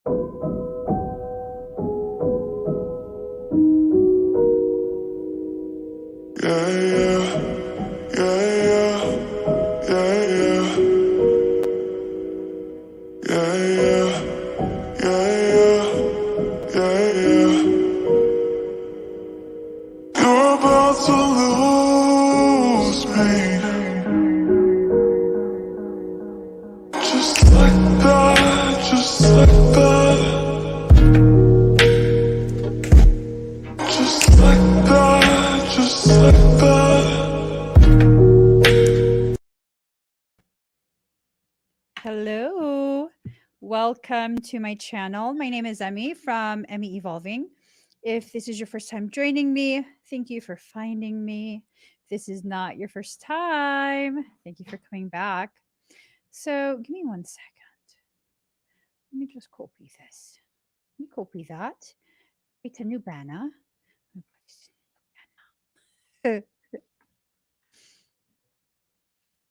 You're about to lose me. Just like that, just like that. Just like that, just like that. Hello, welcome to my channel. My name is Emmy from Emmy Evolving. If this is your first time joining me, thank you for finding me. If this is not your first time, thank you for coming back. So give me 1 second. Let me just copy this. Let me copy that. It's a new banner.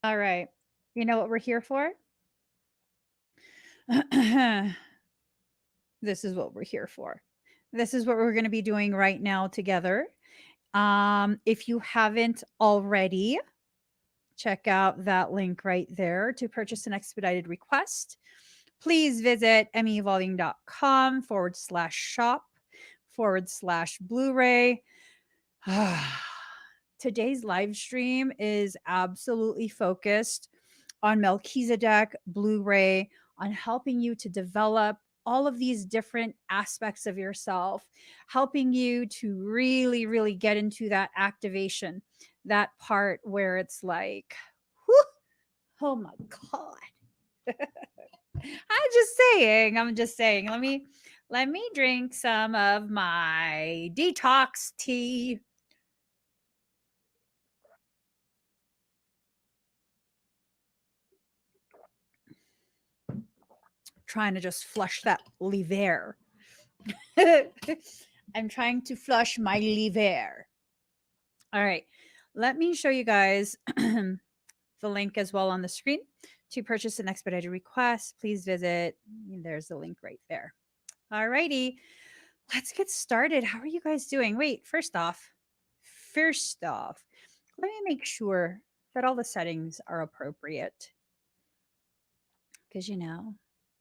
All right. You know what we're here for? This is what we're here for. This is what we're going to be doing right now together. If you haven't already, check out that link right there to purchase an expedited request. Please visit emmyevolving.com/shop/Blu-ray. Today's live stream is absolutely focused on Melchizedek Blu-ray, on helping you to develop all of these different aspects of yourself, helping you to really, really get into that activation, that part where it's like, whew, oh my God. I'm just saying. Let me drink some of my detox tea. Trying to just flush that liver. I'm trying to flush my liver. All right. Let me show you guys the link as well on the screen. To purchase an expedited request, please visit. There's the link right there. All righty. Let's get started. How are you guys doing? Wait, first off, let me make sure that all the settings are appropriate. Because,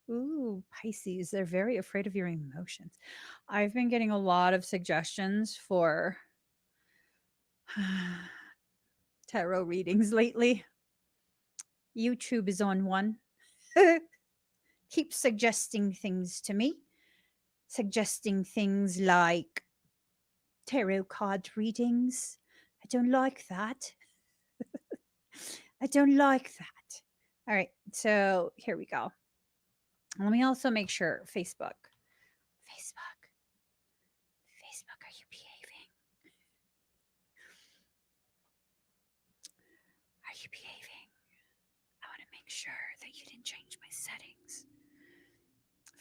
ooh, Pisces, they're very afraid of your emotions. I've been getting a lot of suggestions for tarot readings lately. YouTube is on one. Keep suggesting things to me. Suggesting things like tarot card readings. I don't like that. I don't like that. All right, so here we go. Let me also make sure Facebook, are you behaving? Are you behaving? I want to make sure that you didn't change my settings.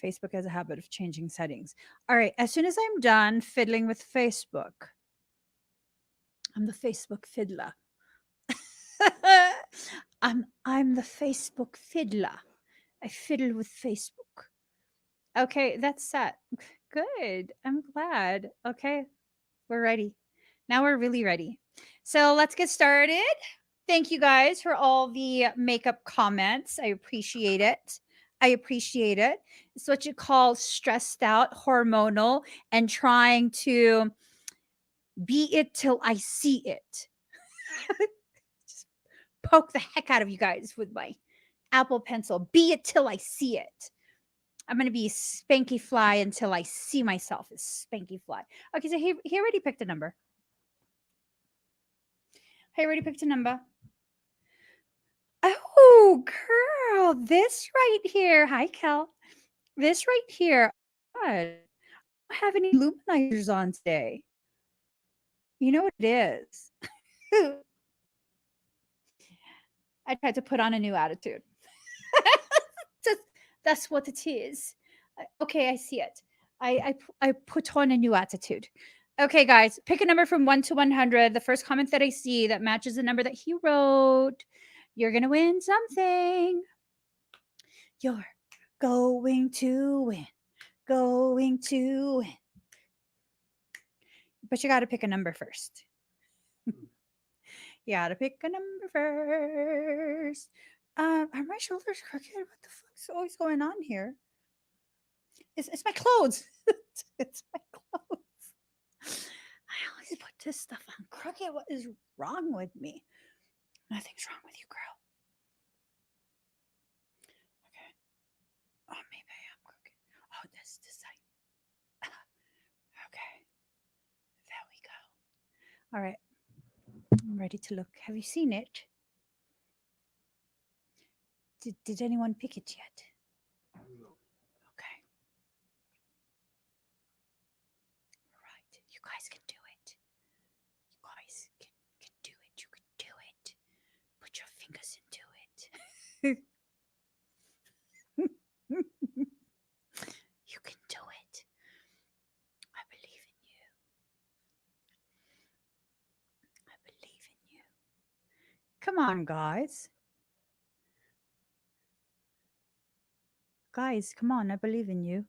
Facebook has a habit of changing settings. All right, as soon as I'm done fiddling with Facebook, I'm the Facebook fiddler. I'm the Facebook fiddler. I fiddle with Facebook. Okay, that's set. Good. I'm glad. Okay, we're ready. Now we're really ready. So let's get started. Thank you guys for all the makeup comments. I appreciate it. It's what you call stressed out, hormonal, and trying to be it till I see it. Just poke the heck out of you guys with my Apple Pencil. Be it till I see it. I'm going to be spanky fly until I see myself as spanky fly. Okay, so he already picked a number. Oh, girl, this right here. Hi, Kel. This right here. God, I don't have any luminizers on today. You know what it is? I tried to put on a new attitude. That's what it is. Okay, I see it. I put on a new attitude. Okay, guys, pick a number from 1 to 100. The first comment that I see that matches the number that he wrote, you're going to win something. You're going to win going to, but you got to pick a number first. You got to pick a number first. Are my shoulders crooked? What the fuck's always going on here? It's my clothes. It's my clothes. I always put this stuff on crooked. What is wrong with me? Nothing's wrong with you, girl. Okay. Oh, maybe I am crooked. Oh, that's the side. Okay. There we go. All right. I'm ready to look. Have you seen it? Did anyone pick it yet? No. Okay. All right. You guys can do it. You guys can do it. You can do it. Put your fingers into it. You can do it. I believe in you. I believe in you. Come on, guys. Guys, come on. I believe in you.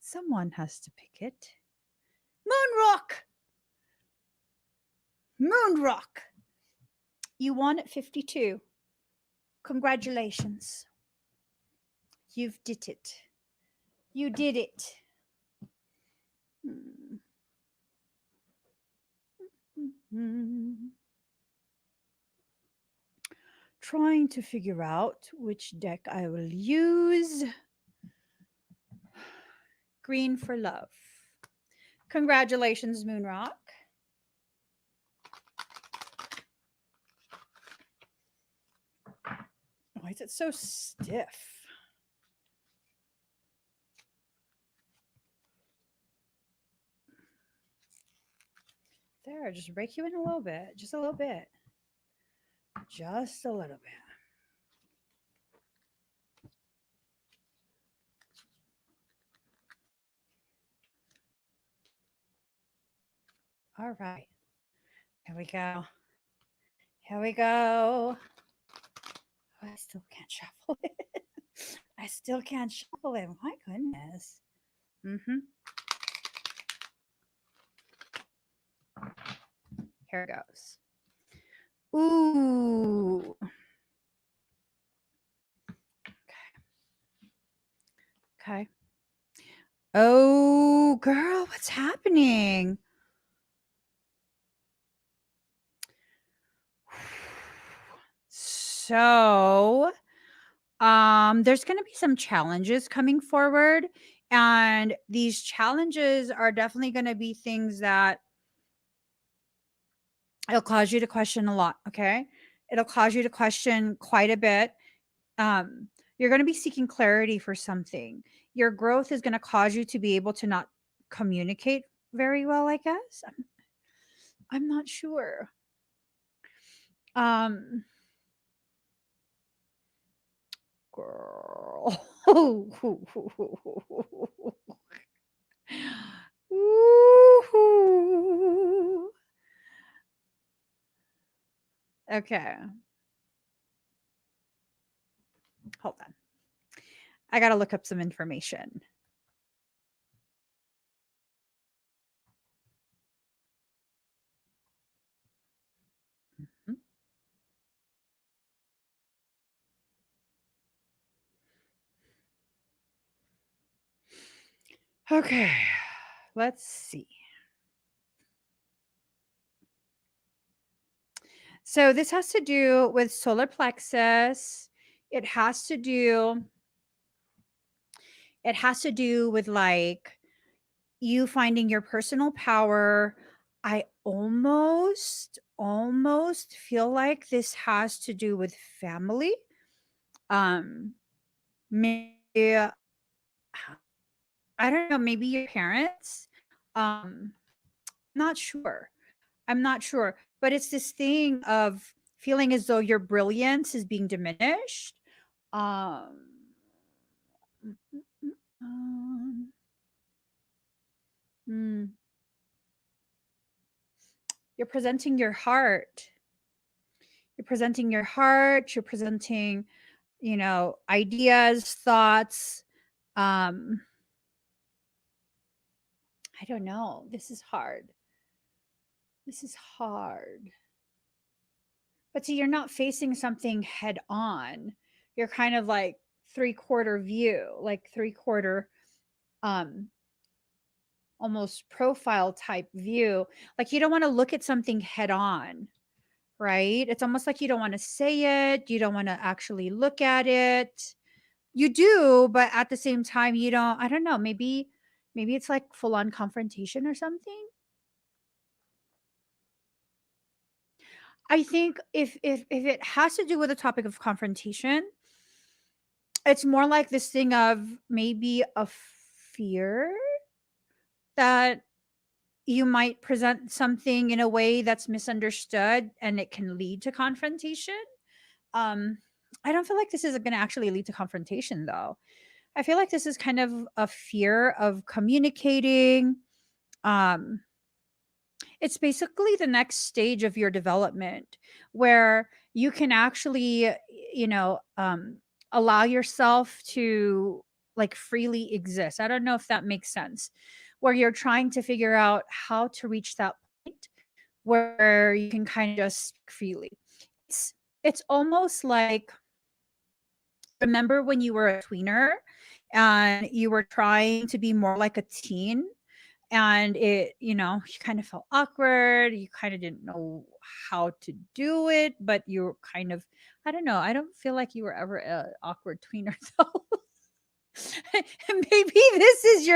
Someone has to pick it. Moonrock! Moonrock! You won at 52. Congratulations. You've did it. You did it. Trying to figure out which deck I will use. Green for love. Congratulations, Moonrock. Why is it so stiff? There, just break you in a little bit. Just a little bit. Just a little bit. All right. Here we go. Here we go. Oh, I still can't shuffle it. I still can't shuffle it. My goodness. Here it goes. Ooh. Okay. Oh, girl, what's happening? So, there's going to be some challenges coming forward, and these challenges are definitely going to be things that it'll cause you to question a lot. Okay. It'll cause you to question quite a bit. You're going to be seeking clarity for something. Your growth is going to cause you to be able to not communicate very well, I guess. I'm not sure. Girl. Woo-hoo. Okay. Hold on. I got to look up some information. Okay. Let's see. So this has to do with solar plexus. It has to do with like you finding your personal power. I almost feel like this has to do with family. Maybe I don't know, maybe your parents. Not sure. I'm not sure, but it's this thing of feeling as though your brilliance is being diminished. Um, mm. You're presenting your heart. You're presenting your heart. You're presenting, ideas, thoughts. I don't know. This is hard. This is hard. But see, you're not facing something head on. You're kind of like three-quarter view, like three-quarter um almost profile type view. Like you don't want to look at something head on, right? It's almost like you don't want to say it, you don't want to actually look at it. You do, but at the same time you don't, I don't know, maybe it's like full on confrontation or something. I think if it has to do with the topic of confrontation, it's more like this thing of maybe a fear that you might present something in a way that's misunderstood and it can lead to confrontation. Um, I don't feel like this is going to actually lead to confrontation though. I feel like this is kind of a fear of communicating. Um, it's basically the next stage of your development where you can actually, you know, allow yourself to like freely exist. I don't know if that makes sense. Where you're trying to figure out how to reach that point where you can kind of just speak freely. It's it's almost like, remember when you were a tweener and you were trying to be more like a teen, and it, you know, you kind of felt awkward, you kind of didn't know how to do it, but you were kind of, I don't know, I don't feel like you were ever a awkward tweener though. Maybe this is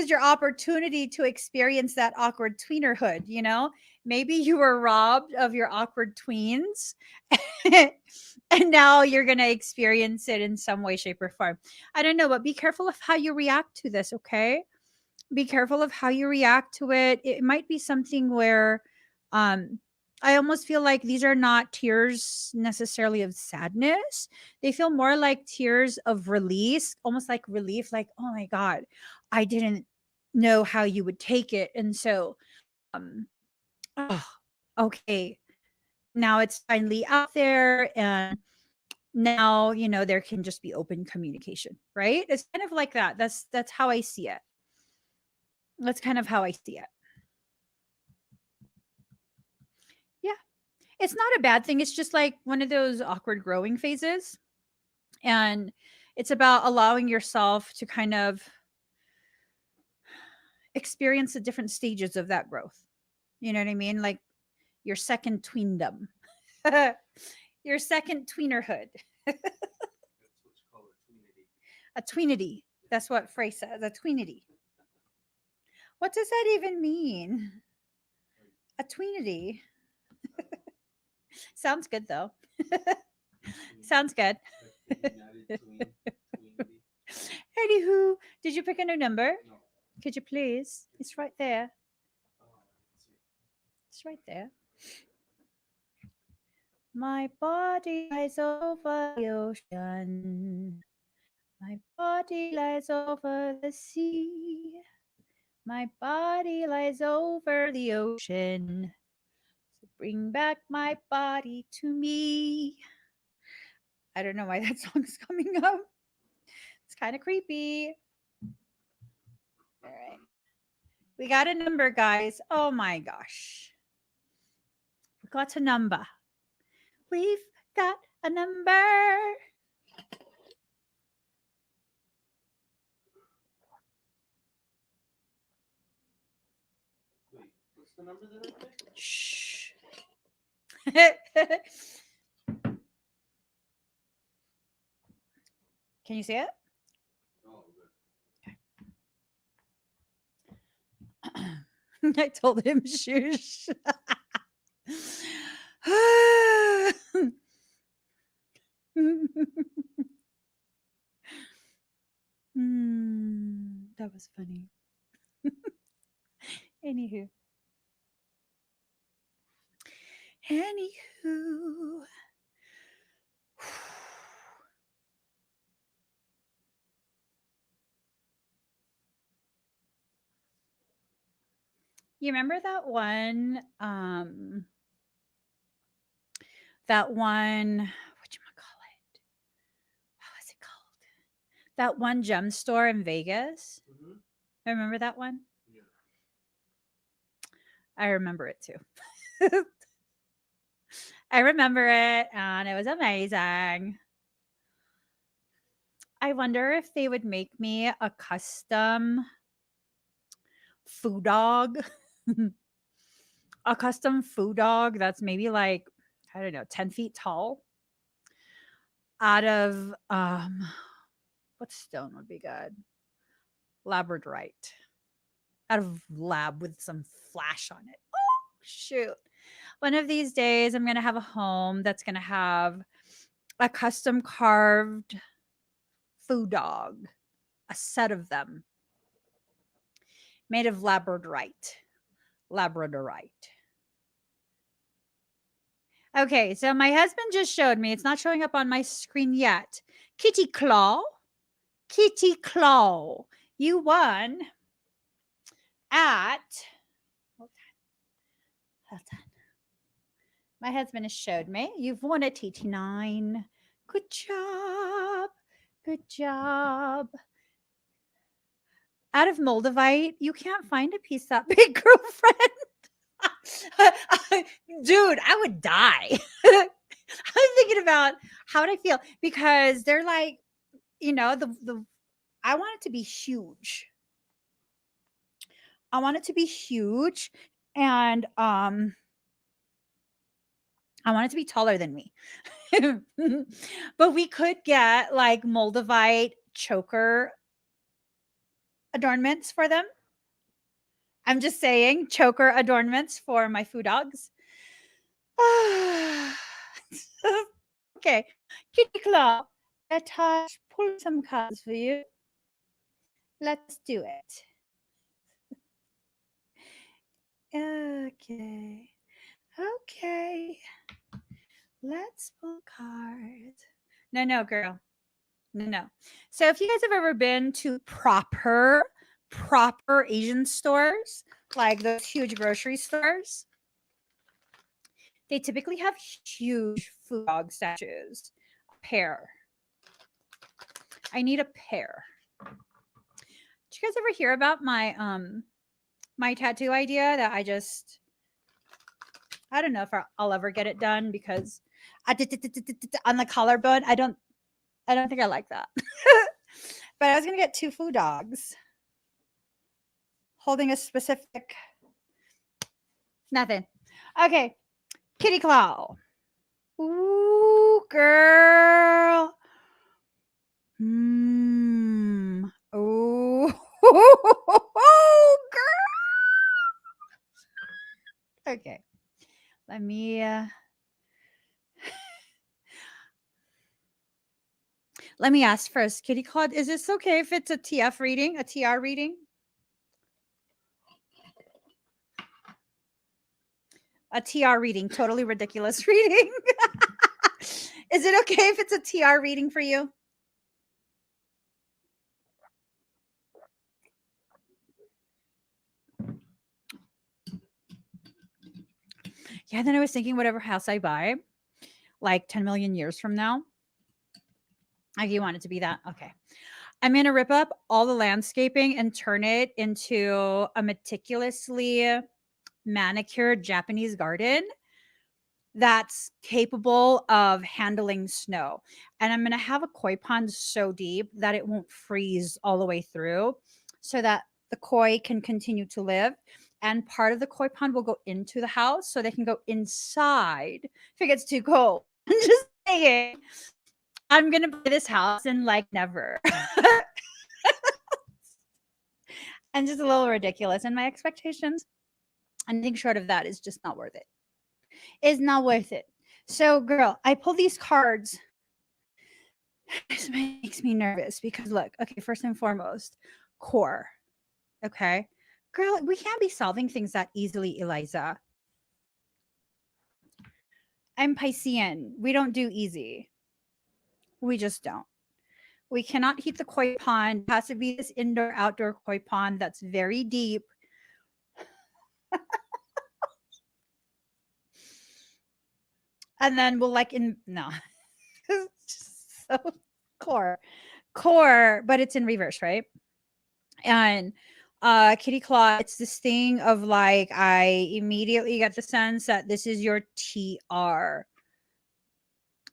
your opportunity to experience that awkward tweenerhood, you know? Maybe you were robbed of your awkward tweens and now you're going to experience it in some way, shape, or form. I don't know, but be careful of how you react to this, okay? Be careful of how you react to it. It might be something where um I almost feel like these are not tears necessarily of sadness. They feel more like tears of release, almost like relief, like, oh my God, I didn't know how you would take it. And so, um, oh, okay, now it's finally out there. And now, you know, there can just be open communication, right? It's kind of like that. That's how I see it. That's kind of how I see it. Yeah. It's not a bad thing. It's just like one of those awkward growing phases. And it's about allowing yourself to kind of experience the different stages of that growth. You know what I mean? Like your second tweendom, your second tweenerhood, a tweenity. That's what Frey says, a tweenity. What does that even mean? A tweenity. Sounds good though. Sounds good. Anywho, did you pick a new number? Could you please? It's right there. It's right there. My body lies over the ocean. My body lies over the sea. My body lies over the ocean. So bring back my body to me. I don't know why that song's coming up. It's kind of creepy. All right. We got a number, guys. Oh my gosh. We got a number. We've got a number. Wait, what's the number that I picked? Shh. Can you see it? Oh, I told him shush. That was funny. Anywho. Anywho. You remember that one, whatchamacallit? What was it called? That one gem store in Vegas? Mm-hmm. Remember that one? I remember it too. I remember it and it was amazing. I wonder if they would make me a custom food dog. A custom food dog that's maybe like, I don't know, 10 feet tall out of what stone would be good? Labradorite. Out of lab with some flash on it. Oh, shoot. One of these days, I'm going to have a home that's going to have a custom carved food dog, a set of them made of labradorite. Labradorite. Okay, so my husband just showed me. It's not showing up on my screen yet. Kitty Claw. Kitty Claw. You won at. Hold on. Hold on. My husband has showed me. You've won a TT9. Good job. Good job. Out of Moldavite, you can't find a piece that big, girlfriend. Dude, I would die. I'm thinking about how would I feel because they're like, you know, the I want it to be huge. I want it to be huge and I want it to be taller than me. But we could get like Moldavite choker adornments for them. I'm just saying, choker adornments for my food dogs. Okay, Kitty Claw, let us pull some cards for you. Let's do it. Okay. Okay. Let's pull cards. No, girl. No. So if you guys have ever been to proper Asian stores, like those huge grocery stores, they typically have huge food dog statues. A pair. I need a pair. Did you guys ever hear about my my tattoo idea that I don't know if I'll ever get it done because on the collarbone, I don't think I like that. But I was going to get 2 food dogs holding a specific nothing. Okay. Kitty Claw. Ooh, girl. Ooh. Girl. Okay. Let me ask first, Kitty Claw, is this okay if it's a TF reading, a TR reading? A TR reading, totally ridiculous reading. Is it okay if it's a TR reading for you? Yeah, then I was thinking whatever house I buy, like 10 million years from now, like you want it to be that? Okay. I'm going to rip up all the landscaping and turn it into a meticulously manicured Japanese garden that's capable of handling snow. And I'm going to have a koi pond so deep that it won't freeze all the way through so that the koi can continue to live. And part of the koi pond will go into the house so they can go inside if it gets too cold. I'm just saying, I'm going to buy this house and like never. And just a little ridiculous. And my expectations, anything short of that is just not worth it. Is not worth it. So, girl, I pull these cards. This makes me nervous because look, okay, first and foremost, core. Okay. Girl, we can't be solving things that easily, Eliza. I'm Piscean. We don't do easy. We just don't. We cannot heat the koi pond. It has to be this indoor outdoor koi pond that's very deep. And then we'll like no. So core, but it's in reverse, right? And Kitty claw, it's this thing of like, I immediately get the sense that this is your TR.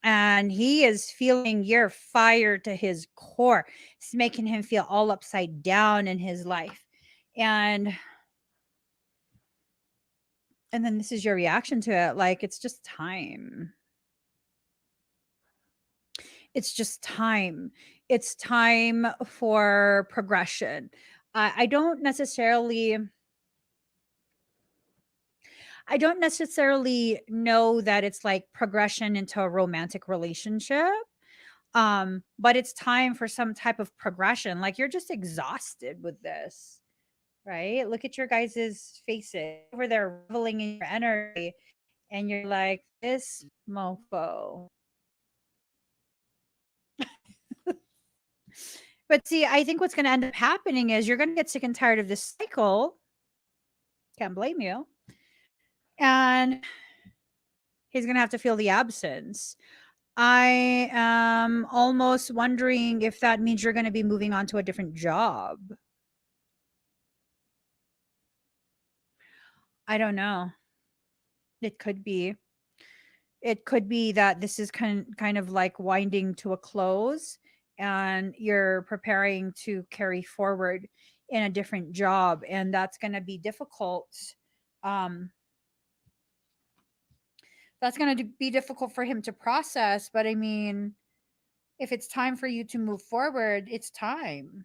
And he is feeling your fire to his core. It's making him feel all upside down in his life. And then this is your reaction to it. Like, it's just time. It's just time. It's time for progression. I don't necessarily know that it's like progression into a romantic relationship. But it's time for some type of progression. Like, you're just exhausted with this, right? Look at your guys' faces over there reveling in your energy, and you're like, this mofo. But see, I think what's going to end up happening is you're going to get sick and tired of this cycle. Can't blame you. And he's going to have to feel the absence. I am almost wondering if that means you're going to be moving on to a different job. I don't know. It could be. It could be that this is kind of like winding to a close, and you're preparing to carry forward in a different job, and that's going to be difficult. Um, that's going to be difficult for him to process. But I mean, if it's time for you to move forward, it's time.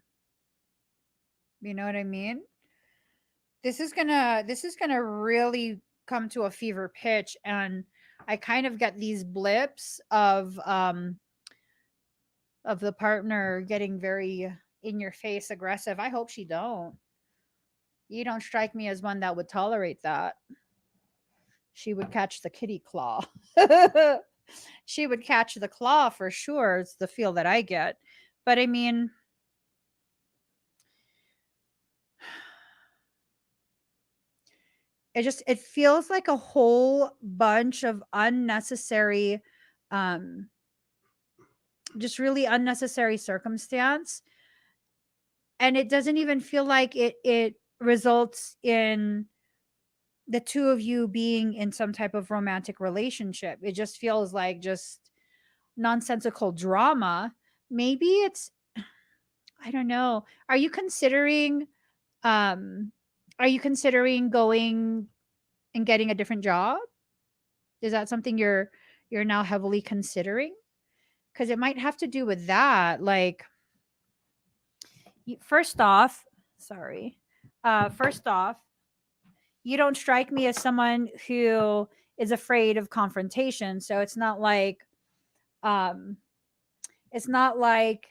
You know what I mean? This is gonna really come to a fever pitch, and I kind of get these blips of the partner getting very in your face aggressive. I hope she don't. You don't strike me as one that would tolerate that. She would catch the kitty claw. She would catch the claw for sure. It's the feel that I get. But I mean, it feels like a whole bunch of unnecessary, um just really unnecessary circumstance, and it doesn't even feel like it results in the two of you being in some type of romantic relationship. It just feels like just nonsensical drama. Maybe it's, I don't know. Um are you considering going and getting a different job? Is that something you're now heavily considering? Cuz it might have to do with that. Like, first off, sorry. First off, you don't strike me as someone who is afraid of confrontation. So um it's not like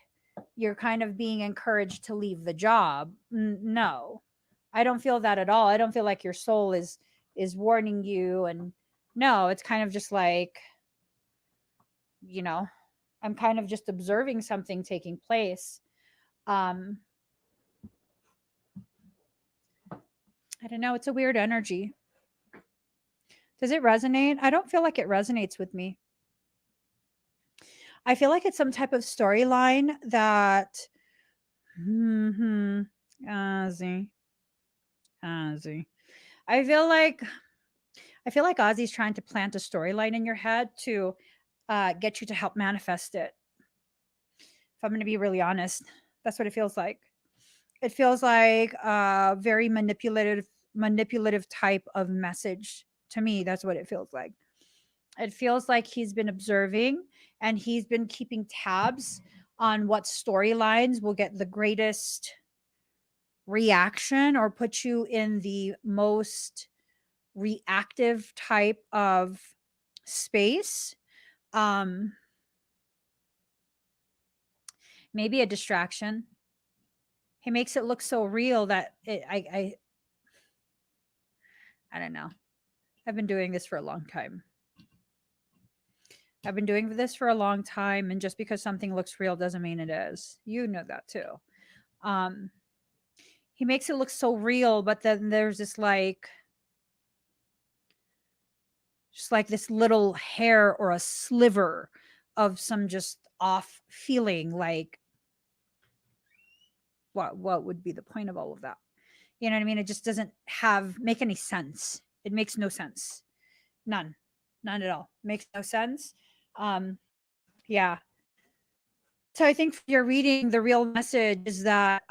you're kind of being encouraged to leave the job. No. I don't feel that at all. I don't feel like your soul is warning you, and no, it's kind of just like, you know, I'm kind of just observing something taking place. Um I don't know, it's a weird energy. Does it resonate? I don't feel like it resonates with me. I feel like it's some type of storyline that Ozzy. Ozzy. I feel like Ozzy's trying to plant a storyline in your head to get you to help manifest it. If I'm going to be really honest, that's what it feels like. It feels like a very manipulative type of message to me. That's what it feels like. It feels like he's been observing, and he's been keeping tabs on what storylines will get the greatest reaction or put you in the most reactive type of space. Um, Maybe a distraction. He makes it look so real that I don't know. I've been doing this for a long time. I've been doing this for a long time, and just because something looks real doesn't mean it is. You know that too. Um, he makes it look so real, but then there's this like, just like this little hair or a sliver of some just off feeling. Like, what would be the point of all of that? You know what I mean? It just doesn't make any sense. It makes no sense. None. None at all. Makes no sense. Yeah. So I think for your reading, the real message is that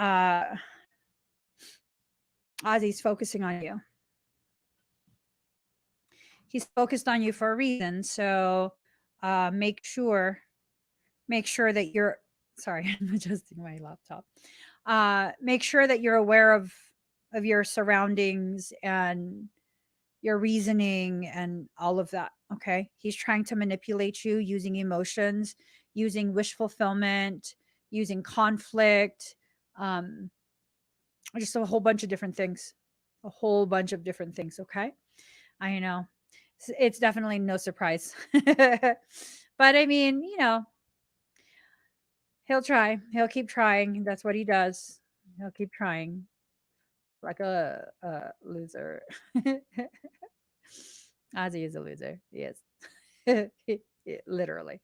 Ozzy's focusing on you. He's focused on you for a reason. So make sure that you're sorry, I'm adjusting my laptop. Make sure that you're aware of your surroundings and your reasoning and all of that. Okay. He's trying to manipulate you using emotions, using wish fulfillment, using conflict, um, just a whole bunch of different things. A whole bunch of different things. Okay. I know. It's definitely no surprise. But I mean, he'll try. He'll keep trying. That's what he does. He'll keep trying like a loser. Ozzy is a loser. He is. Literally.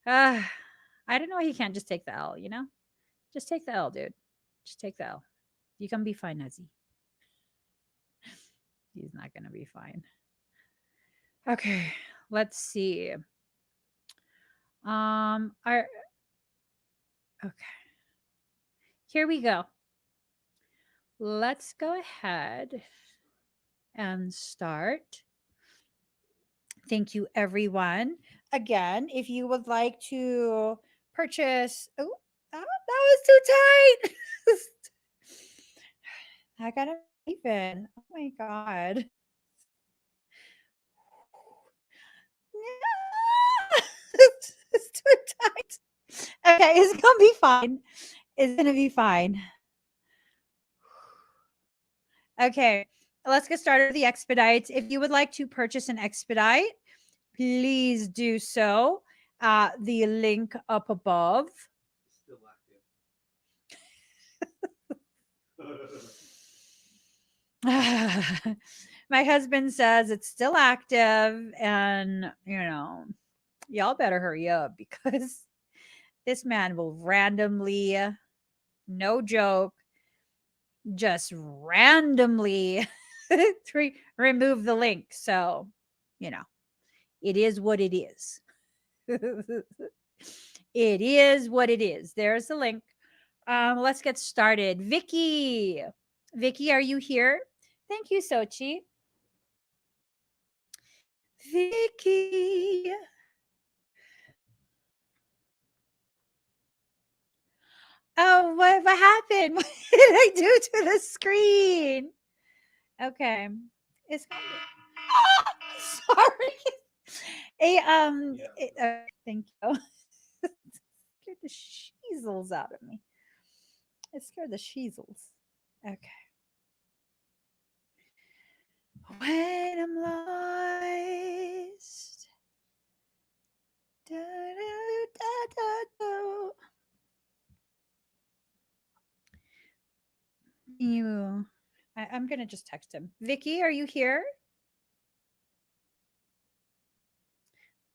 Uh, I don't know why he can't just take the L, Just take the L, dude. Just take the L. You can be fine, Ozzy. He's not going to be fine. Okay, let's see. Okay. Here we go. Let's go ahead and start. Thank you, everyone. Again, if you would like to purchase, oh, that was too tight. I gotta even. Oh my god. It's too tight. Okay, it's gonna be fine. It's gonna be fine. Okay, let's get started with the expedites. If you would like to purchase an expedite, please do so. The link up above. Still active. My husband says it's still active, and y'all better hurry up because this man will randomly, no joke, just randomly remove the link. So, it is what it is. It is what it is. There's the link. Let's get started. Vicky, are you here? Thank you, Sochi. Vicky. Oh, what happened? What did I do to the screen? Okay. It's gonna be sorry. Thank you. Scared the sheezels out of me. It scared the sheezels. Okay. When I'm lost. Da, da, da, da. I'm gonna just text him. Vicky, are you here?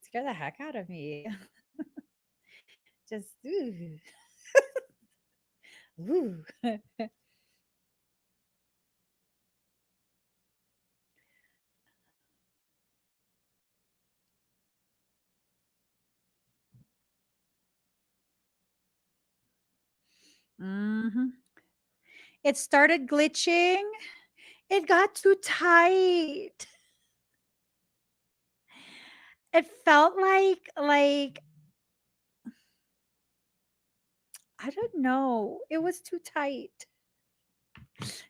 Scare the heck out of me. Just ooh. Ooh. Mm-hmm. It started glitching. It got too tight. It felt like I don't know. It was too tight. It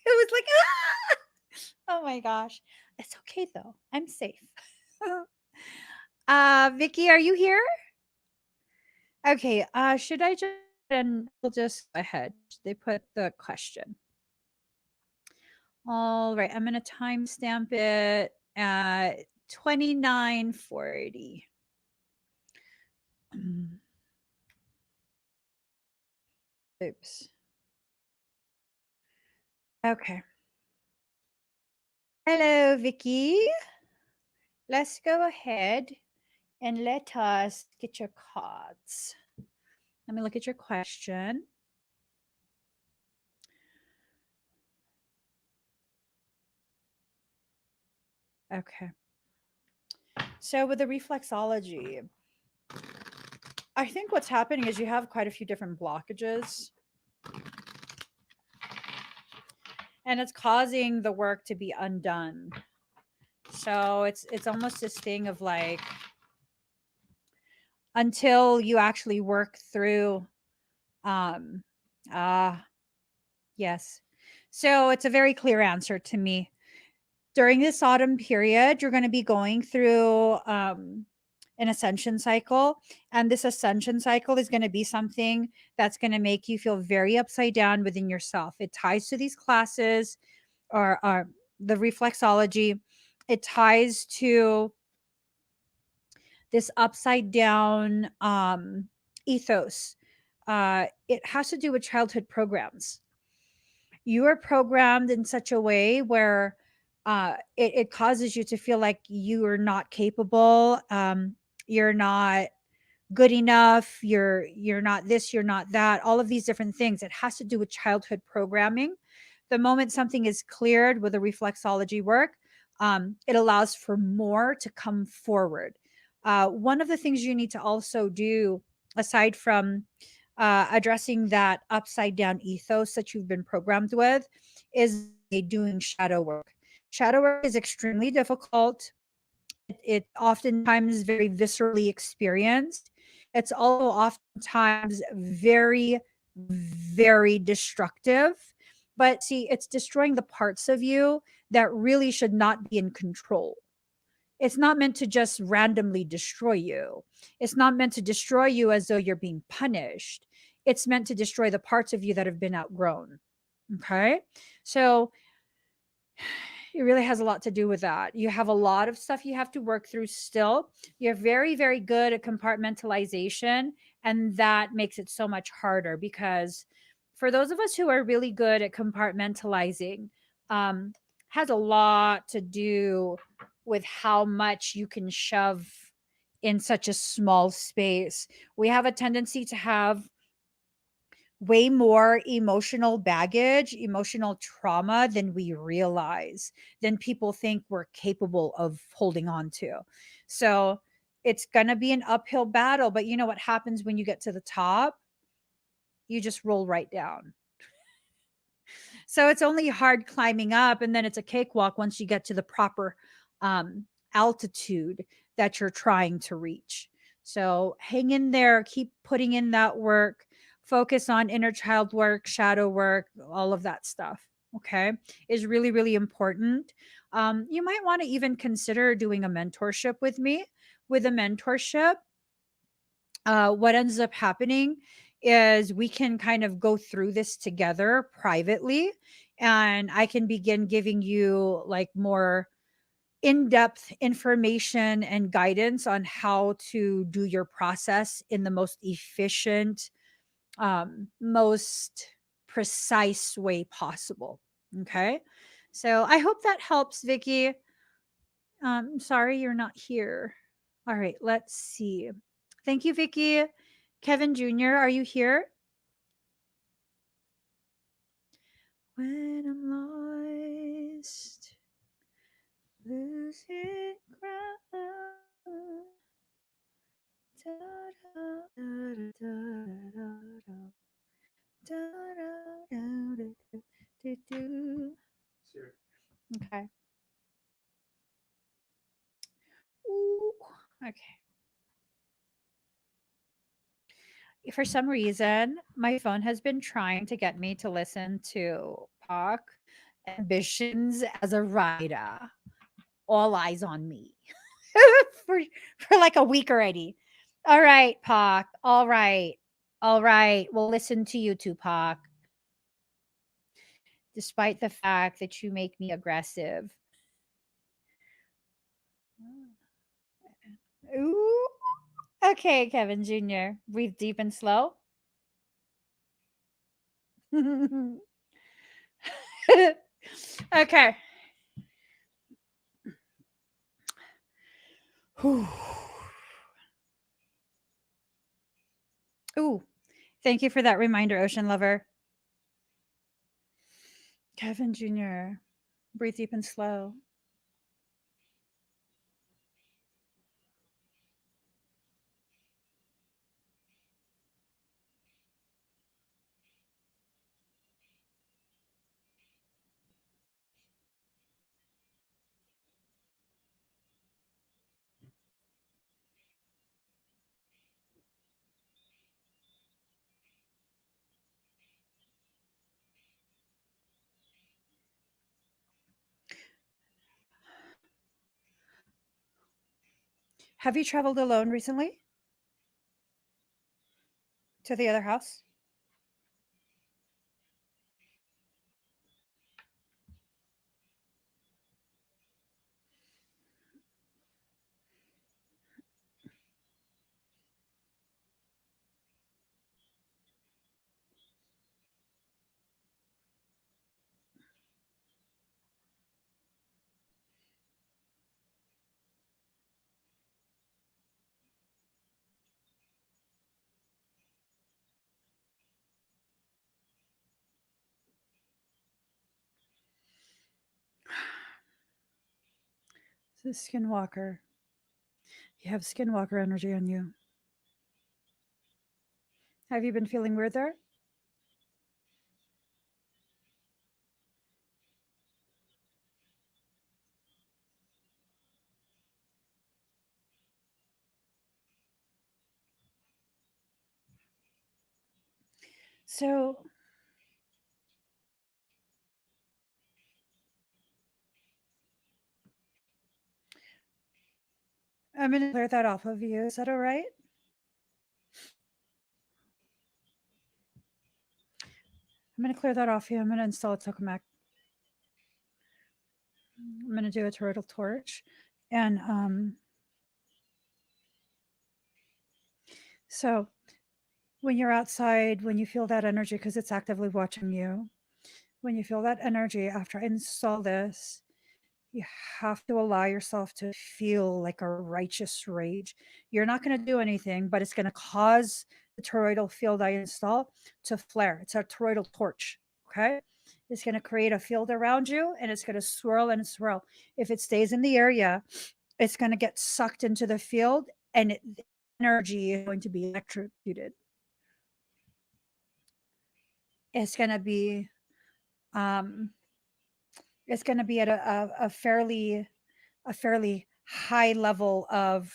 was like ah! Oh my gosh. It's okay though. I'm safe. Vicky, are you here? Okay, should I just and we'll just go ahead. They put the question. All right, I'm gonna timestamp it at 29:40. Oops. Okay. Hello, Vicky. Let's go ahead and let us get your cards. Let me look at your question. Okay. So with the reflexology, I think what's happening is you have quite a few different blockages, and it's causing the work to be undone. So it's almost this thing of like, until you actually work through um ah yes. So it's a very clear answer to me. During this autumn period, you're going to be going through an ascension cycle. And this ascension cycle is going to be something that's going to make you feel very upside down within yourself. It ties to these classes, or the reflexology. It ties to this upside down ethos. It has to do with childhood programs. You are programmed in such a way where it causes you to feel like you are not capable. You're not good enough. You're not this. You're not that. All of these different things. It has to do with childhood programming. The moment something is cleared with a reflexology work, it allows for more to come forward. One of the things you need to also do, aside from addressing that upside down ethos that you've been programmed with, is doing shadow work. Shadow work is extremely difficult. It oftentimes very viscerally experienced. It's also oftentimes very, very destructive. But see, it's destroying the parts of you that really should not be in control. It's not meant to just randomly destroy you. It's not meant to destroy you as though you're being punished. It's meant to destroy the parts of you that have been outgrown. Okay. So it really has a lot to do with that. You have a lot of stuff you have to work through still. You're very, very good at compartmentalization, and that makes it so much harder because for those of us who are really good at compartmentalizing, um, has a lot to do with how much you can shove in such a small space. We have a tendency to have way more emotional baggage, emotional trauma than we realize, than people think we're capable of holding on to. So it's going to be an uphill battle. But you know what happens when you get to the top? You just roll right down. So it's only hard climbing up, and then it's a cakewalk once you get to the proper um, altitude that you're trying to reach. So hang in there, keep putting in that work, focus on inner child work, shadow work, all of that stuff. Okay, is really, really important. You might want to even consider doing a mentorship with me. With a mentorship, what ends up happening is we can kind of go through this together privately, and I can begin giving you like more in-depth information and guidance on how to do your process in the most efficient, most precise way possible. Okay, so I hope that helps, Vicky. Sorry you're not here. All right, let's see. Thank you, Vicky. Kevin Jr., are you here? When I'm lost, losing ground. Da, da, da, da, da, da, da, da, da, da, do, do. Sure. Okay. Ooh, okay. For some reason, my phone has been trying to get me to listen to Pac Ambitions as a rider. All eyes on me for for like a week already. All right, Pac. All right. All right. We'll listen to you, Tupac, despite the fact that you make me aggressive. Ooh. Okay, Kevin Jr. Breathe deep and slow. Okay. Whew. Ooh. Thank you for that reminder, Ocean Lover. Kevin Jr. Breathe deep and slow. Have you traveled alone recently to the other house? This is Skinwalker. You have Skinwalker energy on you. Have you been feeling weird there? So I'm going to clear that off of you. Is that all right? I'm going to clear that off you. I'm going to install a tokamak. I'm going to do a toroidal torch. And so when you're outside, when you feel that energy, because it's actively watching you, when you feel that energy after I install this, you have to allow yourself to feel like a righteous rage. You're not going to do anything, but it's going to cause the toroidal field I install to flare. It's a toroidal torch. Okay. It's going to create a field around you and it's going to swirl and swirl. If it stays in the area, it's going to get sucked into the field and the energy is going to be electrocuted. It's going to be, um, it's going to be at a fairly high level of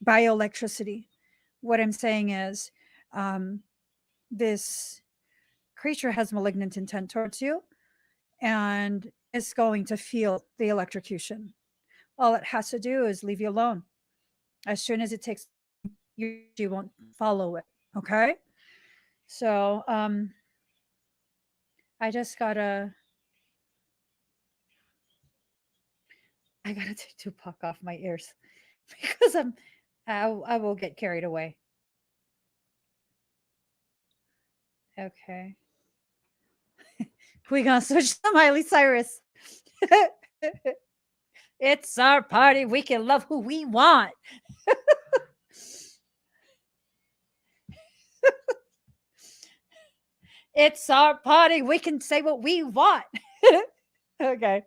bioelectricity. What I'm saying is, this creature has malignant intent towards you and is going to feel the electrocution. All it has to do is leave you alone. As soon as it takes you, you won't follow it. Okay. So, I just gotta, I gotta take Tupac off my ears because I will get carried away. Okay. We gonna switch to Miley Cyrus. It's our party. We can love who we want. It's our party. We can say what we want. Okay.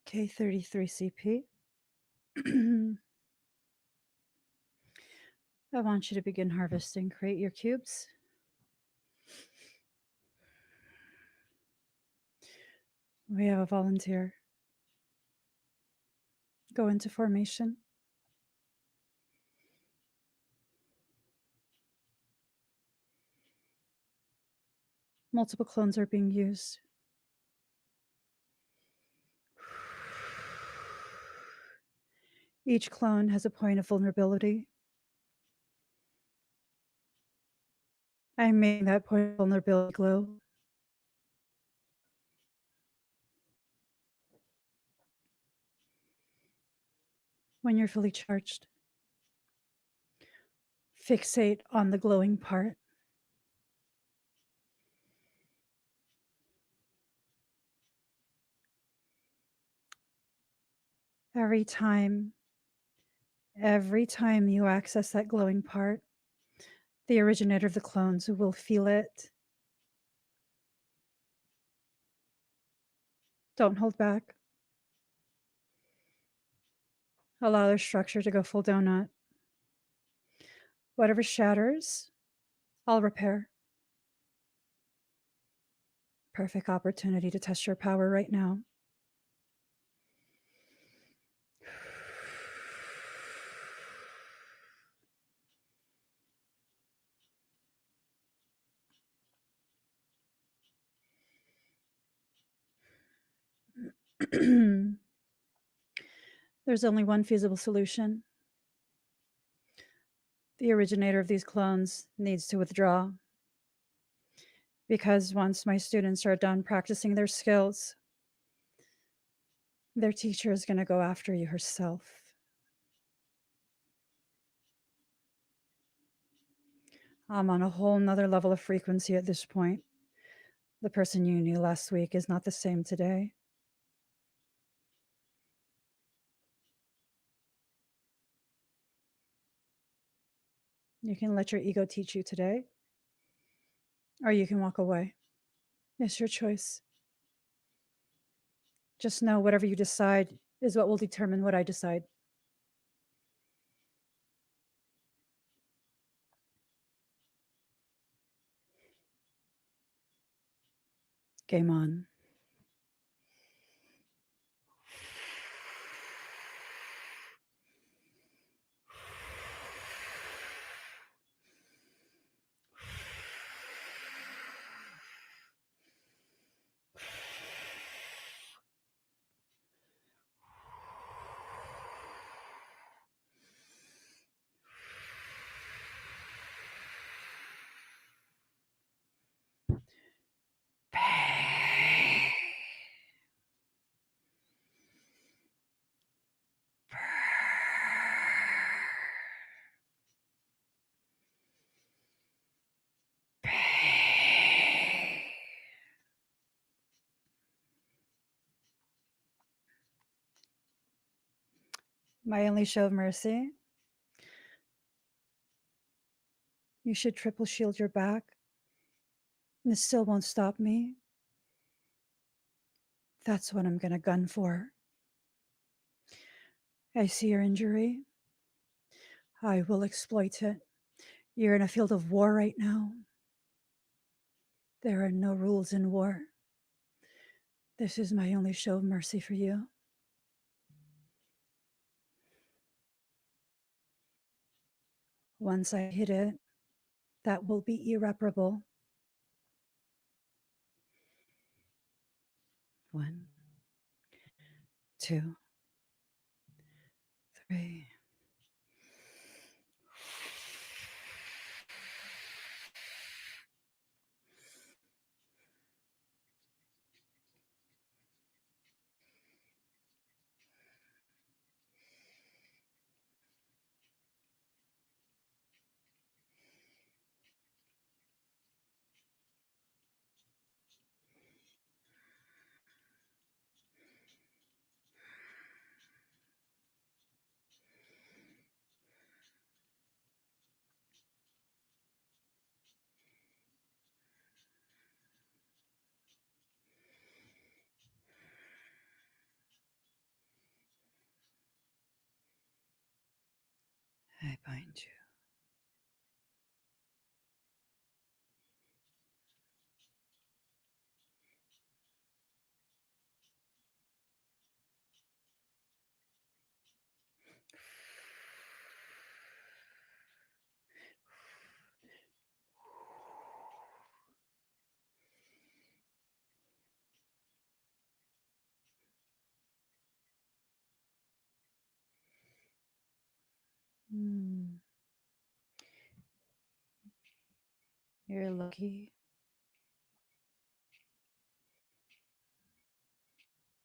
K33CP. I want you to begin harvesting. Create your cubes. We have a volunteer. Go into formation. Multiple clones are being used. Each clone has a point of vulnerability. I'm making that point of vulnerability glow. When you're fully charged, fixate on the glowing part. Every time you access that glowing part, the originator of the clones will feel it. Don't hold back. Allow their structure to go full donut. Whatever shatters, I'll repair. Perfect opportunity to test your power right now. There's only one feasible solution. The originator of these clones needs to withdraw. Because once my students are done practicing their skills, their teacher is going to go after you herself. I'm on a whole nother level of frequency at this point. The person you knew last week is not the same today. You can let your ego teach you today, or you can walk away. It's your choice. Just know whatever you decide is what will determine what I decide. Game on. My only show of mercy. You should triple shield your back. And this still won't stop me. That's what I'm going to gun for. I see your injury. I will exploit it. You're in a field of war right now. There are no rules in war. This is my only show of mercy for you. Once I hit it, that will be irreparable. 1, 2, 3. I bind you. You're lucky.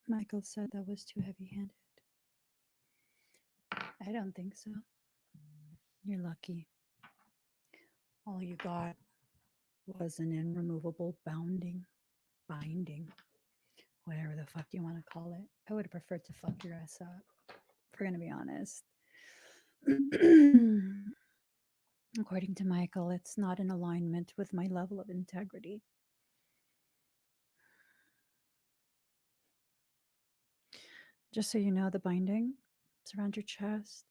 Michael said that was too heavy-handed. I don't think so. You're lucky. All you got was an irremovable binding, whatever the fuck you want to call it. I would have preferred to fuck your ass up, if we're going to be honest. According to Michael, it's not in alignment with my level of integrity. Just so you know, the binding, it's around your chest.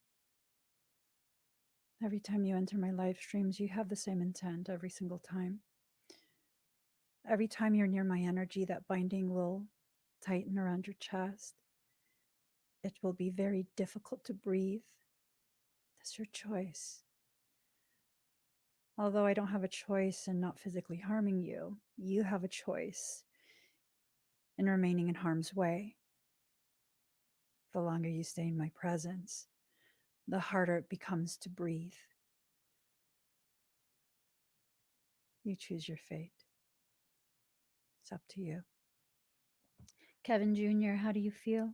Every time you enter my live streams, you have the same intent every single time. Every time you're near my energy, that binding will tighten around your chest. It will be very difficult to breathe. That's your choice. Although I don't have a choice in not physically harming you, you have a choice in remaining in harm's way. The longer you stay in my presence, the harder it becomes to breathe. You choose your fate. It's up to you. Kevin Jr., how do you feel?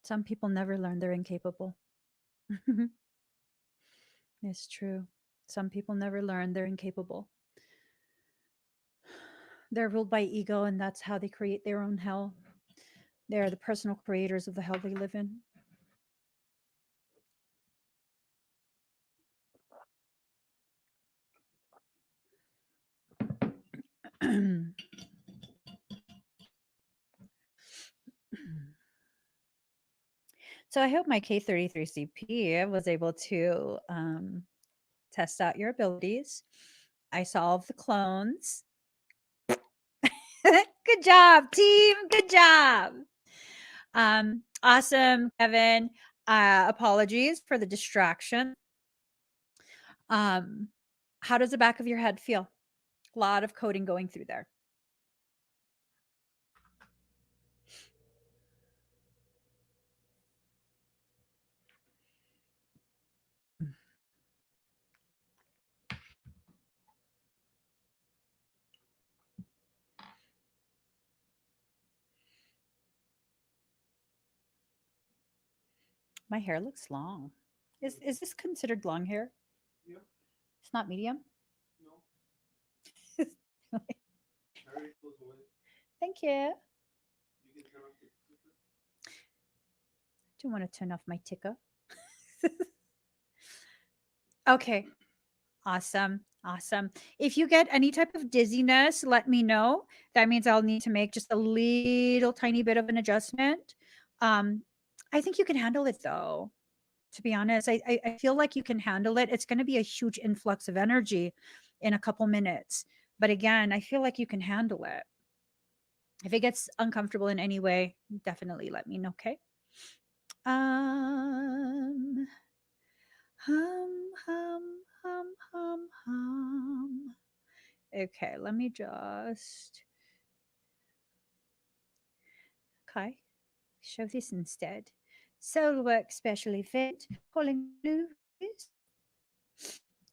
Some people never learn they're incapable. It's true. Some people never learn they're incapable. They're ruled by ego, and that's how they create their own hell. They're the personal creators of the hell they live in. So I hope my K33CP was able to test out your abilities. I solved the clones. Good job, team. Good job. Awesome, Kevin. Apologies for the distraction. How does the back of your head feel? A lot of coding going through there. My hair looks long. Is this considered long hair? Yeah. It's not medium? No. Already goes away. Thank you. You can turn off the ticker. I do want to turn off my ticker. Okay. Awesome. Awesome. If you get any type of dizziness, let me know. That means I'll need to make just a little tiny bit of an adjustment. I think you can handle it though. To be honest, I feel like you can handle it. It's going to be a huge influx of energy in a couple minutes. But again, I feel like you can handle it. If it gets uncomfortable in any way, definitely let me know, okay? Hum, hum. Okay, let me just. Okay, show this instead. SOULWORK special event calling BLUERAYs.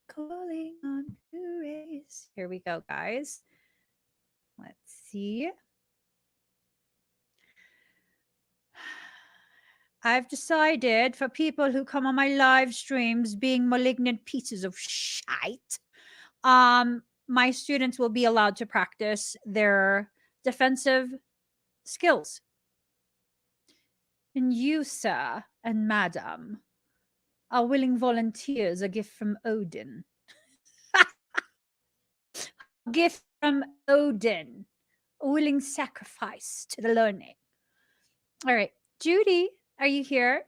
Calling on BLUERAYs. Here we go, guys. Let's see. I've decided for people who come on my live streams being malignant pieces of shite, my students will be allowed to practice their defensive skills. And you, sir and madam, are willing volunteers, a gift from Odin. A gift from Odin. a willing sacrifice to the learning. All right, Judy, are you here?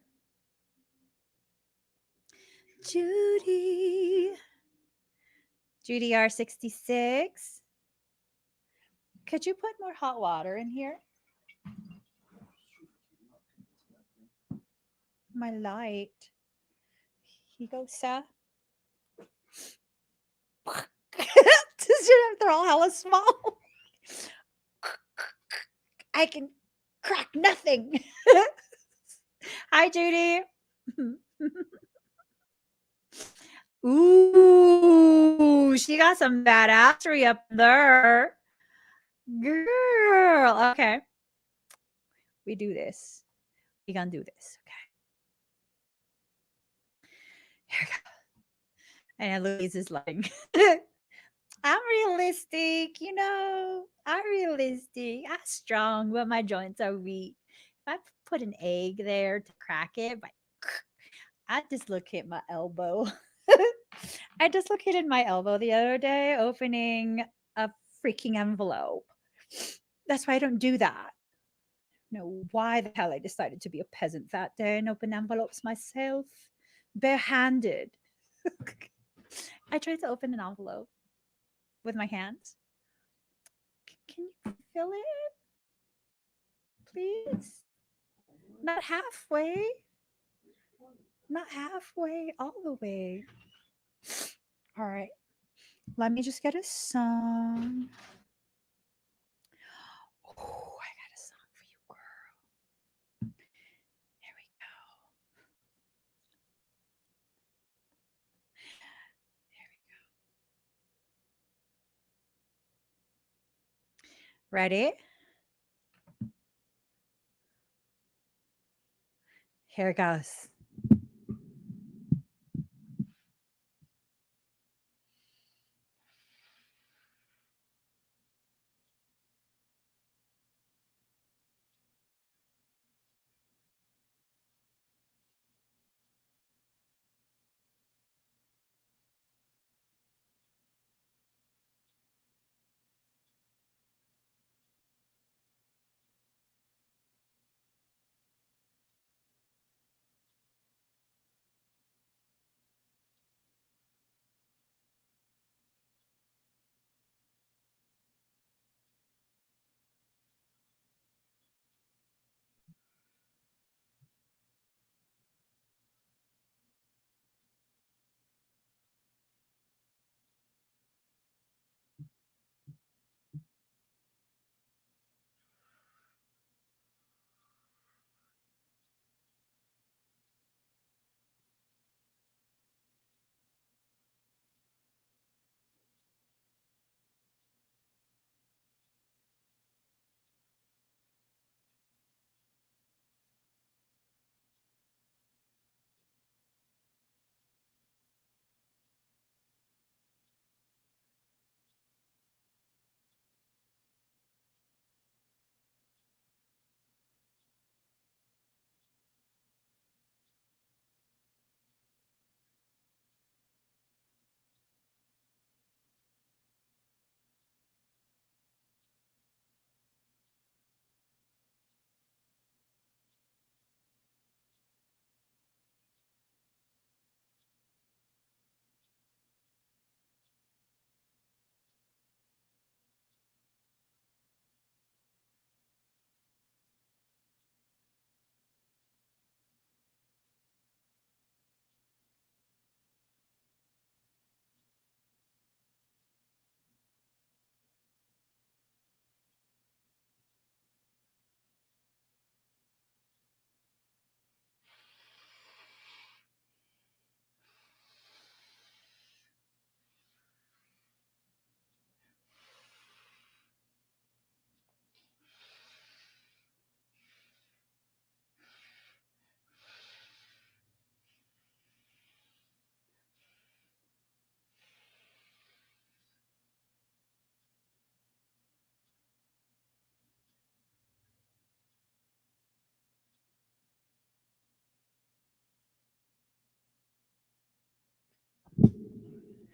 Judy. Judy R66. Could you put more hot water in here? My light. Here you go, sir. They're all hella small. I can crack nothing. Hi, Judy. Ooh, she got some badassery up there. Girl. Okay. We do this. We gonna do this. Okay. Here we go. And Louise is laughing. I'm realistic, you know. I'm realistic. I'm strong, but my joints are weak. If I put an egg there to crack it, I dislocated my elbow. I dislocated my elbow the other day opening a freaking envelope. That's why I don't do that. No, why the hell I decided to be a peasant that day and open envelopes myself, barehanded. I tried to open an envelope with my hands. Can you feel it? Please? Not halfway. Not halfway, all the way. All right. Let me just get a song. Oh, I got a song for you, girl. Here we go. Here we go. Ready? Here it goes.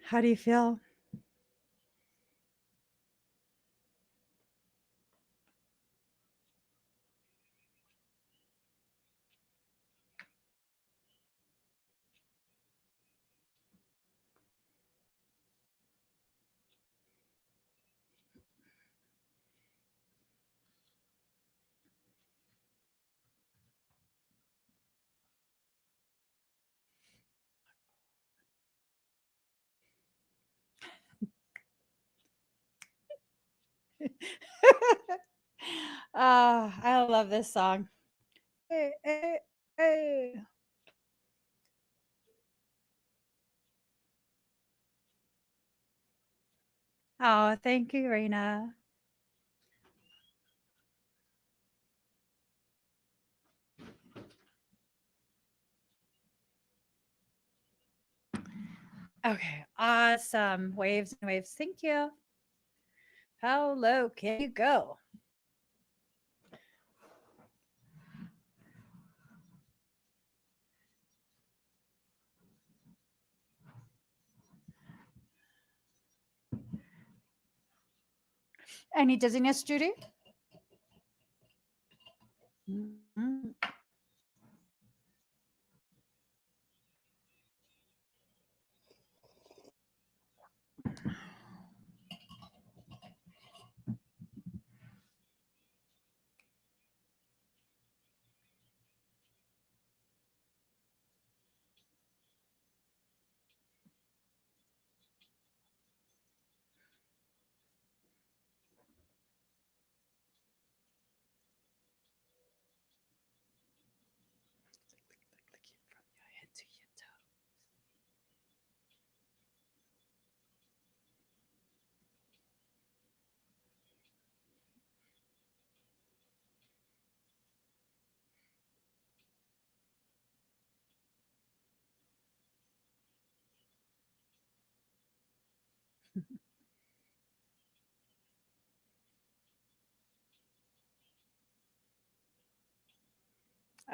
How do you feel? I love this song. Hey, hey, hey. Oh, thank you, Raina. Okay, awesome. Waves and waves. Thank you. How low can you go? Any dizziness, Judy? Mhm. From your head to your toe.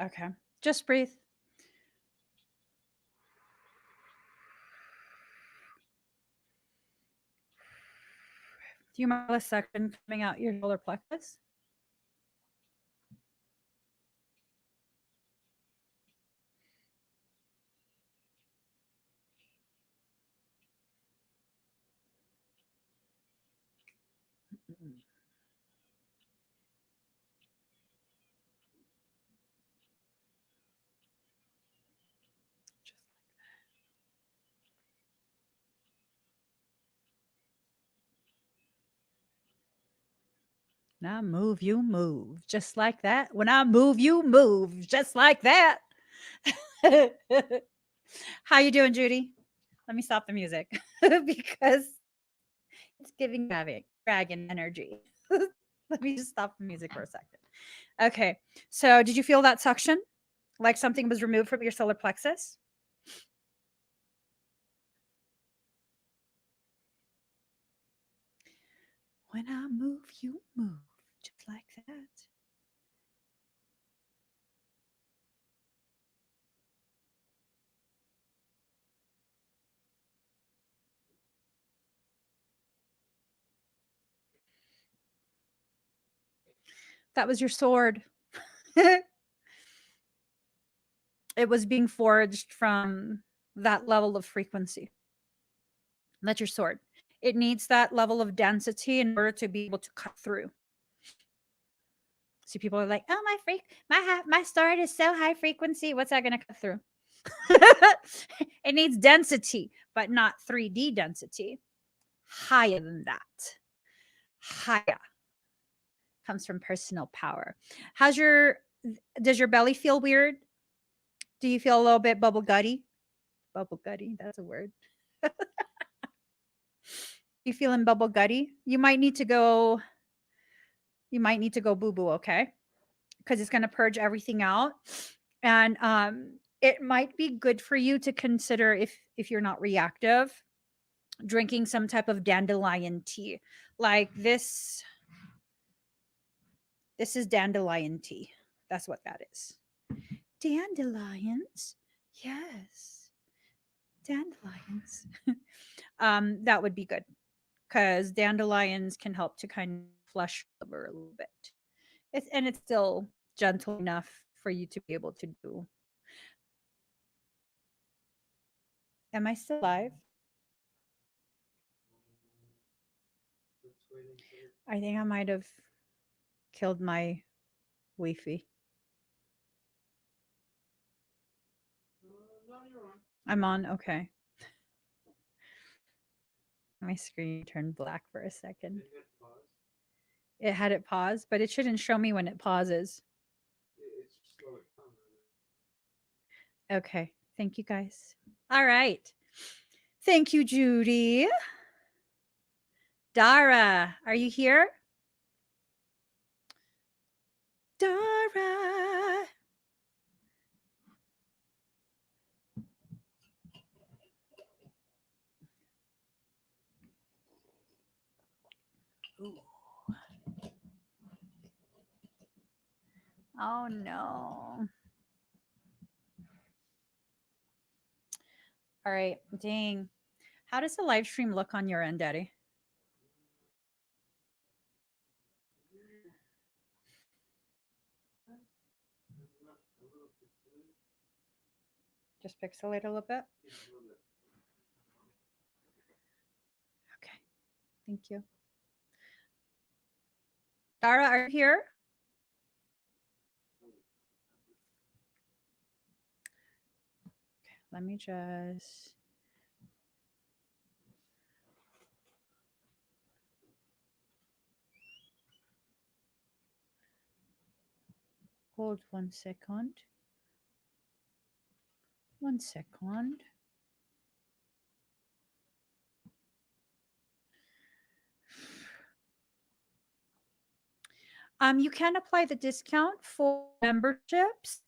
Okay, just breathe. Do you mind a second coming out your solar plexus? When I move, you move. Just like that. When I move, you move. Just like that. How you doing, Judy? Let me stop the music because it's giving dragon energy. Let me just stop the music for a second. Okay. So, did you feel that suction? Like something was removed from your solar plexus? When I move, you move. Just like that. That was your sword. It was being forged from that level of frequency. That's your sword. It needs that level of density in order to be able to cut through. See, people are like, "Oh, my sword is so high frequency. What's that going to cut through?" It needs density, but not 3D density. Higher than that. Higher comes from personal power. Does your belly feel weird? Do you feel a little bit bubble gutty? Bubble gutty, that's a word. You feeling bubble gutty? You might need to go boo boo, okay? Because it's going to purge everything out. And it might be good for you to consider, if you're not reactive, drinking some type of dandelion tea. Like this is dandelion tea. That's what that is. Dandelions? Yes. Dandelions. That would be good because dandelions can help to kind of flush the liver a little bit. And it's still gentle enough for you to be able to do. Am I still live? I think I might have killed my Wi-Fi. I'm on. Okay. My screen turned black for a second. It had it pause, but it shouldn't show me when it pauses. It's slow it down. Okay. Thank you guys. All right. Thank you, Judy. Dara, are you here? Dara. Ooh. Oh no. All right. Dang. How does the live stream look on your end, Daddy? Just pixelate a little bit. Okay. Thank you. Dara, are you here? Okay, let me just. Hold 1 second. 1 second. You can apply the discount for memberships.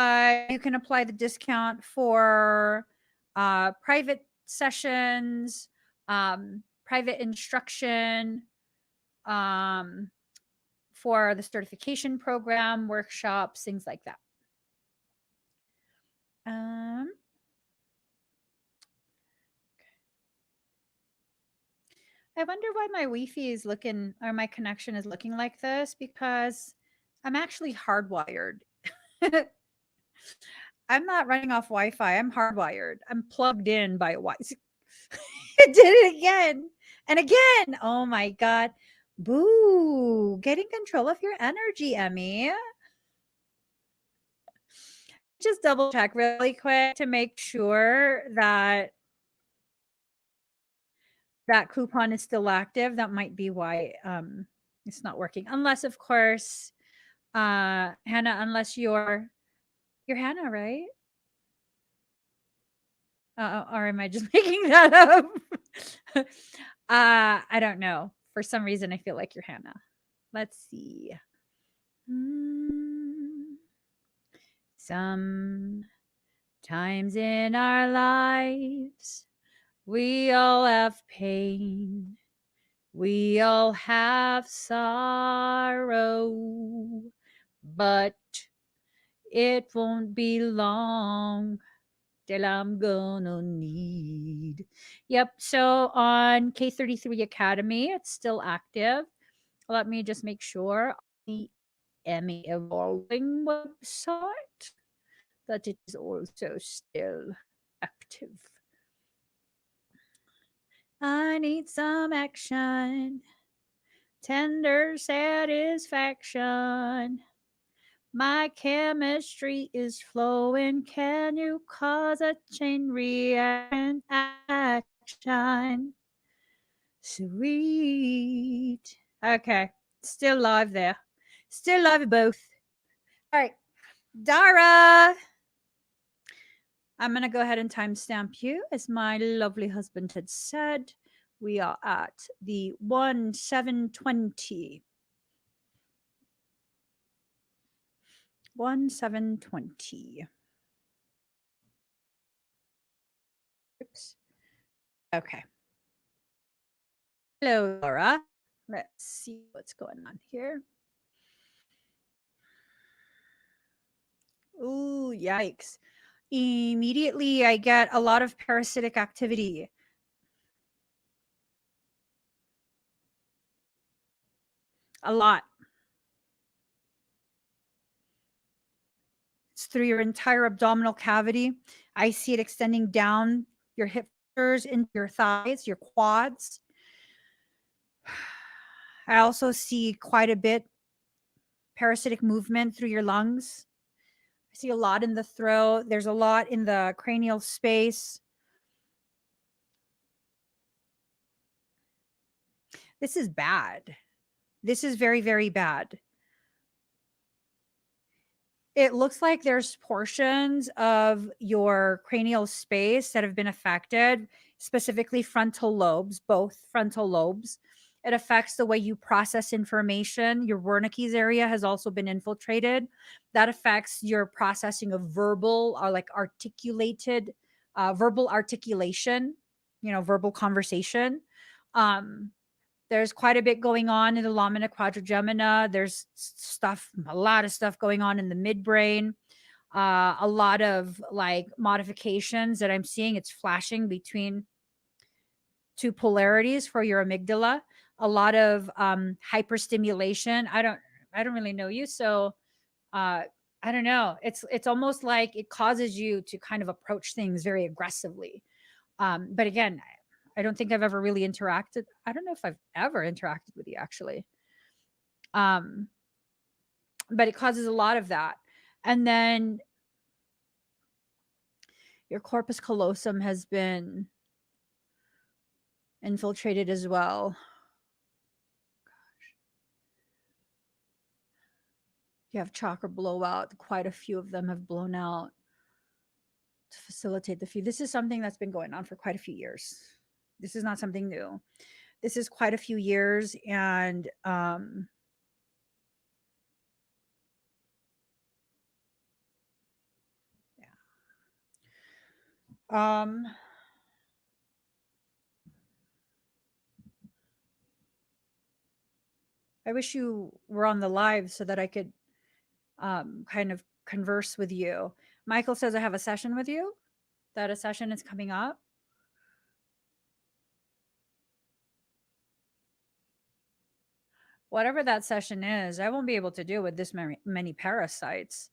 You can apply the discount for private sessions, private instruction, for the certification program, workshops, things like that. I wonder why my Wi-Fi is looking, or my connection is looking like this, because I'm actually hardwired. I'm not running off Wi-Fi. I'm hardwired. I'm plugged in by Wi-Fi. It did it again and again. Oh my God. Boo. Getting control of your energy, Emmy. Just double check really quick to make sure that that coupon is still active. That might be why it's not working. Unless, of course, Hannah, unless you're Hannah, right? Or am I just making that up? I don't know. For some reason, I feel like you're Hannah. Let's see. Sometimes in our lives, we all have pain. We all have sorrow, but it won't be long till I'm gonna need. Yep. So on K33 Academy, it's still active. Let me just make sure the Emmy Evolving website that it is also still active. I need some action, tender satisfaction. My chemistry is flowing. Can you cause a chain reaction? Action. Sweet. Okay. Still live there. Still live both. All right. Dara. I'm going to go ahead and timestamp you. As my lovely husband had said, we are at the 1720. 1720. Oops. Okay. Hello, Laura. Let's see what's going on here. Ooh, yikes. Immediately, I get a lot of parasitic activity. A lot. It's through your entire abdominal cavity. I see it extending down your hip flexors into your thighs, your quads. I also see quite a bit parasitic movement through your lungs. I see a lot in the throat. There's a lot in the cranial space. This is bad. This is very, very bad. It looks like there's portions of your cranial space that have been affected, specifically frontal lobes, both frontal lobes. It affects the way you process information. Your Wernicke's area has also been infiltrated. That affects your processing of verbal or like articulated, verbal articulation, verbal conversation. Um, there's quite a bit going on in the lamina quadrigemina. There's stuff, a lot of stuff going on in the midbrain. A lot of like modifications that I'm seeing. It's flashing between two polarities for your amygdala. A lot of hyperstimulation. I don't really know you, so uh, I don't know. It's almost like it causes you to kind of approach things very aggressively. But again, I don't think I've ever really interacted. I don't know if I've ever interacted with you actually. Um, but it causes a lot of that. And then your corpus callosum has been infiltrated as well. You have chakra blowout. Quite a few of them have blown out to facilitate the few. This is something that's been going on for quite a few years. This is not something new. This is quite a few years, and um I wish you were on the live so that I could kind of converse with you. Michael says I have a session with you, that a session is coming up. Whatever that session is, I won't be able to do with this many parasites.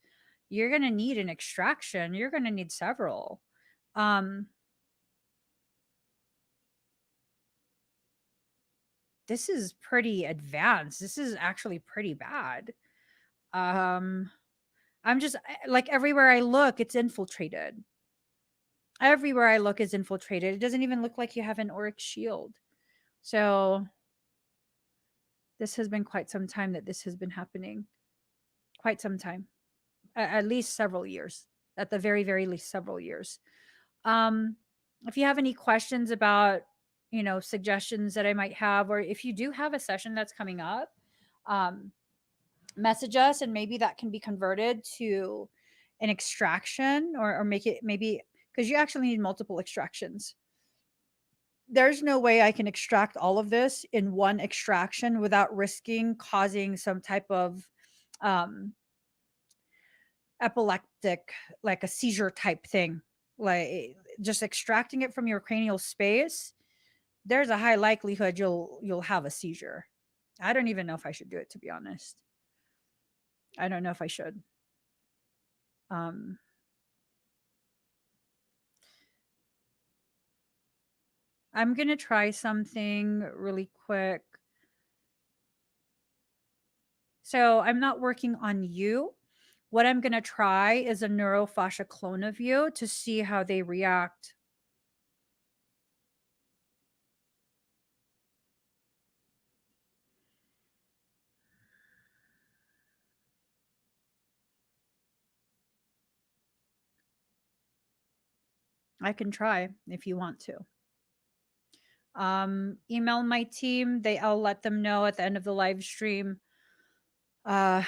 You're going to need an extraction. You're going to need several. This is pretty advanced. This is actually pretty bad. I'm just like everywhere I look, it's infiltrated. Everywhere I look is infiltrated. It doesn't even look like you have an auric shield. So this has been quite some time that this has been happening. Quite some time. At least several years. At the very, very least several years. If you have any questions about, suggestions that I might have, or if you do have a session that's coming up, message us and maybe that can be converted to an extraction or make it maybe because you actually need multiple extractions. There's no way I can extract all of this in one extraction without risking causing some type of um, epileptic, like a seizure type thing. Like just extracting it from your cranial space, there's a high likelihood you'll have a seizure. I don't even know if I should do it, to be honest. I don't know if I should. Um, I'm going to try something really quick. So I'm not working on you. What I'm going to try is a neurofascia clone of you to see how they react. I can try if you want to. Email my team. I'll let them know at the end of the live stream uh,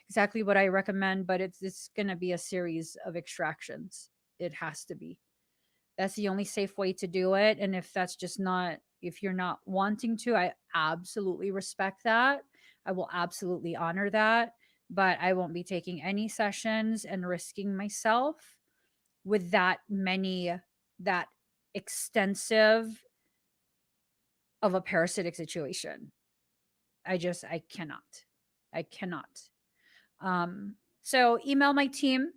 exactly what I recommend, but it's going to be a series of extractions. It has to be. That's the only safe way to do it. And if that's just not, if you're not wanting to, I absolutely respect that. I will absolutely honor that. But I won't be taking any sessions and risking myself with that extensive of a parasitic situation. I cannot. I cannot. So email my team.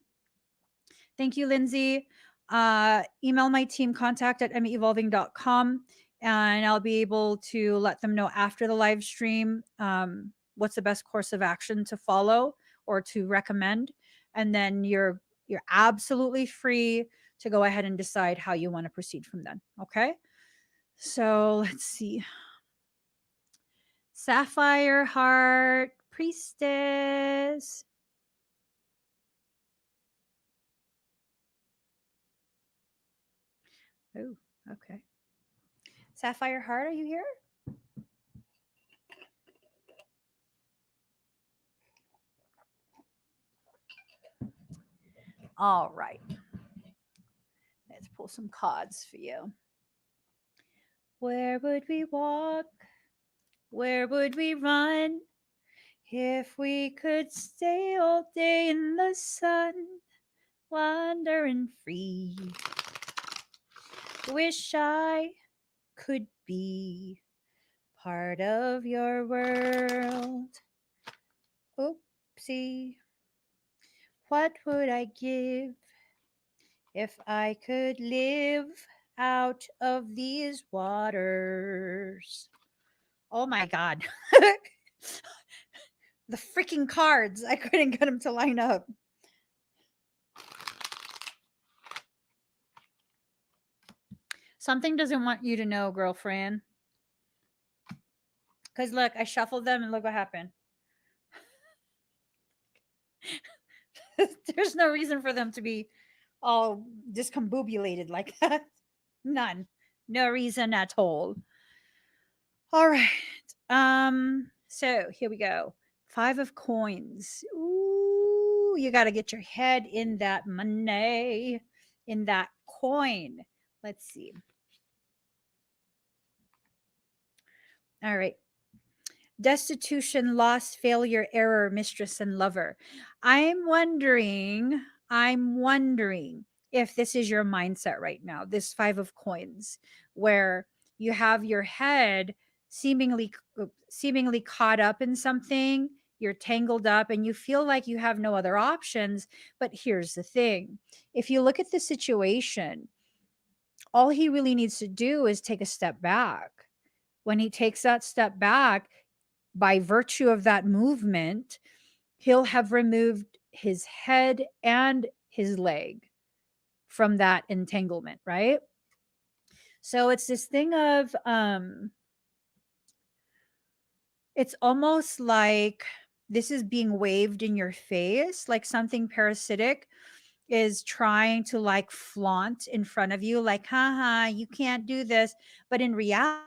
Thank you, Lindsay. Email my team contact at emmeevolving.com and I'll be able to let them know after the live stream what's the best course of action to follow or to recommend. And then you're absolutely free to go ahead and decide how you want to proceed from then. Okay. So let's see. Sapphire heart, priestess. Oh, okay. Sapphire heart, are you here? All right. Let's pull some cards for you. Where would we walk? Where would we run if we could stay all day in the sun, wandering free? Wish I could be part of your world. Oopsie. What would I give if I could live out of these waters? Oh my God. The freaking cards. I couldn't get them to line up. Something doesn't want you to know, girlfriend. Because look, I shuffled them and look what happened. There's no reason for them to be all discombobulated like that. None. No reason at all. All right. So here we go. 5 of coins. Ooh, you got to get your head in that money, in that coin. Let's see. All right. Destitution, loss, failure, error, mistress, and lover. I'm wondering if this is your mindset right now, this 5 of coins, where you have your head seemingly caught up in something, you're tangled up and you feel like you have no other options. But here's the thing. If you look at the situation, all he really needs to do is take a step back. When he takes that step back, by virtue of that movement, he'll have removed his head and his leg from that entanglement, right? So it's this thing of it's almost like this is being waved in your face, like something parasitic is trying to like flaunt in front of you, like, haha, you can't do this. But in reality,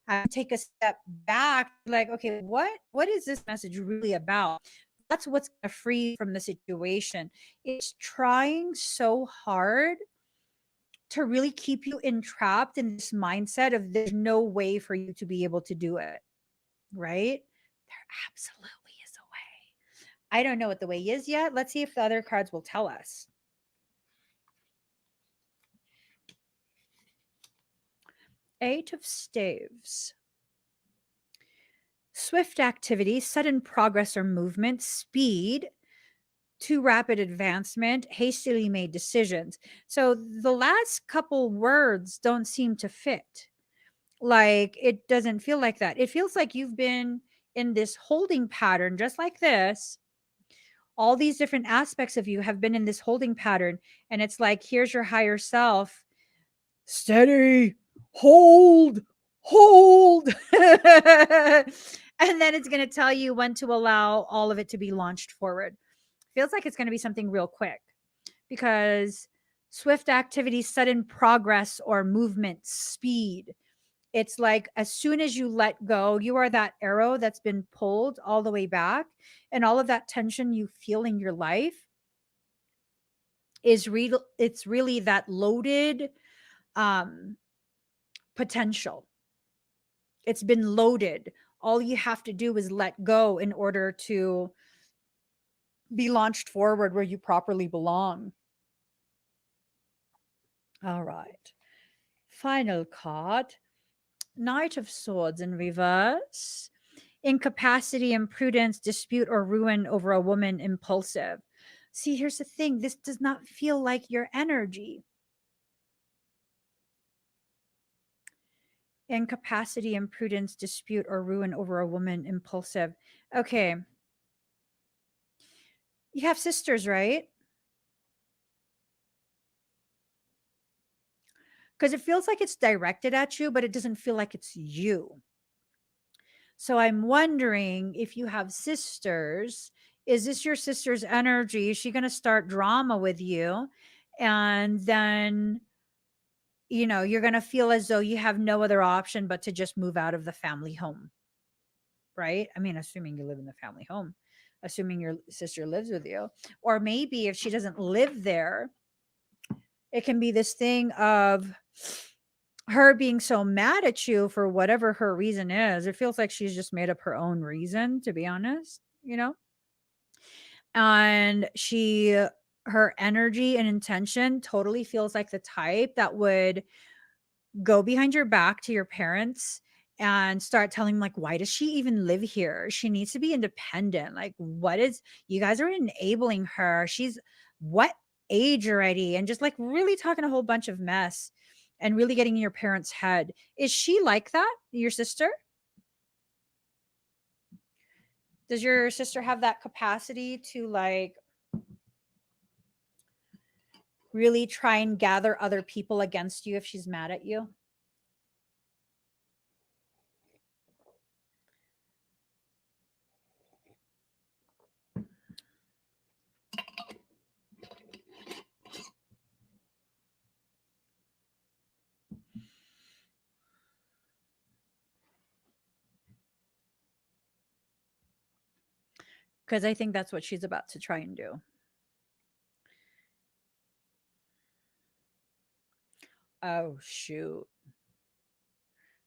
I take a step back, like, okay, what is this message really about? That's what's gonna free from the situation. It's trying so hard to really keep you entrapped in this mindset of there's no way for you to be able to do it, right? There absolutely is a way. I don't know what the way is yet. Let's see if the other cards will tell us. Eight of Staves. Swift activity, sudden progress or movement, speed, too rapid advancement, hastily made decisions. So the last couple words don't seem to fit. Like it doesn't feel like that. It feels like you've been in this holding pattern, just like this. All these different aspects of you have been in this holding pattern. And it's like, here's your higher self. Steady, hold, hold. And then it's going to tell you when to allow all of it to be launched forward. Feels like it's going to be something real quick because swift activity, sudden progress or movement, speed. It's like as soon as you let go, you are that arrow that's been pulled all the way back, and all of that tension you feel in your life is real. It's really that loaded potential. It's been loaded. All you have to do is let go in order to be launched forward where you properly belong. All right. Final card. Knight of Swords in reverse. Incapacity, imprudence, dispute, or ruin over a woman, impulsive. See, here's the thing. This does not feel like your energy. Incapacity, imprudence, dispute, or ruin over a woman, impulsive. Okay. You have sisters, right? Because it feels like it's directed at you, but it doesn't feel like it's you. So I'm wondering if you have sisters, is this your sister's energy? Is she going to start drama with you? And then, you're going to feel as though you have no other option but to just move out of the family home, right? I mean, assuming you live in the family home, assuming your sister lives with you. Or maybe if she doesn't live there, it can be this thing of her being so mad at you for whatever her reason is. It feels like she's just made up her own reason, to be honest. And her energy and intention totally feels like the type that would go behind your back to your parents and start telling like, why does she even live here? She needs to be independent. Like, you guys are enabling her. She's what age already? And just like really talking a whole bunch of mess and really getting in your parents' head. Is she like that, your sister? Does your sister have that capacity to like really try and gather other people against you if she's mad at you? Because I think that's what she's about to try and do. Oh, shoot.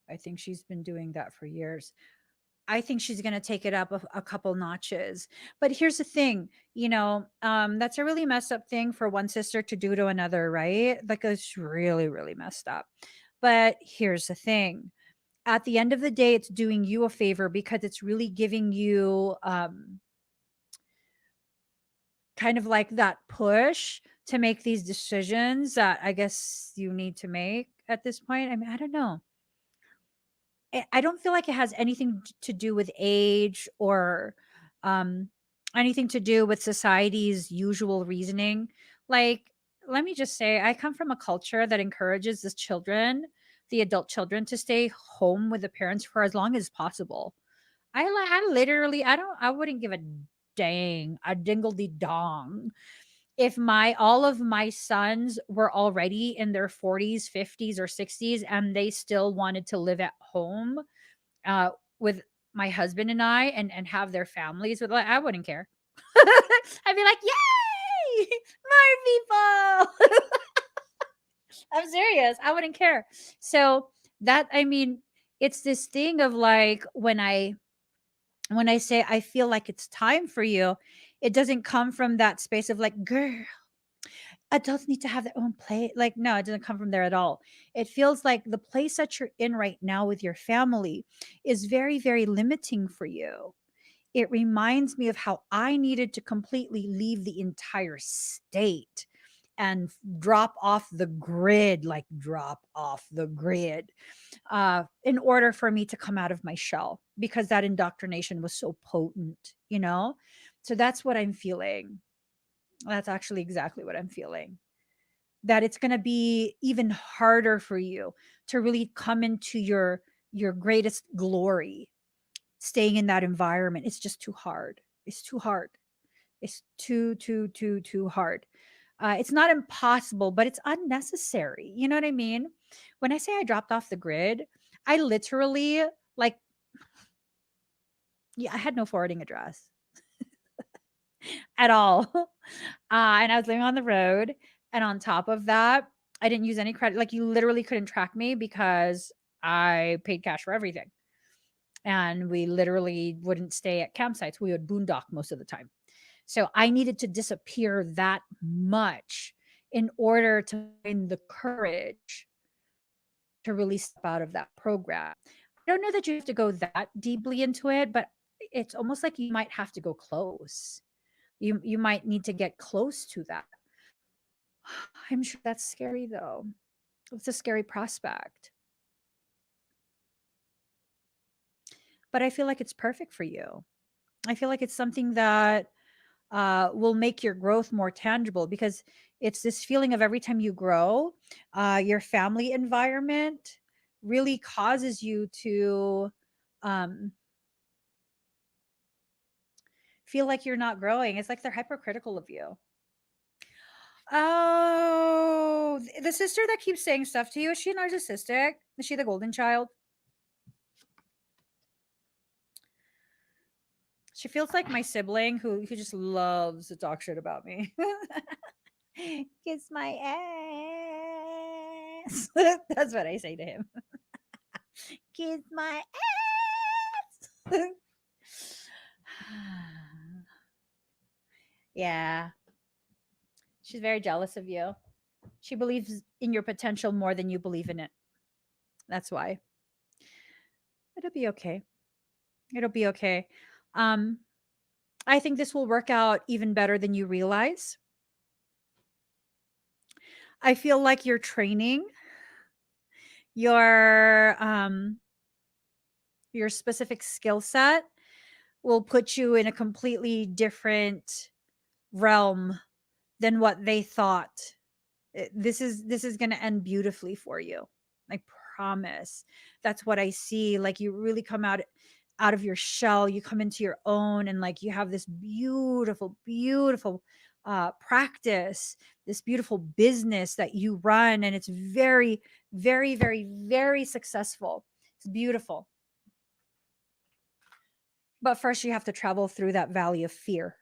I think she's been doing that for years. I think she's going to take it up a couple notches. But here's the thing, that's a really messed up thing for one sister to do to another, right? Like it's really, really messed up. But here's the thing. At the end of the day, it's doing you a favor because it's really giving you kind of like that push to make these decisions that I guess you need to make at this point. I mean, I don't know. I don't feel like it has anything to do with age or um, anything to do with society's usual reasoning. Like, let me just say, I come from a culture that encourages the adult children, to stay home with the parents for as long as possible. I literally, I wouldn't give a dang, a dingledy dong if my all of my sons were already in their 40s, 50s, or 60s and they still wanted to live at home uh, with my husband and I, and have their families with, like, I wouldn't care. I'd be like, yay, more people. I'm serious. I wouldn't care. So I mean, it's this thing of like when I say I feel like it's time for you, it doesn't come from that space of like, girl, adults need to have their own play. Like, no, it doesn't come from there at all. It feels like the place that you're in right now with your family is very, very limiting for you. It reminds me of how I needed to completely leave the entire state and drop off the grid, like drop off the grid, in order for me to come out of my shell because that indoctrination was so potent. So that's what I'm feeling. That's actually exactly what I'm feeling. That it's going to be even harder for you to really come into your greatest glory staying in that environment. It's just too hard. It's too hard. It's too hard. It's not impossible, but it's unnecessary. You know what I mean? When I say I dropped off the grid, I literally, like, yeah, I had no forwarding address at all. And I was living on the road. And on top of that, I didn't use any credit. Like, you literally couldn't track me because I paid cash for everything. And we literally wouldn't stay at campsites. We would boondock most of the time. So I needed to disappear that much in order to find the courage to really step out of that program. I don't know that you have to go that deeply into it, but it's almost like you might have to go close. You might need to get close to that. I'm sure that's scary though. It's a scary prospect. But I feel like it's perfect for you. I feel like it's something that will make your growth more tangible because it's this feeling of every time you grow, your family environment really causes you to um, feel like you're not growing. It's like they're hypercritical of you. Oh, the sister that keeps saying stuff to you, is she narcissistic? Is she the golden child? She feels like my sibling who just loves to talk shit about me. Kiss my ass. That's what I say to him. Kiss my ass. Yeah. She's very jealous of you. She believes in your potential more than you believe in it. That's why. It'll be okay. It'll be okay. Um, I think this will work out even better than you realize. I feel like your training, your your specific skill set will put you in a completely different realm than what they thought. This is going to end beautifully for you. I promise. That's what I see. Like you really come out of your shell, you come into your own, and like you have this beautiful, beautiful practice, this beautiful business that you run, and it's very, very, very, very successful. It's beautiful. But first, you have to travel through that valley of fear.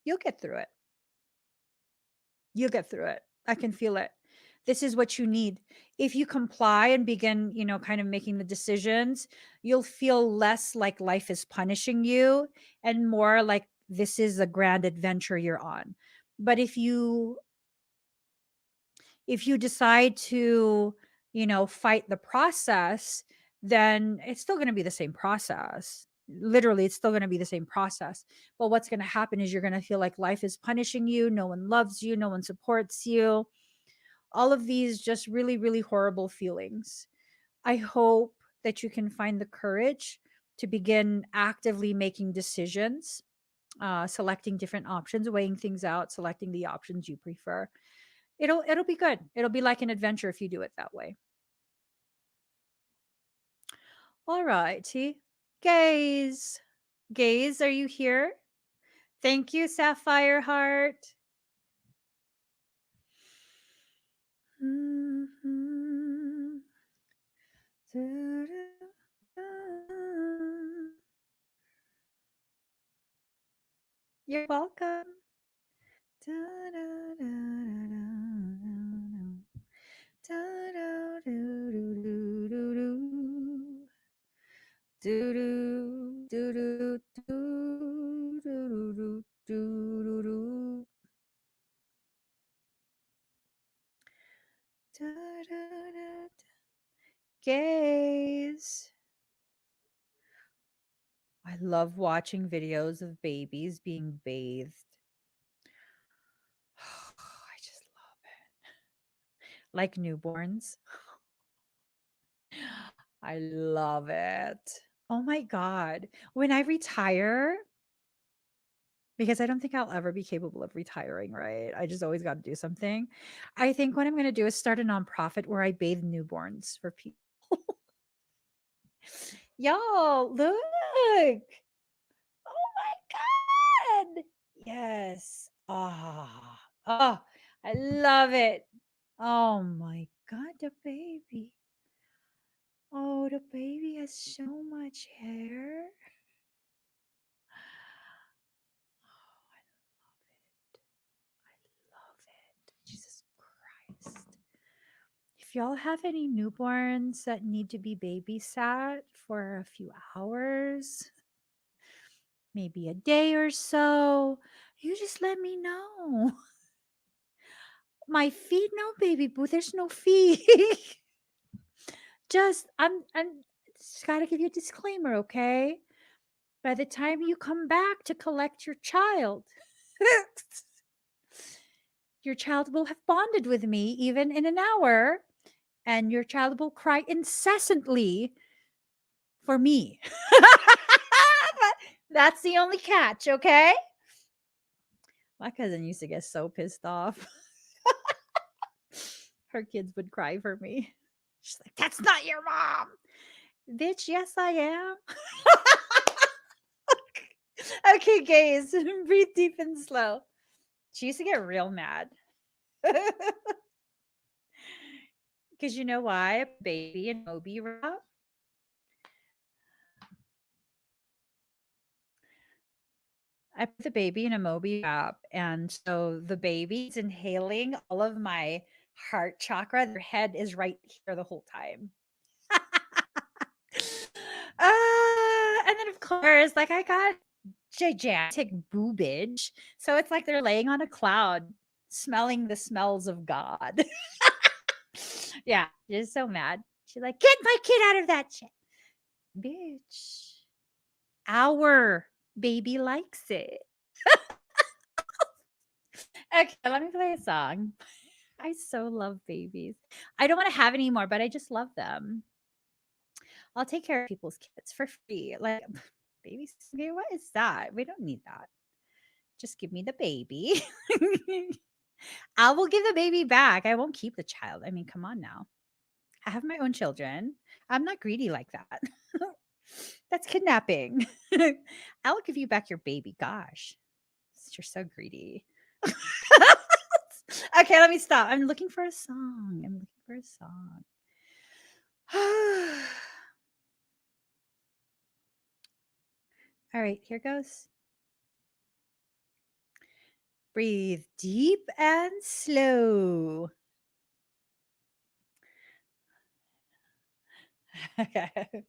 You'll get through it. You'll get through it. I can feel it. This is what you need. If you comply and begin, kind of making the decisions, you'll feel less like life is punishing you and more like this is a grand adventure you're on. But if you decide to, fight the process, then it's still going to be the same process. Literally, it's still going to be the same process. But what's going to happen is you're going to feel like life is punishing you. No one loves you. No one supports you. All of these just really, really horrible feelings. I hope that you can find the courage to begin actively making decisions, selecting different options, weighing things out, selecting the options you prefer. It'll be good. It'll be like an adventure if you do it that way. All righty. Gaze. Gaze, are you here? Thank you, Sapphire Heart. Mhm. You're welcome. Gaze. I love watching videos of babies being bathed. I just love it. Like newborns. I love it. Oh my God. When I retire, because I don't think I'll ever be capable of retiring, right? I just always got to do something. I think what I'm going to do is start a nonprofit where I bathe newborns for people. Y'all, look. Oh my God. Yes. I love it. Oh my God, the baby. Oh, the baby has so much hair. Oh, I love it. Jesus Christ. If y'all have any newborns that need to be babysat for a few hours, maybe a day or so, you just let me know. My feet, no, baby boo. There's no fee. I'm just gotta give you a disclaimer, okay? By the time you come back to collect your child, your child will have bonded with me even in an hour, and your child will cry incessantly for me. But that's the only catch, okay? My cousin used to get so pissed off. Her kids would cry for me. She's like, that's not your mom. Bitch, yes, I am. Okay, gaze. Breathe deep and slow. She used to get real mad. Because you know why? Baby and Moby wrap. I put the baby in a Moby wrap, and so the baby's inhaling all of my heart chakra. Their head is right here the whole time. And then of course, like I got gigantic boobage, so it's like they're laying on a cloud, smelling the smells of God. Yeah, she's so mad. She's like, "Get my kid out of that shit, bitch." Our baby likes it. Okay, let me play a song. I so love babies. I don't want to have any more, but I just love them. I'll take care of people's kids for free. Like babies, okay, what is that? We don't need that. Just give me the baby. I will give the baby back. I won't keep the child. I mean, come on now. I have my own children. I'm not greedy like that. That's kidnapping. I'll give you back your baby. Gosh, you're so greedy. Okay, let me stop. I'm looking for a song. I'm looking for a song. All right, here goes. Breathe deep and slow. Okay.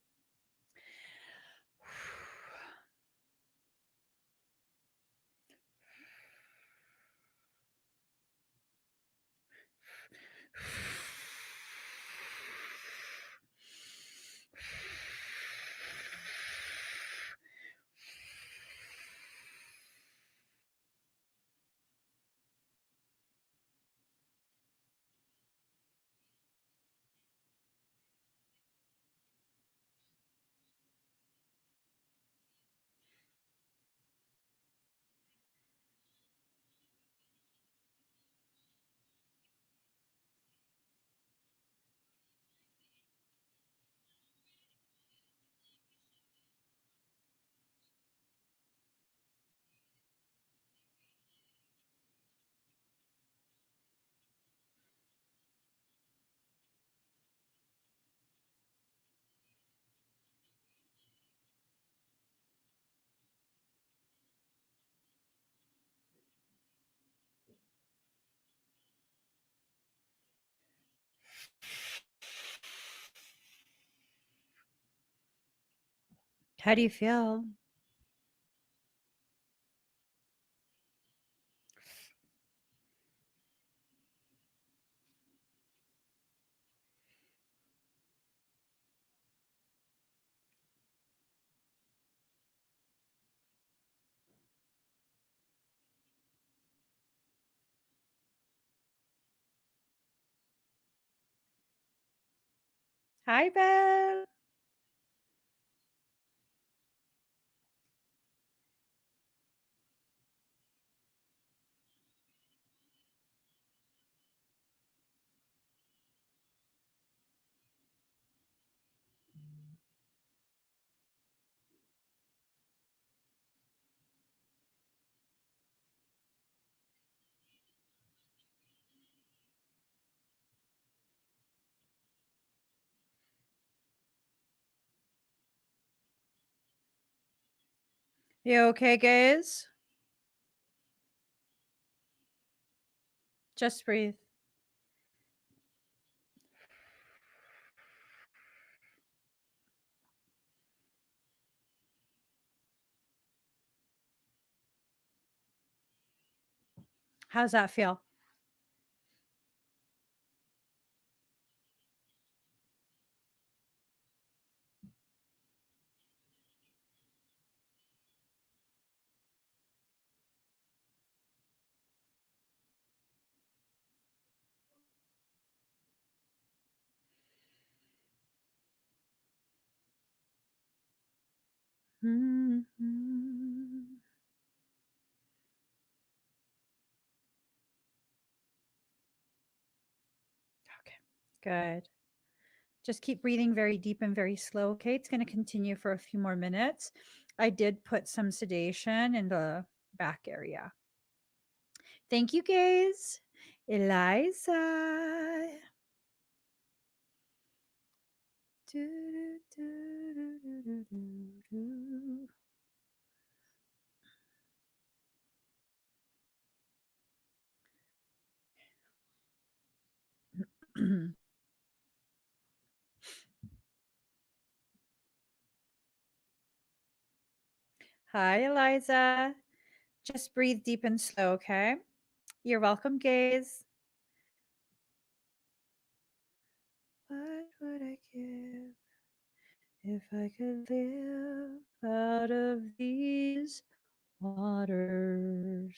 How do you feel? Hi, Belle. You okay, guys? Just breathe. How's that feel? Mhm. Okay, good. Just keep breathing very deep and very slow. Okay. It's going to continue for a few more minutes. I did put some sedation in the back area. Thank you, guys. Eliza. Hi, Eliza. Just breathe deep and slow, okay? You're welcome, gaze. What would I give if I could live out of these waters?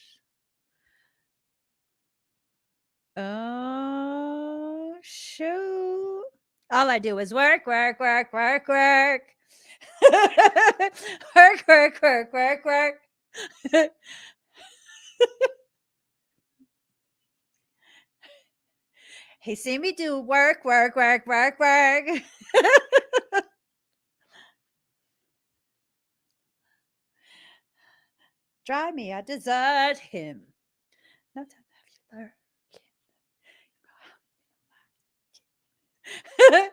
Oh, shoot. All I do is work, work, work, work, work. Work, work, work, work, work. Hey, see me do work, work, work, work, work. Drive me, I desert him. No time to have you learn.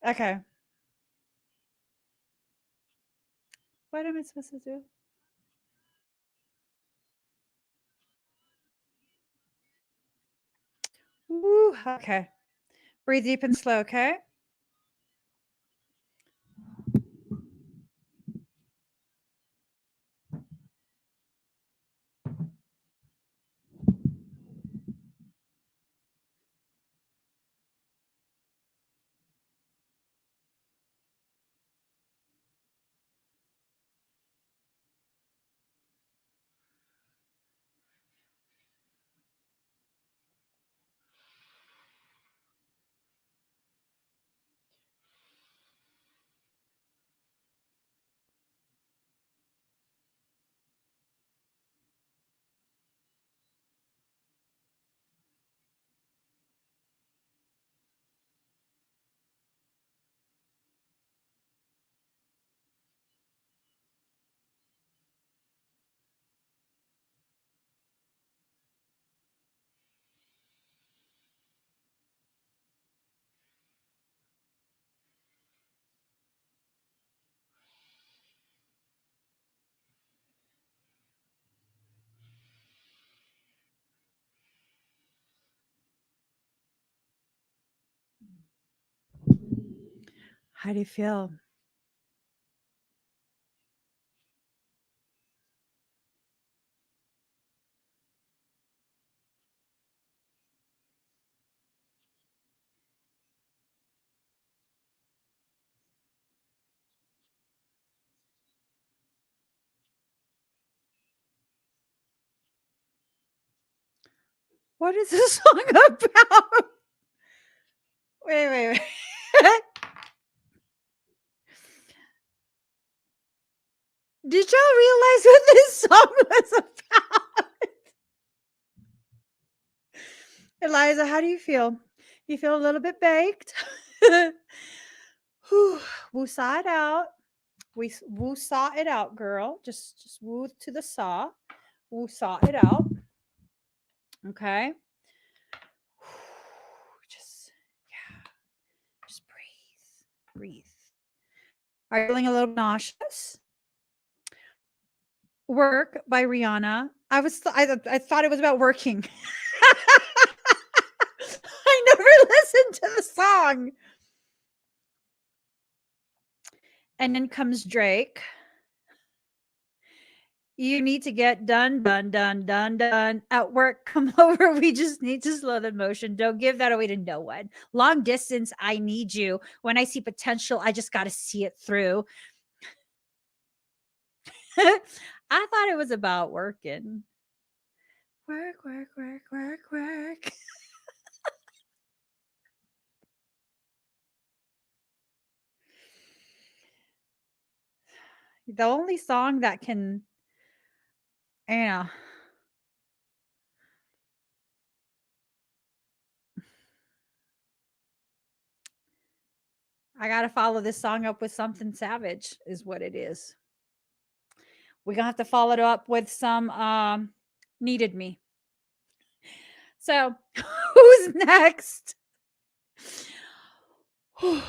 Okay. What am I supposed to do? Woo, okay. Breathe deep and slow, okay? How do you feel? What is this song about? Wait. Did y'all realize what this song was about? Eliza, how do you feel? You feel a little bit baked? Whew, woo saw it out. Woo saw it out, girl. Just woo to the saw. Woo saw it out. Okay. Just breathe. Are you feeling a little nauseous? Work by Rihanna. I thought it was about working. I never listened to the song. And then comes Drake. You need to get done at work. Come over. We just need to slow the motion. Don't give that away to no one. Long distance, I need you. When I see potential, I just got to see it through. I thought it was about working. Work, work, work, work, work. The only song that can, yeah. I got to follow this song up with something savage, is what it is. We're going to have to follow it up with some Needed Me. So, who's next? All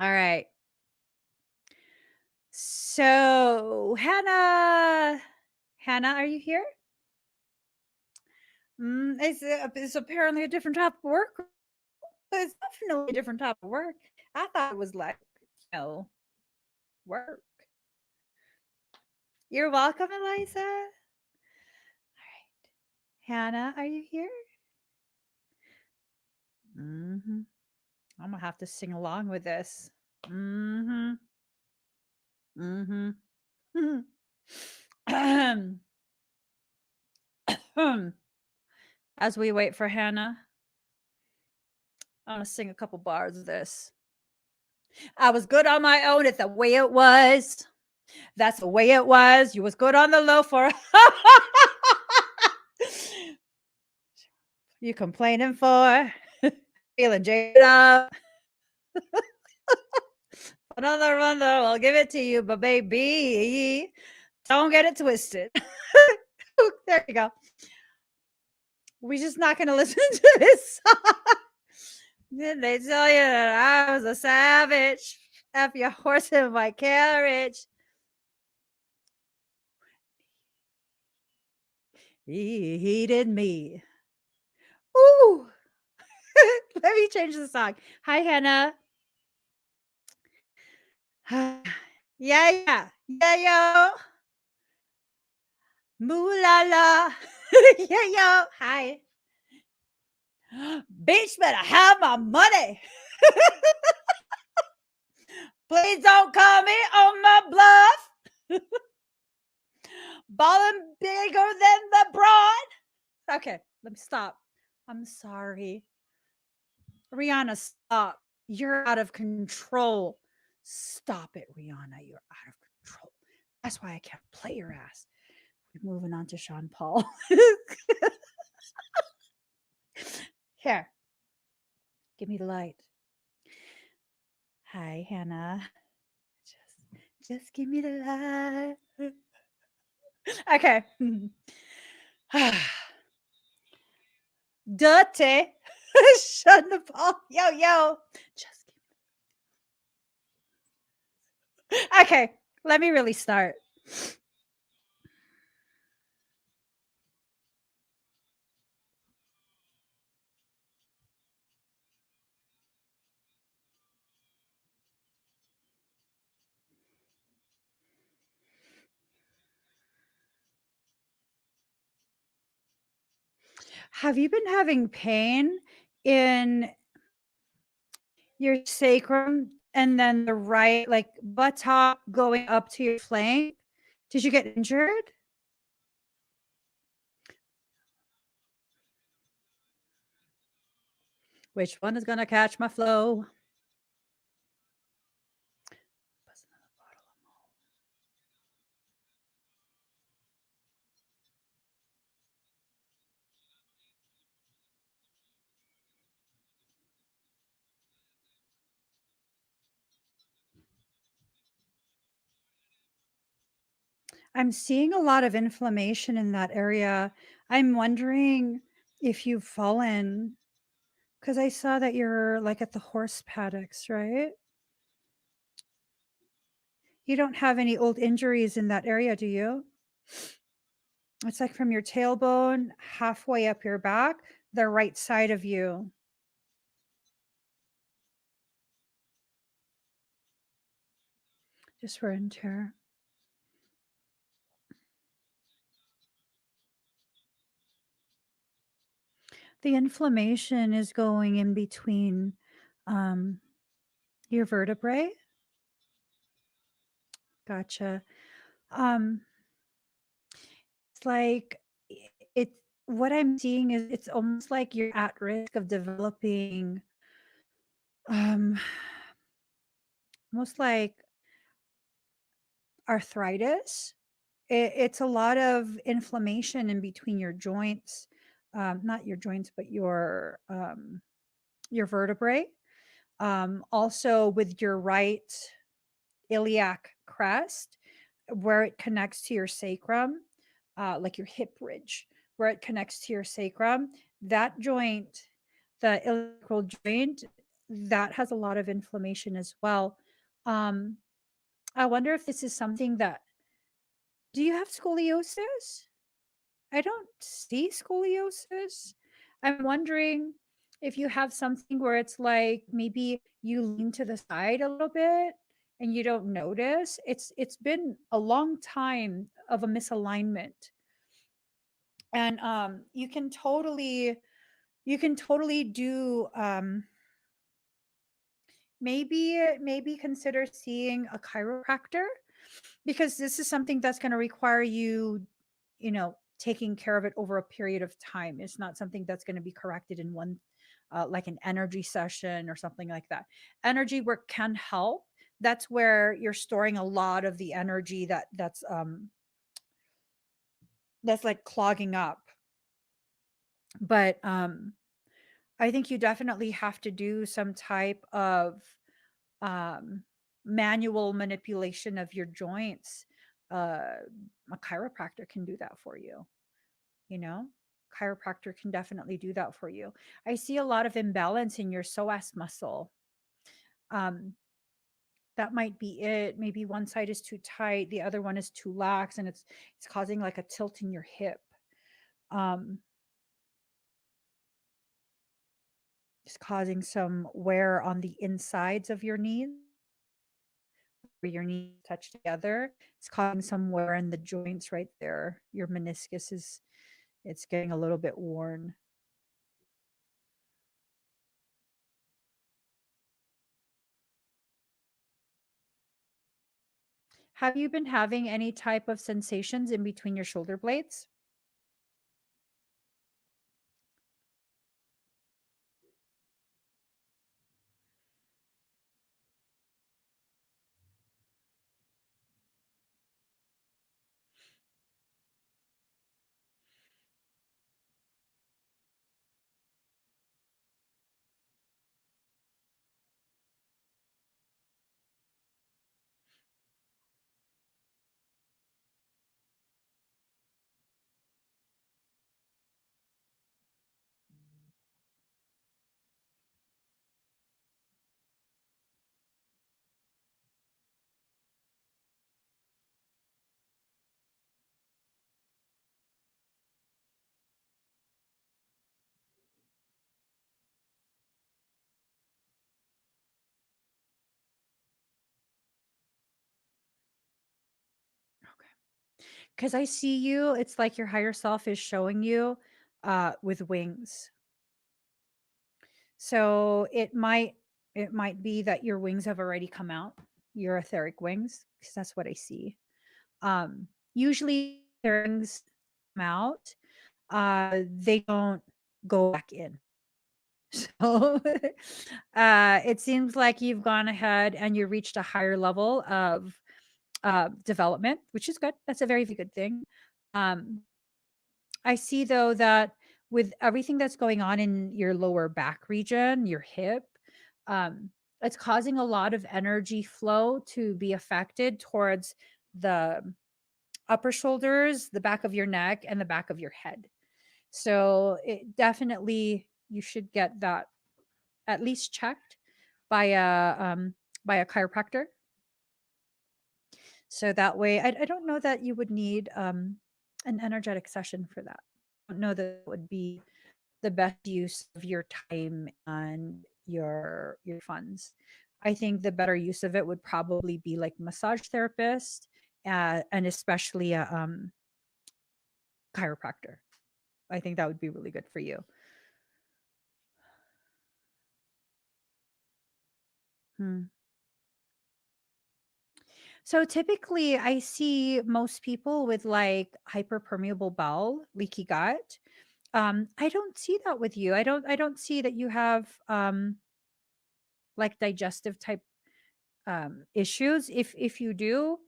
right. So, Hannah, are you here? It's apparently a different type of work. It's definitely a different type of work. I thought it was like, work. You're welcome, Eliza. All right. Hannah, are you here? Mm-hmm. I'm gonna have to sing along with this. Mm-hmm. Mm-hmm. As we wait for Hannah, I'm gonna sing a couple bars of this. I was good on my own. It's the way it was. That's the way it was. You was good on the low for you complaining for feeling jaded up. Another one though, I'll give it to you, but baby, don't get it twisted. There you go. We're just not gonna listen to this song. Then they tell you that I was a savage. F your horse in my carriage. He heeded me. Ooh. Let me change the song. Hi, Hannah. Yeah, yo. Moo la la. Yeah, yo. Hi. Bitch better have my money. Please don't call me on my bluff. Ballin' bigger than the broad. Okay, let me stop. I'm sorry. Rihanna, stop. You're out of control. Stop it, Rihanna. You're out of control. That's why I can't play your ass. We're moving on to Sean Paul. Here, give me the light. Hi, Hannah. Just give me the light. Okay. Dirty. Sean Paul. Yo. Just give me. Okay, let me really start. Have you been having pain in your sacrum and then the right, like buttock going up to your flank? Did you get injured? Which one is going to catch my flow? I'm seeing a lot of inflammation in that area. I'm wondering if you've fallen because I saw that you're like at the horse paddocks, right? You don't have any old injuries in that area, do you? It's like from your tailbone halfway up your back, the right side of you. Just wear and tear. The inflammation is going in between your vertebrae. Gotcha. Um, it's like it. What I'm seeing is it's almost like you're at risk of developing, um, almost like arthritis. It's a lot of inflammation in between your joints, not your joints, but your vertebrae. Also with your right iliac crest, where it connects to your sacrum, like your hip ridge, where it connects to your sacrum, that joint, the iliacal joint, that has a lot of inflammation as well. Um, I wonder if this is something that, do you have scoliosis? I don't see scoliosis. I'm wondering if you have something where it's like maybe you lean to the side a little bit and you don't notice. It's been a long time of a misalignment. And you can totally do maybe consider seeing a chiropractor, because this is something that's going to require taking care of it over a period of time. It's not something that's going to be corrected in one, like an energy session or something like that. Energy work can help. That's where you're storing a lot of the energy that's like clogging up. But I think you definitely have to do some type of um, manual manipulation of your joints. Uh, a chiropractor can do that for you. You know, chiropractor can definitely do that for you. I see a lot of imbalance in your psoas muscle. Um, that might be it. Maybe one side is too tight, the other one is too lax, and it's causing like a tilt in your hip. Um, it's causing some wear on the insides of your knees, where your knees touch together. It's causing some wear in the joints right there. Your meniscus is it's getting a little bit worn. Have you been having any type of sensations in between your shoulder blades? Because I see you, it's like your higher self is showing you with wings. So it might be that your wings have already come out, your etheric wings, because that's what I see. Usually their wings come out, they don't go back in. So it seems like you've gone ahead and you reached a higher level of development, which is good. That's a very, very good thing. Um, I see though that with everything that's going on in your lower back region, your hip, um, it's causing a lot of energy flow to be affected towards the upper shoulders, the back of your neck, and the back of your head. So it definitely you should get that at least checked by a chiropractor. So that way, I don't know that you would need an energetic session for that. I don't know that it would be the best use of your time and your funds. I think the better use of it would probably be like massage therapist, and especially a chiropractor. I think that would be really good for you. Hmm. So typically, I see most people with like hyperpermeable bowel, leaky gut. I don't see that with you. I don't see that you have like digestive type issues. If you do,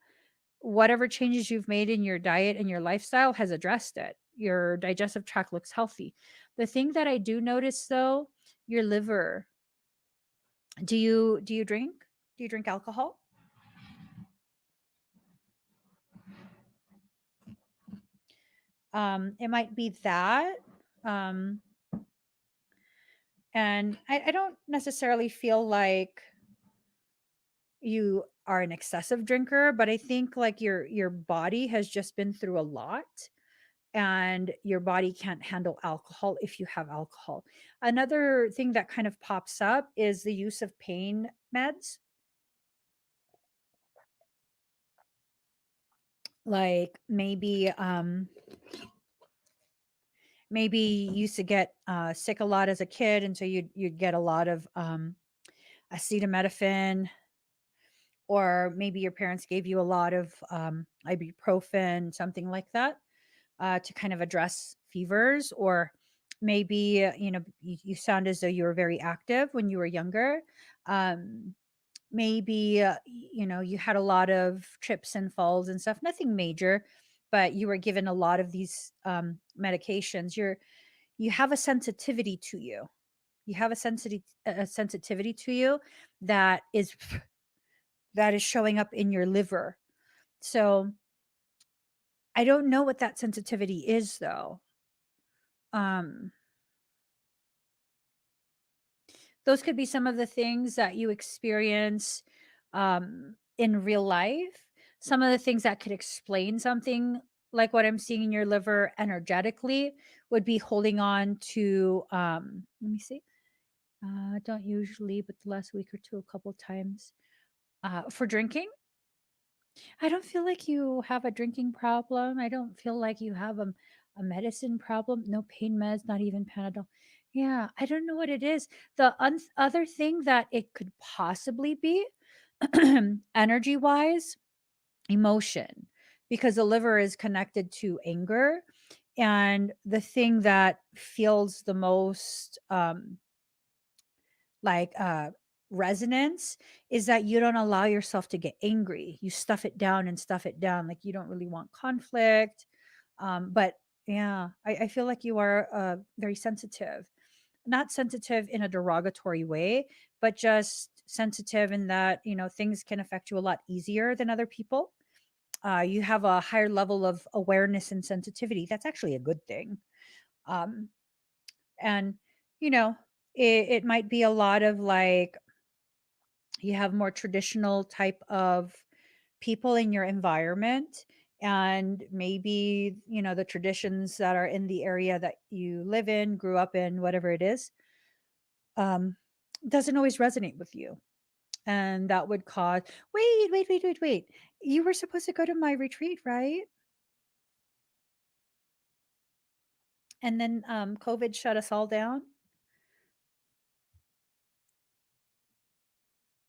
whatever changes you've made in your diet and your lifestyle has addressed it. Your digestive tract looks healthy. The thing that I do notice though, your liver Do you drink? Do you drink alcohol? It might be that. Um, and I don't necessarily feel like you are an excessive drinker, but I think like your body has just been through a lot and your body can't handle alcohol if you have alcohol. Another thing that kind of pops up is the use of pain meds. Like maybe you used to get sick a lot as a kid, and so you'd get a lot of acetaminophen, or maybe your parents gave you a lot of ibuprofen, something like that, to kind of address fevers. Or maybe you sound as though you were very active when you were younger. um, Maybe you had a lot of trips and falls and stuff, nothing major, but you were given a lot of these medications. You have a sensitivity to you. You have a sensitivity to you that is showing up in your liver. So I don't know what that sensitivity is, though. um those could be some of the things that you experience in real life. Some of the things that could explain something like what I'm seeing in your liver energetically would be holding on to, let me see, don't usually, but the last week or two, a couple times, for drinking. I don't feel like you have a drinking problem. I don't feel like you have a medicine problem. No pain meds, not even Panadol. Yeah, I don't know what it is. The other thing that it could possibly be, energy wise, emotion, because the liver is connected to anger. And the thing that feels the most like resonance is that you don't allow yourself to get angry. You stuff it down and stuff it down, like you don't really want conflict. But yeah, I feel like you are very sensitive. Not sensitive in a derogatory way, but just sensitive in that things can affect you a lot easier than other people. You have a higher level of awareness and sensitivity. That's actually a good thing. um, and you know it might be a lot of like, you have more traditional type of people in your environment, and maybe the traditions that are in the area that you live in, grew up in, whatever it is, um doesn't always resonate with you. And that would cause, wait, you were supposed to go to my retreat, right? And then COVID shut us all down.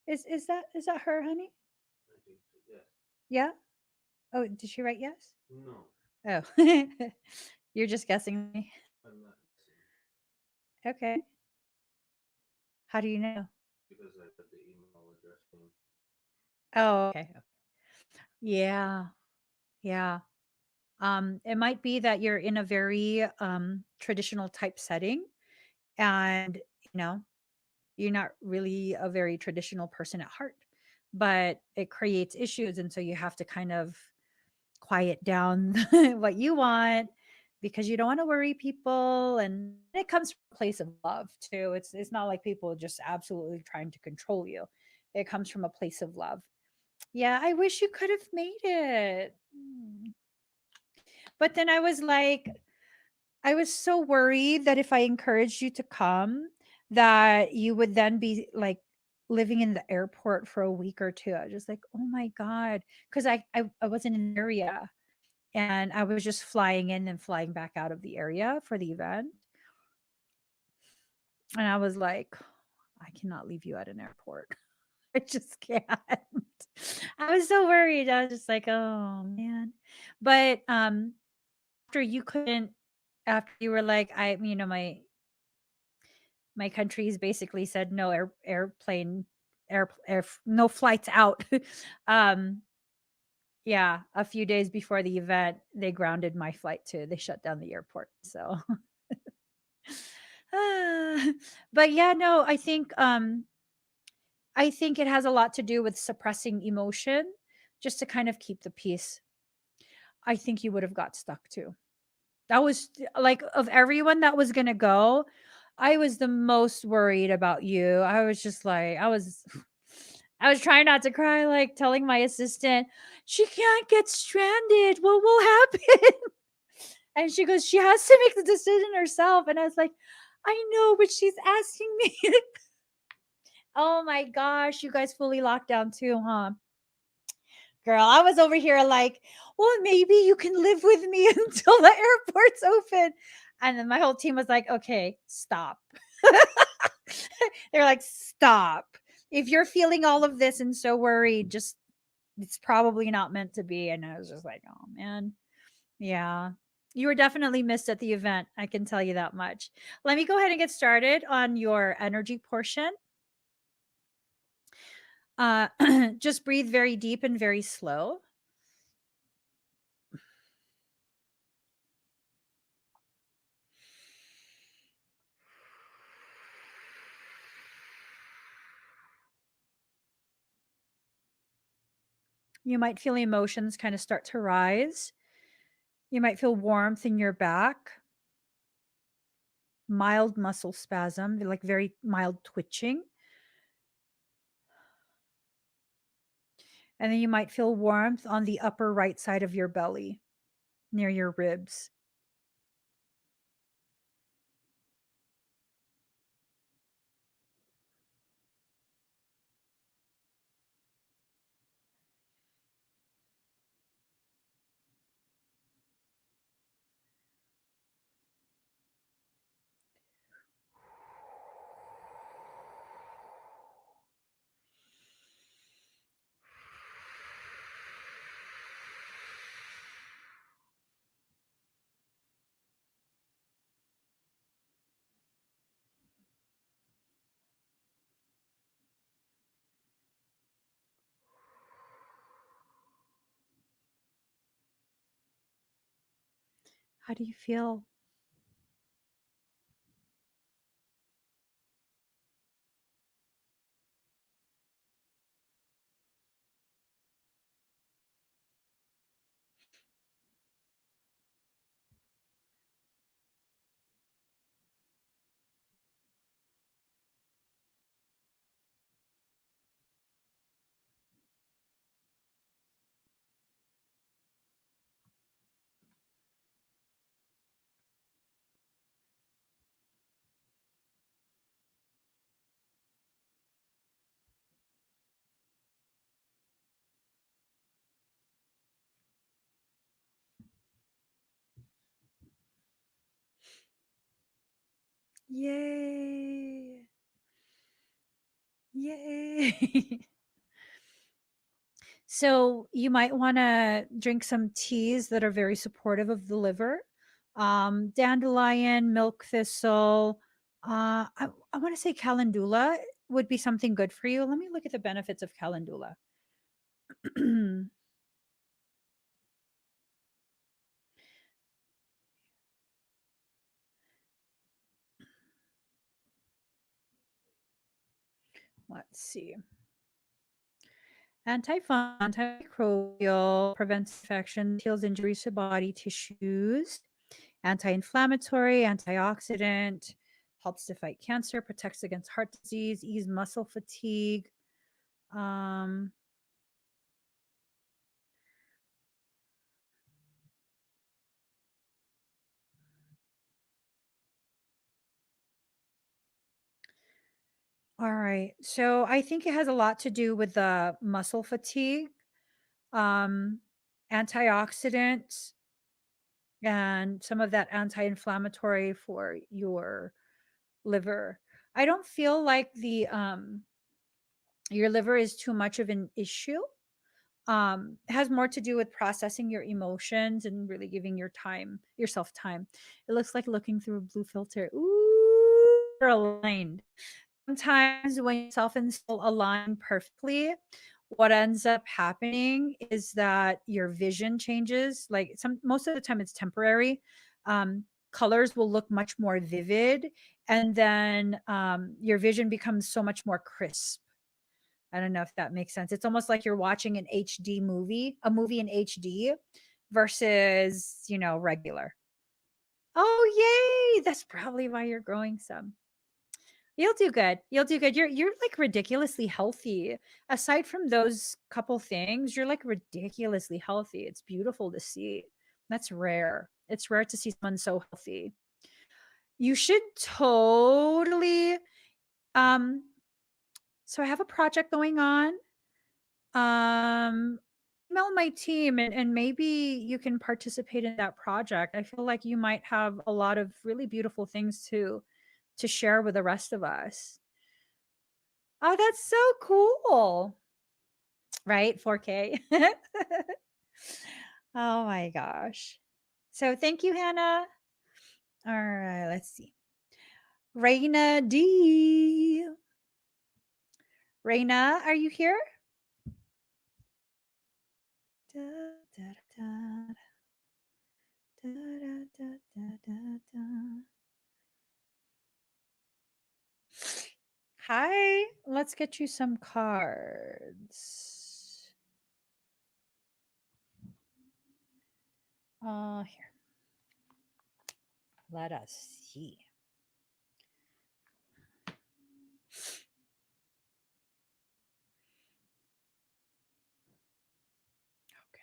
Is that her, honey? I think so. Yes. Yeah. Oh, did she write yes? No, Oh. You're just guessing me. I'm not guessing Okay. How do you know? because I read the email address name. Oh, okay. Yeah. Yeah. It might be that you're in a very traditional type setting, and you know, you're not really a very traditional person at heart, but it creates issues, and so you have to kind of quiet down what you want, because you don't want to worry people. And it comes from a place of love too. It's not like people just absolutely trying to control you. It comes from a place of love. Yeah, I wish you could have made it. But then I was like, I was so worried that if I encouraged you to come, that you would then be like living in the airport for a week or two. I was just like, oh my God. Because I wasn't in the area, and I was just flying in and flying back out of the area for the event. And I was like, I cannot leave you at an airport. I just can't. I was so worried. I was just like, oh man. But after you couldn't, after you were like, my country's basically said no airplane, no flights out. um yeah, a few days before the event, they grounded my flight too. They shut down the airport. So but yeah, no, I think I think it has a lot to do with suppressing emotion just to kind of keep the peace. I think you would have got stuck too. That was like, of everyone that was going to go, I was the most worried about you. I was just like, I was trying not to cry, like telling my assistant, she can't get stranded. What will happen? And she goes, she has to make the decision herself. And I was like, I know, but she's asking me. Oh my gosh, you guys fully locked down too, huh? Girl, I was over here like, well, maybe you can live with me until the airport's open. And then my whole team was like, okay, stop. They're like, stop. If you're feeling all of this and so worried, just it's probably not meant to be. And I was just like, oh man. Yeah. You were definitely missed at the event. I can tell you that much. Let me go ahead and get started on your energy portion. Just breathe very deep and very slow. You might feel emotions kind of start to rise. You might feel warmth in your back, mild muscle spasm, like very mild twitching. And then you might feel warmth on the upper right side of your belly, near your ribs. How do you feel? Yay. Yay. So you might want to drink some teas that are very supportive of the liver. Dandelion, milk thistle. I want to say calendula would be something good for you. Let me look at the benefits of calendula. Let's see. Antifungal, antimicrobial, prevents infections, heals injuries to body tissues, anti-inflammatory, antioxidant, helps to fight cancer, protects against heart disease, ease muscle fatigue. Um, all right. So I think it has a lot to do with the muscle fatigue, um, antioxidants, and some of that anti-inflammatory for your liver. I don't feel like the your liver is too much of an issue. It has more to do with processing your emotions and really giving yourself time. It looks like looking through a blue filter. Ooh, you're aligned. Sometimes when yourself and soul align perfectly, what ends up happening is that your vision changes. Like most of the time it's temporary. Colors will look much more vivid, and then your vision becomes so much more crisp. I don't know if that makes sense. It's almost like you're watching an HD movie, a movie in HD versus, regular. Oh, yay. That's probably why you're growing some. You'll do good. You'll do good. You're like ridiculously healthy. Aside from those couple things, you're like ridiculously healthy. It's beautiful to see. That's rare. It's rare to see someone so healthy. You should totally um so I have a project going on. Um email my team and maybe you can participate in that project. I feel like you might have a lot of really beautiful things to share with the rest of us. Oh, that's so cool. Right? 4K. Oh my gosh. So thank you, Hannah. All right, let's see. Raina D. Raina, are you here? Da, da, da, da, da, da, da, da, da. Hi, let's get you some cards. Here. Let us see. Okay.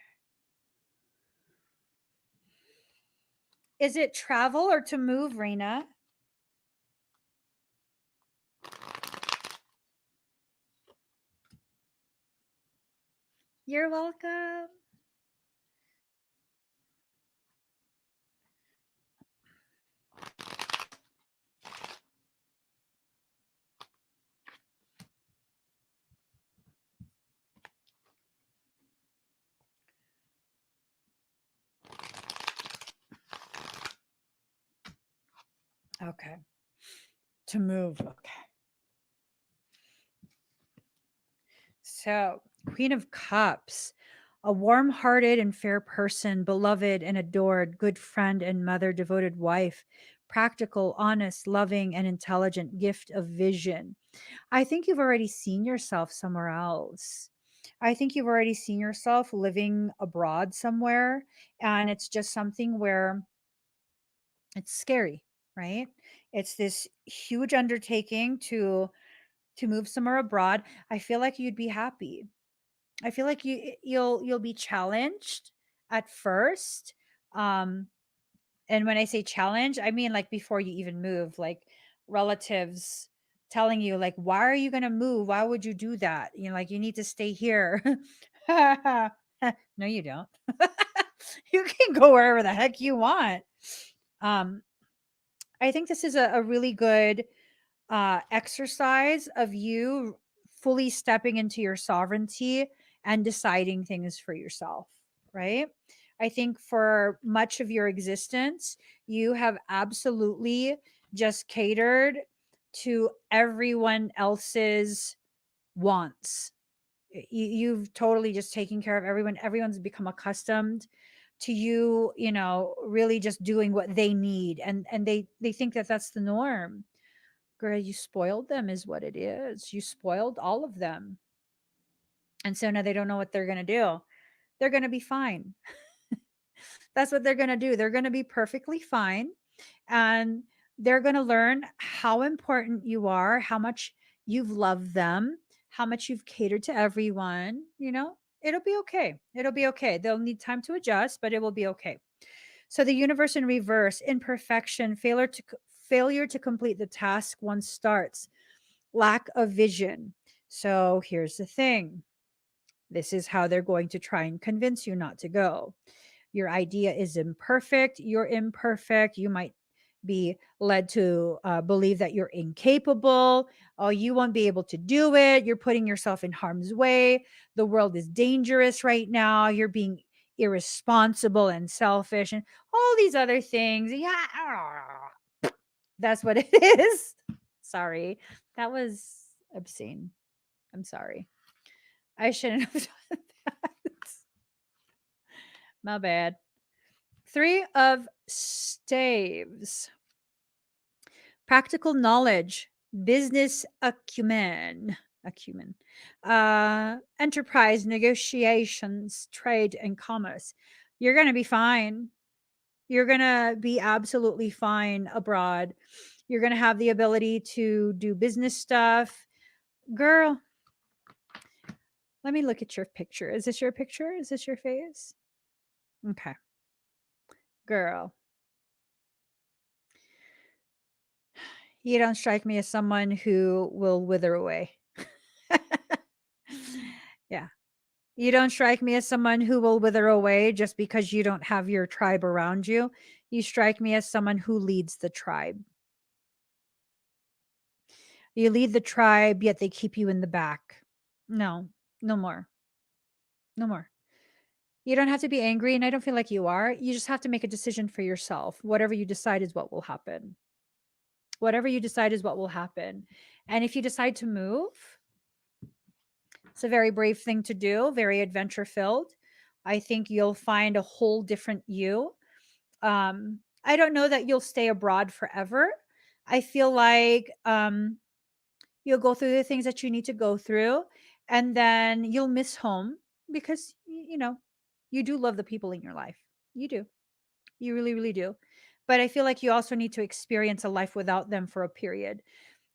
Is it travel or to move, Raina? You're welcome. Okay. To move. Okay. So, Queen of Cups, a warm hearted and fair person, beloved and adored, good friend and mother, devoted wife, practical, honest, loving, and intelligent, gift of vision. I think you've already seen yourself somewhere else. I think you've already seen yourself living abroad somewhere. And it's just something where it's scary, right? It's this huge undertaking to move somewhere abroad. I feel like you'd be happy. I feel like you'll be challenged at first. Um and when I say challenge, I mean like before you even move, like relatives telling you like why are you going to move? Why would you do that? Like you need to stay here. No you don't. You can go wherever the heck you want. Um I think this is a really good exercise of you fully stepping into your sovereignty and deciding things for yourself, right? I think for much of your existence, you have absolutely just catered to everyone else's wants. You've totally just taken care of everyone. Everyone's become accustomed to you, really just doing what they need, and they think that that's the norm. Girl, you spoiled them, is what it is. You spoiled all of them. And so now they don't know what they're going to do. They're going to be fine. That's what they're going to do. They're going to be perfectly fine. And they're going to learn how important you are, how much you've loved them, how much you've catered to everyone. It'll be okay. It'll be okay. They'll need time to adjust, but it will be okay. So the universe in reverse, imperfection, failure to complete the task one starts, lack of vision. So here's the thing. This is how they're going to try and convince you not to go. Your idea is imperfect. You're imperfect. You might be led to believe that you're incapable. Oh, you won't be able to do it. You're putting yourself in harm's way. The world is dangerous right now. You're being irresponsible and selfish and all these other things. Yeah, that's what it is. Sorry. That was obscene. I'm sorry. I shouldn't have done that. My bad. 3 of staves. Practical knowledge, business acumen. acumen. Enterprise, negotiations, trade, and commerce. You're going to be fine. You're going to be absolutely fine abroad. You're going to have the ability to do business stuff. Girl, let me look at your picture. Is this your picture? Is this your face? Okay. Girl, you don't strike me as someone who will wither away. Yeah. You don't strike me as someone who will wither away just because you don't have your tribe around you. You strike me as someone who leads the tribe. You lead the tribe, yet they keep you in the back. No, no more. No more. You don't have to be angry, and I don't feel like you are. You just have to make a decision for yourself. Whatever you decide is what will happen. Whatever you decide is what will happen. And if you decide to move, it's a very brave thing to do, very adventure filled. I think you'll find a whole different you. I don't know that you'll stay abroad forever. I feel like you'll go through the things that you need to go through, and then you'll miss home because you do love the people in your life. You do. You really, really do. But I feel like you also need to experience a life without them for a period,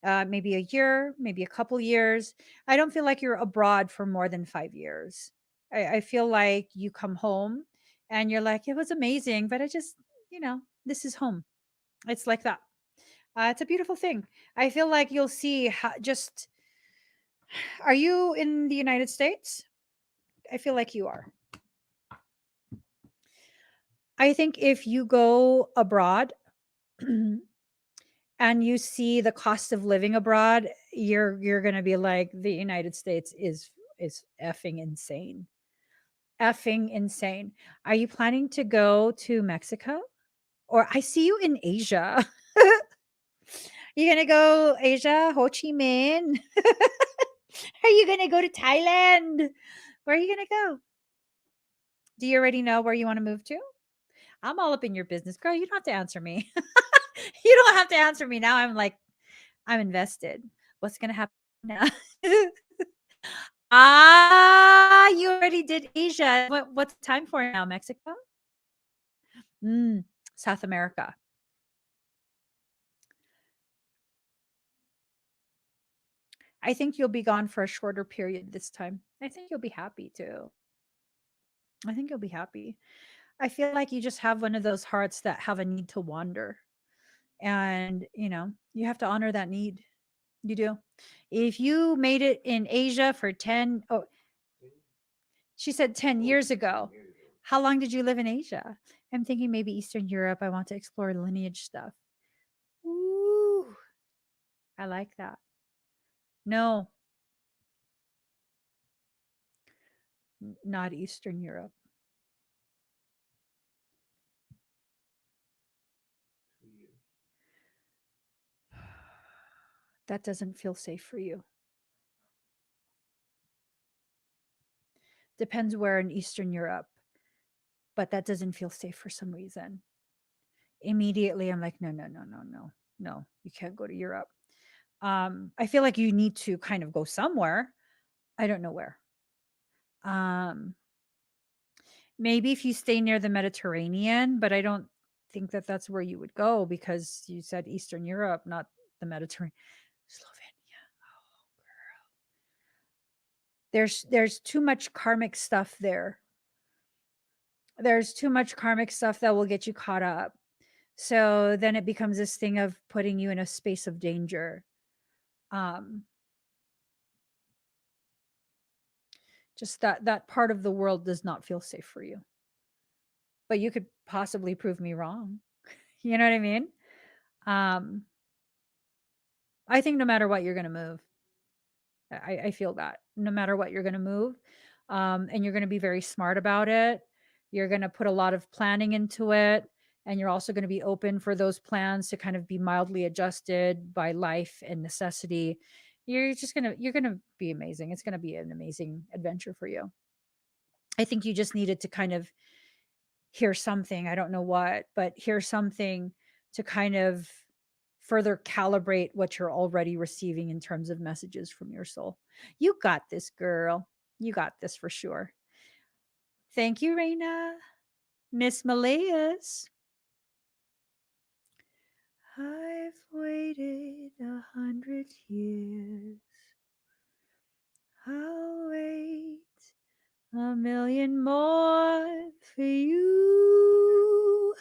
maybe a year, maybe a couple years. I don't feel like you're abroad for more than 5 years. I feel like you come home and you're like, it was amazing, but this is home. It's like that. It's a beautiful thing. I feel like you'll see how just, are you in the United States? I feel like you are. I think if you go abroad and you see the cost of living abroad, you're going to be like, the United States is effing insane. Effing insane. Are you planning to go to Mexico? Or I see you in Asia. You going to go Asia, Ho Chi Minh? Are you going to go to Thailand? Where are you going to go? Do you already know where you want to move to? I'm all up in your business, girl. You don't have to answer me. You don't have to answer me now. I'm invested. What's going to happen now? You already did Asia. What's the time for now? Mexico? South America. I think you'll be gone for a shorter period this time. I think you'll be happy too. I think you'll be happy. I feel like you just have one of those hearts that have a need to wander. And, you have to honor that need. You do. If you made it in Asia for 10, oh, she said 10 years ago. How long did you live in Asia? I'm thinking maybe Eastern Europe. I want to explore lineage stuff. Ooh, I like that. No, not Eastern Europe. That doesn't feel safe for you. Depends where in Eastern Europe, but that doesn't feel safe for some reason. Immediately, I'm like, no, no, no, no, no, no, you can't go to Europe. I feel like you need to kind of go somewhere. I don't know where. Um, Maybe if you stay near the Mediterranean, but I don't think that that's where you would go because you said Eastern Europe, not the Mediterranean. Slovenia. Oh, there's too much karmic stuff there. There's too much karmic stuff that will get you caught up. So then it becomes this thing of putting you in a space of danger. Um, just that part of the world does not feel safe for you. But you could possibly prove me wrong. You know what I mean? Um, I think no matter what, you're going to move. I feel that no matter what, you're going to move, and you're going to be very smart about it. You're going to put a lot of planning into it, and you're also going to be open for those plans to kind of be mildly adjusted by life and necessity. You're going to be amazing. It's going to be an amazing adventure for you. I think you just needed to kind of hear something. I don't know what, but hear something to kind of further calibrate what you're already receiving in terms of messages from your soul. You got this, girl. You got this for sure. Thank you, Raina. Miss Malayas. I've waited 100 years. I'll wait a million more for you.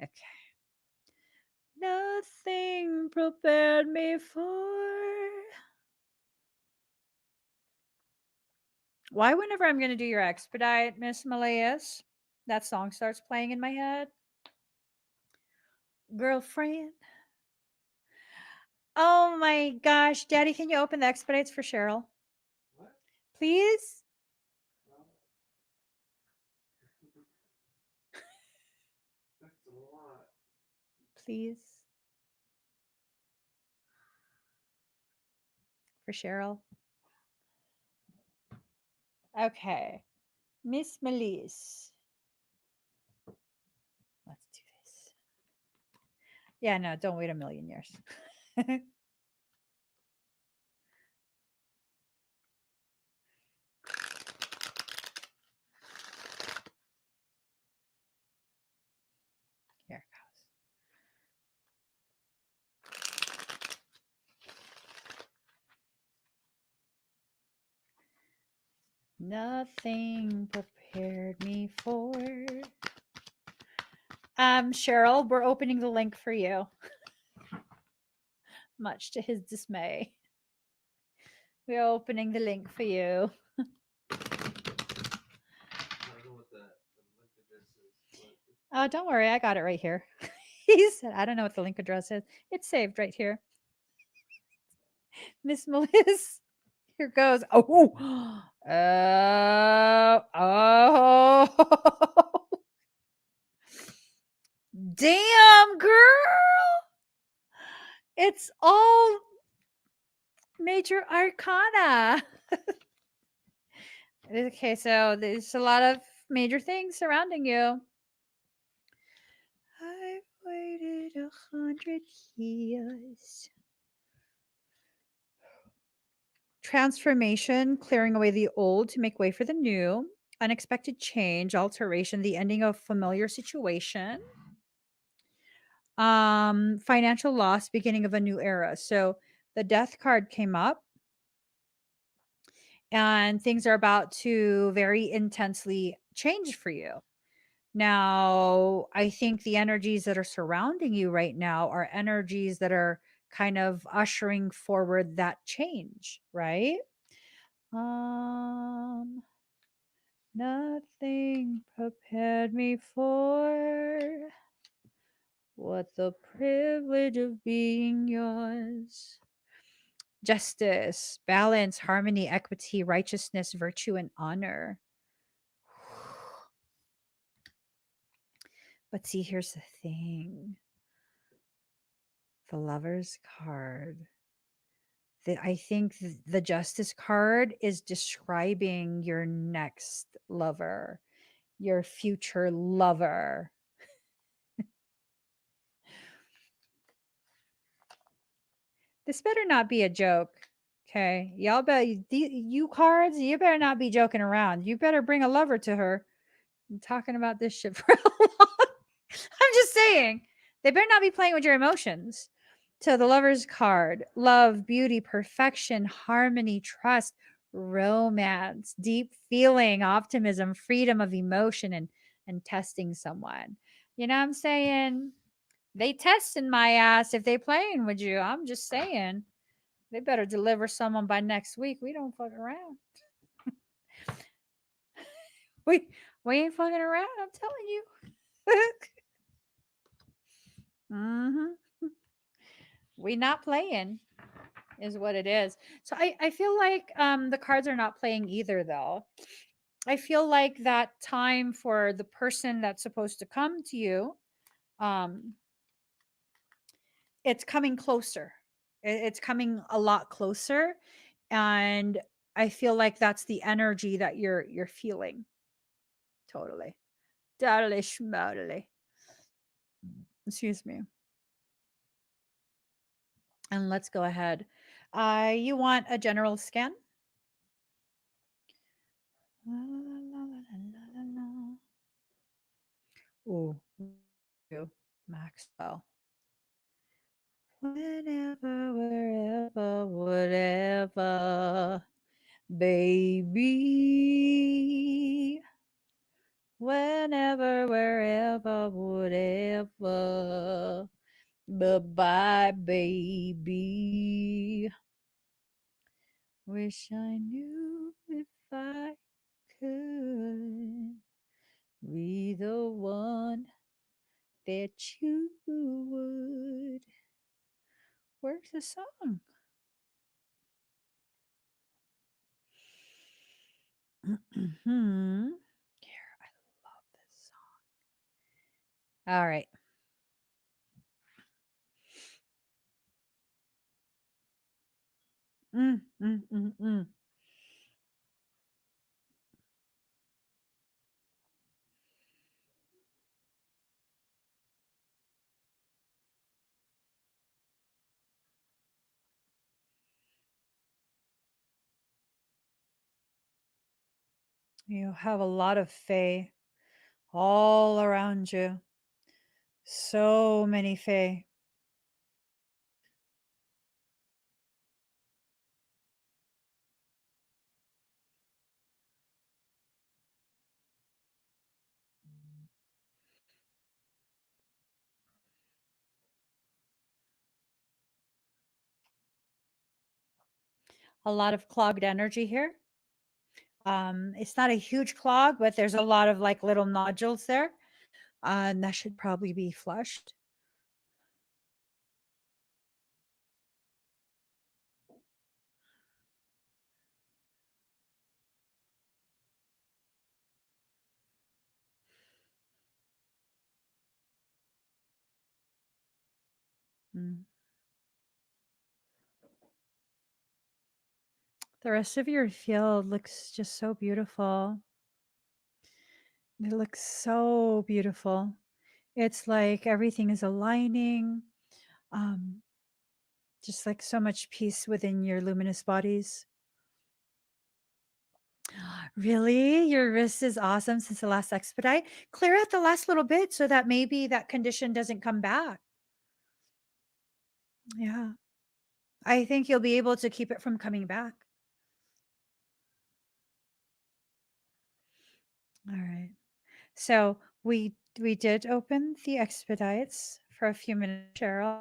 Okay. Nothing prepared me for. Why, whenever I'm going to do your expedite, Miss Malayas, that song starts playing in my head? Girlfriend. Oh my gosh. Daddy, can you open the expedites for Cheryl? What? Please? Well, that's a lot. Please. For Cheryl. Okay. Miss Melise. Let's do this. Yeah, no, don't wait a million years. Here it goes. Nothing prepared me for. Cheryl, we're opening the link for you. Much to his dismay. We're opening the link for you. I don't know what the link address is. Oh, don't worry. I got it right here. He said, I don't know what the link address is. It's saved right here. Miss Melissa. Here goes. Oh, oh. Damn, girl. It's all major arcana. Okay, so there's a lot of major things surrounding you. I've waited 100 years. Transformation, clearing away the old to make way for the new. Unexpected change, alteration, the ending of familiar situation. Financial loss, beginning of a new era. So the death card came up, and things are about to very intensely change for you. Now, I think the energies that are surrounding you right now are energies that are kind of ushering forward that change, right? Nothing prepared me for what the privilege of being yours. Justice, balance, harmony, equity, righteousness, virtue, and honor. But see, here's the thing. The Lover's card. I think the Justice card is describing your next lover, your future lover. This better not be a joke. Okay. Y'all bet you cards, you better not be joking around. You better bring a lover to her. I'm talking about this shit for a long. I'm just saying. They better not be playing with your emotions. So the Lover's card, love, beauty, perfection, harmony, trust, romance, deep feeling, optimism, freedom of emotion, and testing someone. You know what I'm saying? They testing my ass if they playing with you. I'm just saying. They better deliver someone by next week. We don't fuck around. we ain't fucking around, I'm telling you. We not playing is what it is. So I feel like the cards are not playing either though. I feel like that time for the person that's supposed to come to you, um, it's coming closer. It's coming a lot closer. And I feel like that's the energy that you're feeling. Totally. Totally schmotally. Excuse me. And let's go ahead. You want a general scan? La, la, la, la, la, la, la. Ooh, you, Maxwell. Whenever, wherever, whatever, baby. Whenever, wherever, whatever. Bye bye, baby. Wish I knew if I could be the one that you would. Where's the song? Hmm. Here, I love this song. All right. Mm, mm, mm, mm. You have a lot of fae all around you. So many fae. A lot of clogged energy here. It's not a huge clog, but there's a lot of like little nodules there. And that should probably be flushed. Mm. The rest of your field looks just so beautiful. It looks so beautiful. It's like everything is aligning. Um, just like so much peace within your luminous bodies. Really? Your wrist is awesome since the last expedite? Clear out the last little bit so that maybe that condition doesn't come back. Yeah. I think you'll be able to keep it from coming back. All right. So we did open the expedites for a few minutes, Cheryl,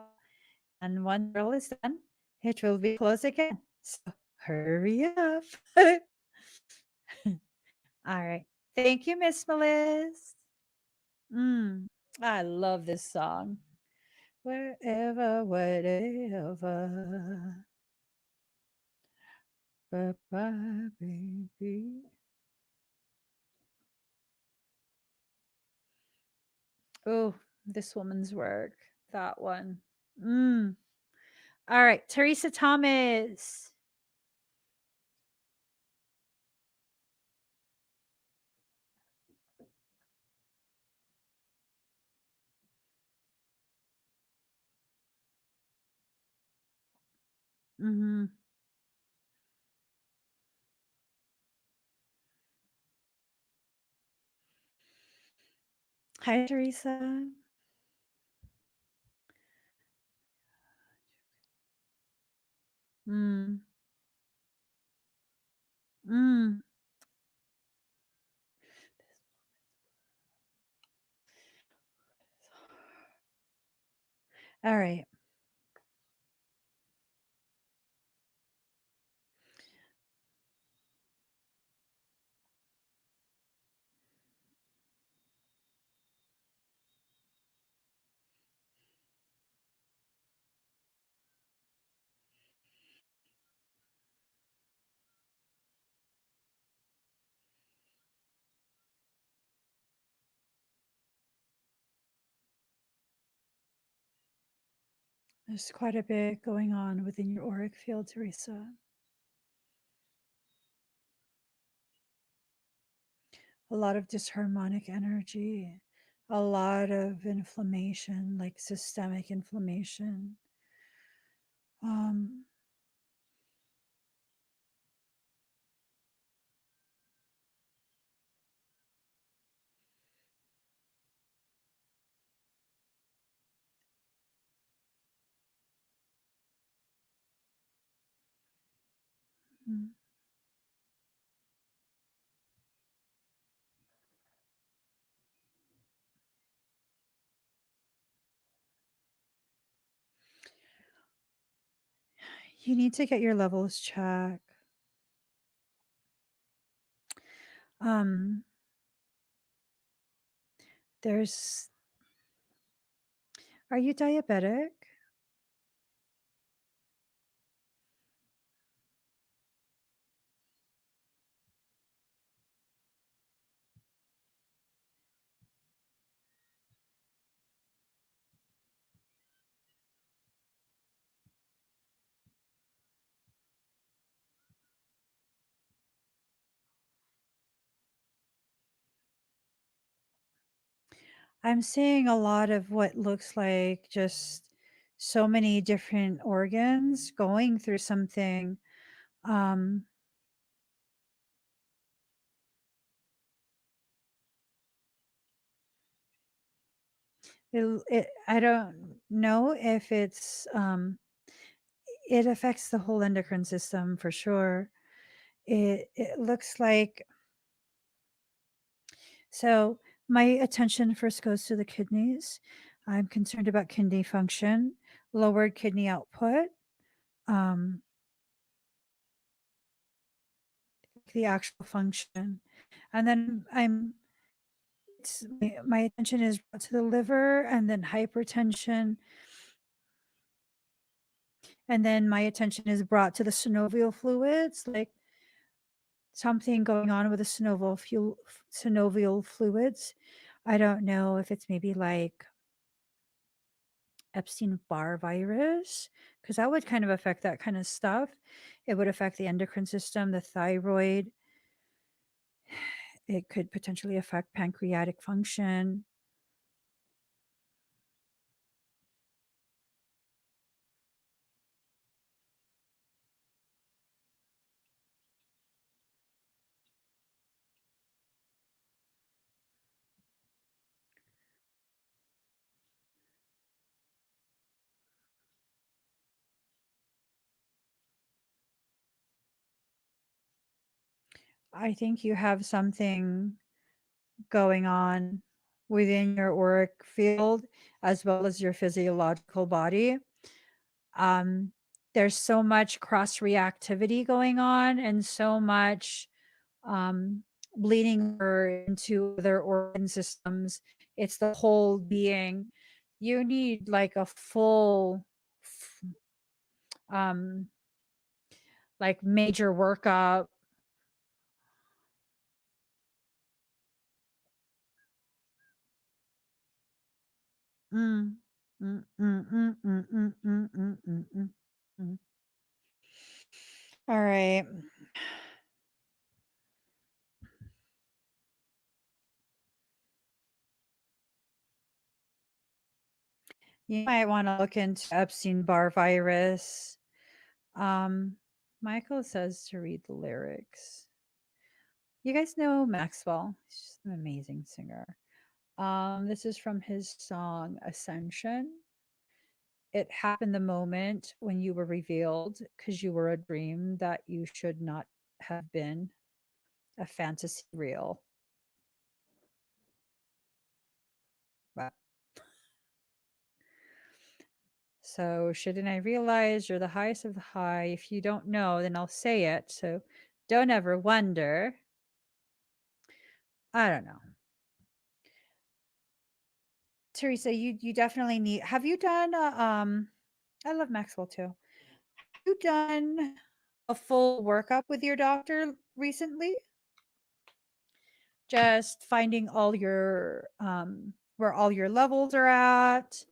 and once Cheryl is done, it will be closed again. So hurry up. All right. Thank you, Miss Melis. Mm, I love this song. Wherever, whatever. Bye bye, baby. Oh, this woman's work. That one. Mm. All right. Teresa Thomas. Hmm. Hi, Teresa. Mm. Mm. All right. There's quite a bit going on within your auric field, Teresa. A lot of disharmonic energy, a lot of inflammation, like systemic inflammation, Um, mm, you need to get your levels checked. Um, there's, are you diabetic? I'm seeing a lot of what looks like just so many different organs going through something. Um, I don't know if it affects the whole endocrine system for sure. It looks like, so my attention first goes to the kidneys. I'm concerned about kidney function, lowered kidney output, um, the actual function. And then my attention is brought to the liver and then hypertension. And then my attention is brought to the synovial fluids, like something going on with the synovial fluids. I don't know if it's maybe like Epstein-Barr virus, because that would kind of affect that kind of stuff. It would affect the endocrine system, the thyroid. It could potentially affect pancreatic function. I think you have something going on within your auric field as well as your physiological body. Um, there's so much cross reactivity going on and so much um, bleeding over into other organ systems. It's the whole being. You need like a full, um, like major workup. Mm, mm, mm, mm, mm, mm, mm, mm, mm, mm, mm. All right. You might want to look into Epstein-Barr virus. Um, Michael says to read the lyrics. You guys know Maxwell. He's just an amazing singer. This is from his song Ascension. It happened the moment when you were revealed because you were a dream that you should not have been, a fantasy real. But so shouldn't I realize you're the highest of the high? If you don't know, then I'll say it. So don't ever wonder. I don't know. Teresa, you definitely need, have you done I love Maxwell too. Have you done a full workup with your doctor recently? Just finding all your where all your levels are at,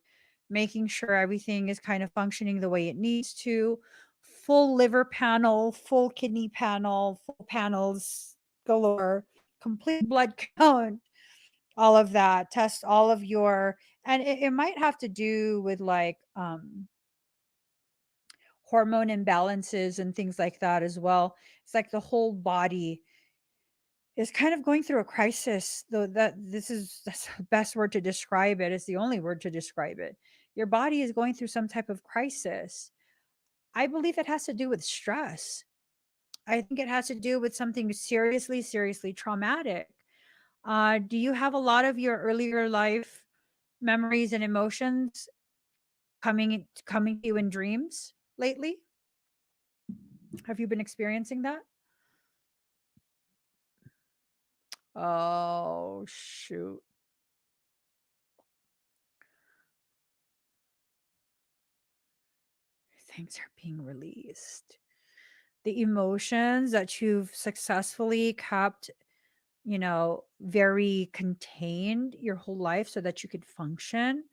making sure everything is kind of functioning the way it needs to. Full liver panel, full kidney panel, full panels galore, complete blood count, all of that. Test all of your, and it might have to do with like hormone imbalances and things like that as well. It's like the whole body is kind of going through a crisis, though that's the best word to describe it. It's the only word to describe it. Your body is going through some type of crisis. I believe it has to do with stress. I think it has to do with something seriously, seriously traumatic. Do you have a lot of your earlier life memories and emotions coming to you in dreams lately? Have you been experiencing that? Oh, shoot. Things are being released. The emotions that you've successfully kept, very contained your whole life so that you could function,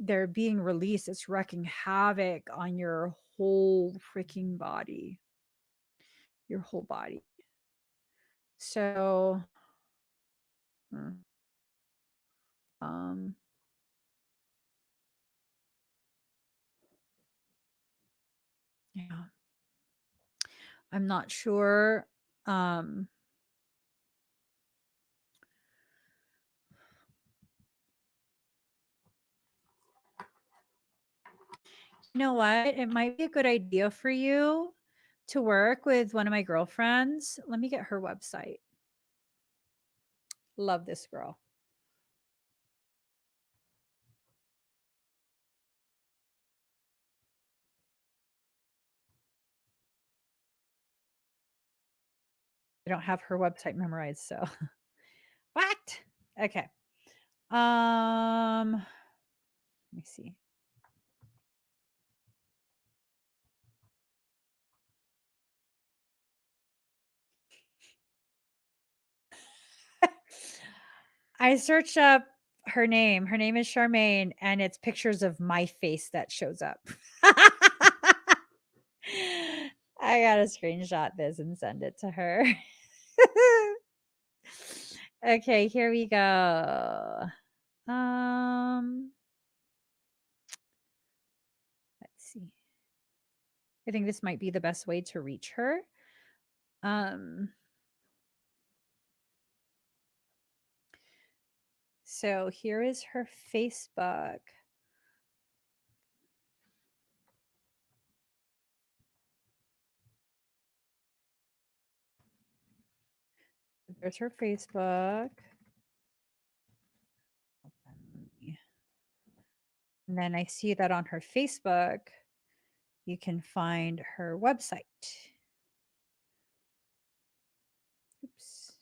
they're being released. It's wreaking havoc on your whole freaking body, your whole body. So, hmm, um, yeah, I'm not sure. Um, you know what? It might be a good idea for you to work with one of my girlfriends. Let me get her website. Love this girl. I don't have her website memorized, so what? Okay. Let me see. I searched up her name. Her name is Charmaine, and it's pictures of my face that shows up. I gotta screenshot this and send it to her. Okay, here we go. Let's see. I think this might be the best way to reach her. So here is her Facebook. There's her Facebook. And then I see that on her Facebook, you can find her website. Oops.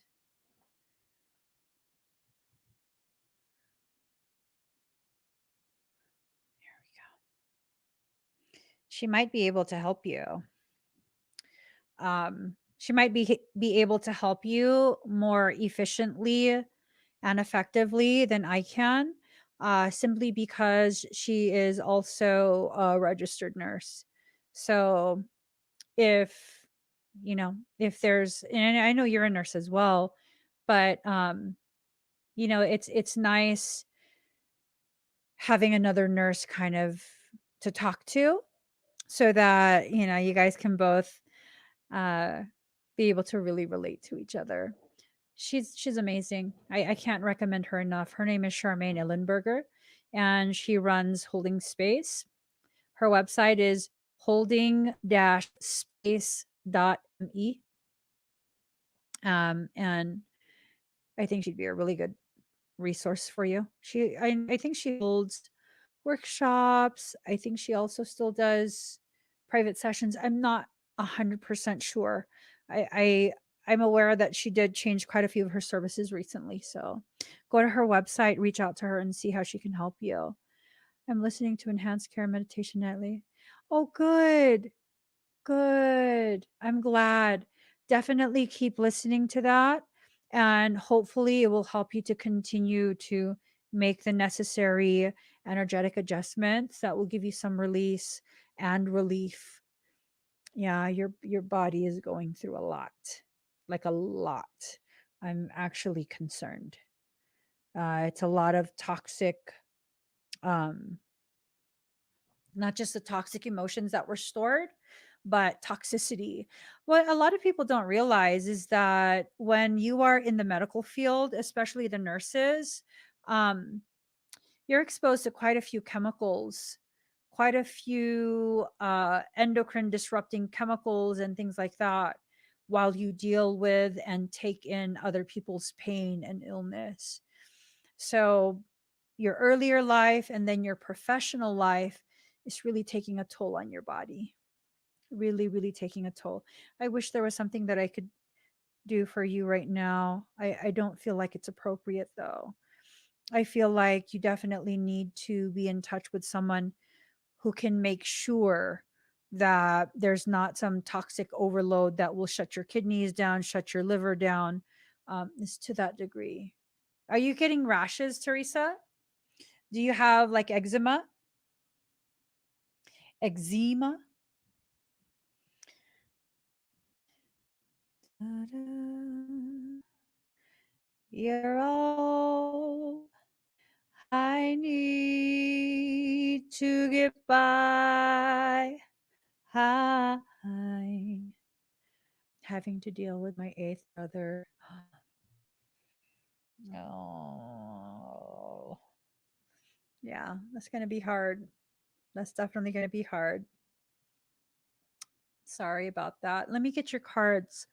There we go. She might be able to help you. She might be able to help you more efficiently and effectively than I can, simply because she is also a registered nurse. So if if there's, and I know you're a nurse as well, but it's nice having another nurse kind of to talk to, so that you guys can both uh be able to really relate to each other. She's amazing. I can't recommend her enough. Her name is Charmaine Illenberger, and she runs Holding Space. Her website is holding-space.me. And I think she'd be a really good resource for you. I think she holds workshops. I think she also still does private sessions. I'm not 100% sure. I'm aware that she did change quite a few of her services recently. So go to her website, reach out to her, and see how she can help you. I'm listening to enhanced care meditation nightly. Oh, good. Good. I'm glad. Definitely keep listening to that. And hopefully, it will help you to continue to make the necessary energetic adjustments that will give you some release and relief. Yeah, your body is going through a lot, like a lot. I'm actually concerned. It's a lot of toxic, um, not just the toxic emotions that were stored, but toxicity. What a lot of people don't realize is that when you are in the medical field, especially the nurses, um, you're exposed to quite a few chemicals, quite a few endocrine disrupting chemicals and things like that while you deal with and take in other people's pain and illness. So, your earlier life and then your professional life is really taking a toll on your body. Really, really taking a toll. I wish there was something that I could do for you right now. I don't feel like it's appropriate though. I feel like you definitely need to be in touch with someone who can make sure that there's not some toxic overload that will shut your kidneys down, shut your liver down. Is to that degree. Are you getting rashes, Teresa? Do you have like eczema? Eczema? You're all I need to get by. I'm having to deal with my eighth brother. Oh, yeah, that's going to be hard. That's definitely going to be hard. Sorry about that. Let me get your cards.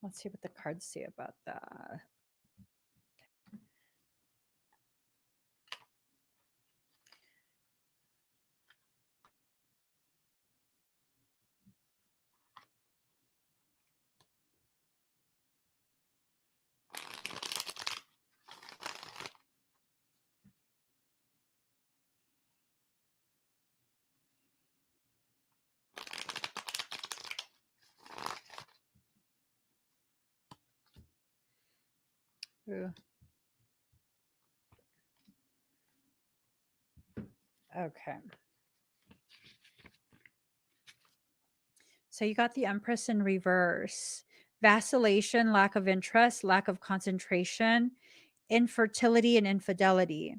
Let's see what the cards say about that. Ooh. Okay. So you got the Empress in reverse. Vacillation, lack of interest, lack of concentration, infertility, and infidelity.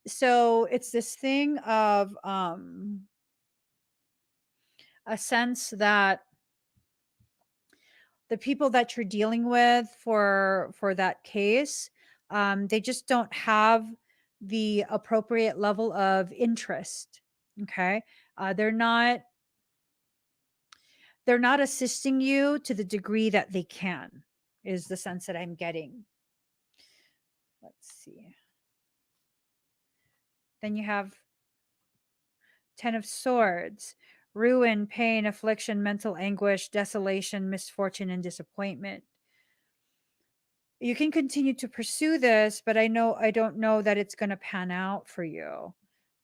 So it's this thing of a sense that the people that you're dealing with for that case, they just don't have the appropriate level of interest. Okay, they're not assisting you to the degree that they can. Is the sense that I'm getting. Let's see. Then you have 10 of Swords, ruin, pain, affliction, mental anguish, desolation, misfortune, and disappointment. You can continue to pursue this, but I don't know that it's going to pan out for you.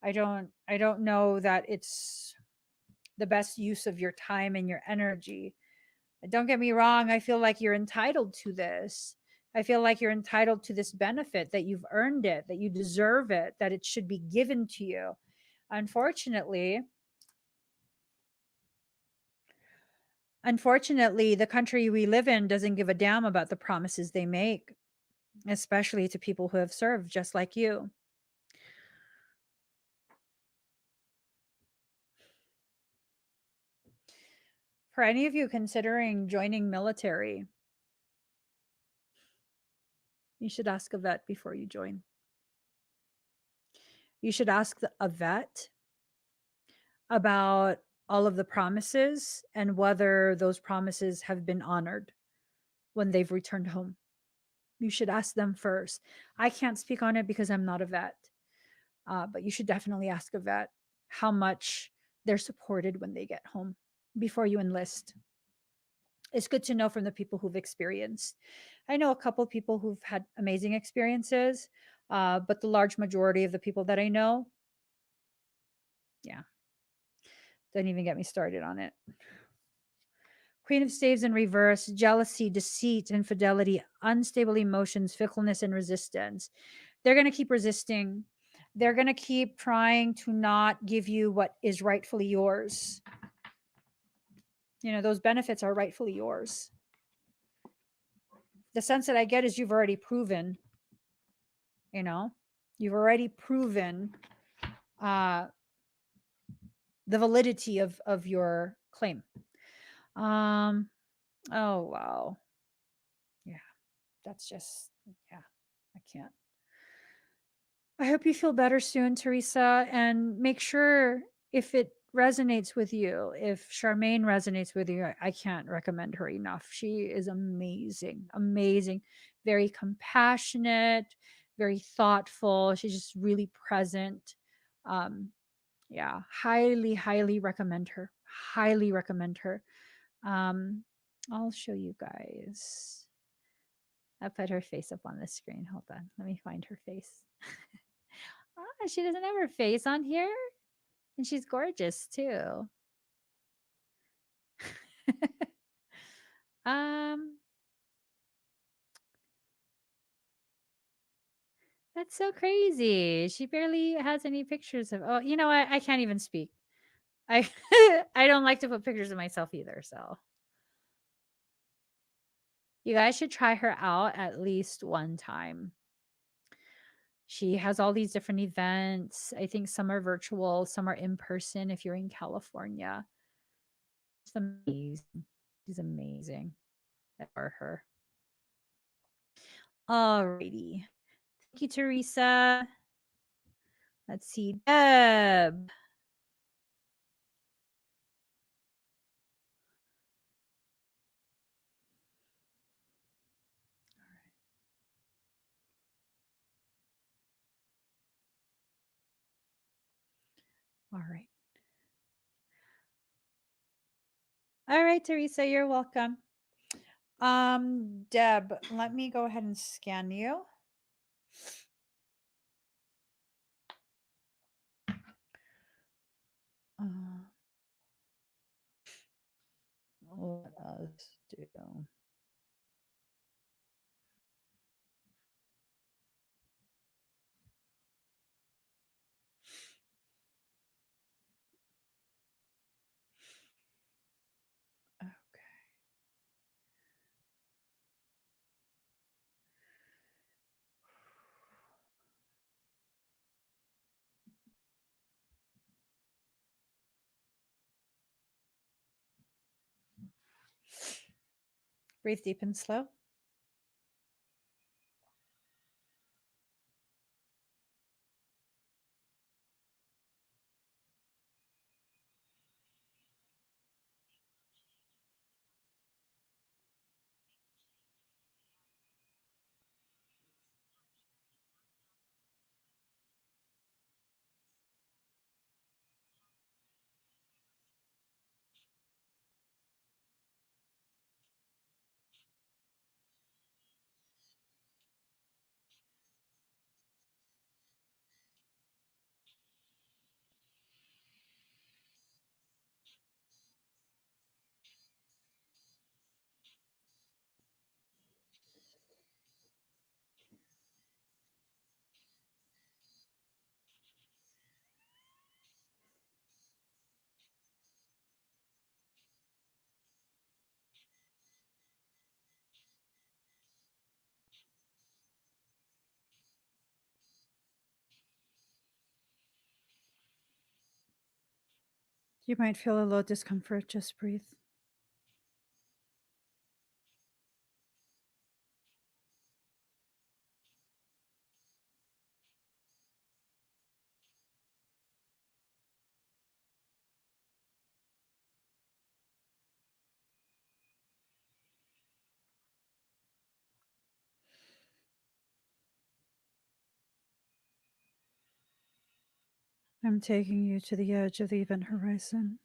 I don't know that it's the best use of your time and your energy. Don't get me wrong, I feel like you're entitled to this. I feel like you're entitled to this benefit, that you've earned it, that you deserve it, that it should be given to you. Unfortunately, the country we live in doesn't give a damn about the promises they make, especially to people who have served just like you. For any of you considering joining military, you should ask a vet before you join. You should ask a vet about all of the promises and whether those promises have been honored when they've returned home. You should ask them first. I can't speak on it because I'm not a vet, but you should definitely ask a vet how much they're supported when they get home before you enlist. It's good to know from the people who've experienced. I know a couple of people who've had amazing experiences, but the large majority of the people that I know, yeah, don't even get me started on it. Queen of Staves in reverse, jealousy, deceit, infidelity, unstable emotions, fickleness, and resistance. They're going to keep resisting. They're going to keep trying to not give you what is rightfully yours. You know, those benefits are rightfully yours. The sense that I get is you've already proven You know, you've already proven the validity of your claim. Oh wow. Yeah, that's just, yeah, I can't. I hope you feel better soon, Teresa, and make sure if it resonates with you, if Charmaine resonates with you, I can't recommend her enough. She is amazing, amazing, very compassionate, very thoughtful. She's just really present. Um, yeah, highly, highly recommend her. Highly recommend her. Um, I'll show you guys. I'll put her face up on the screen. Hold on. Let me find her face. She doesn't have her face on here. And she's gorgeous too. um, that's so crazy. She barely has any pictures of. Oh, you know what? I can't even speak. I I don't like to put pictures of myself either. So you guys should try her out at least one time. She has all these different events. I think some are virtual, some are in person if you're in California. She's amazing. She's amazing. I adore her. Alrighty. Thank you, Teresa. Let's see. Deb. All right. All right, Teresa, you're welcome. Deb, let me go ahead and scan you. Let us do. Okay. Breathe deep and slow. You might feel a little discomfort. Just breathe. I'm taking you to the edge of the event horizon.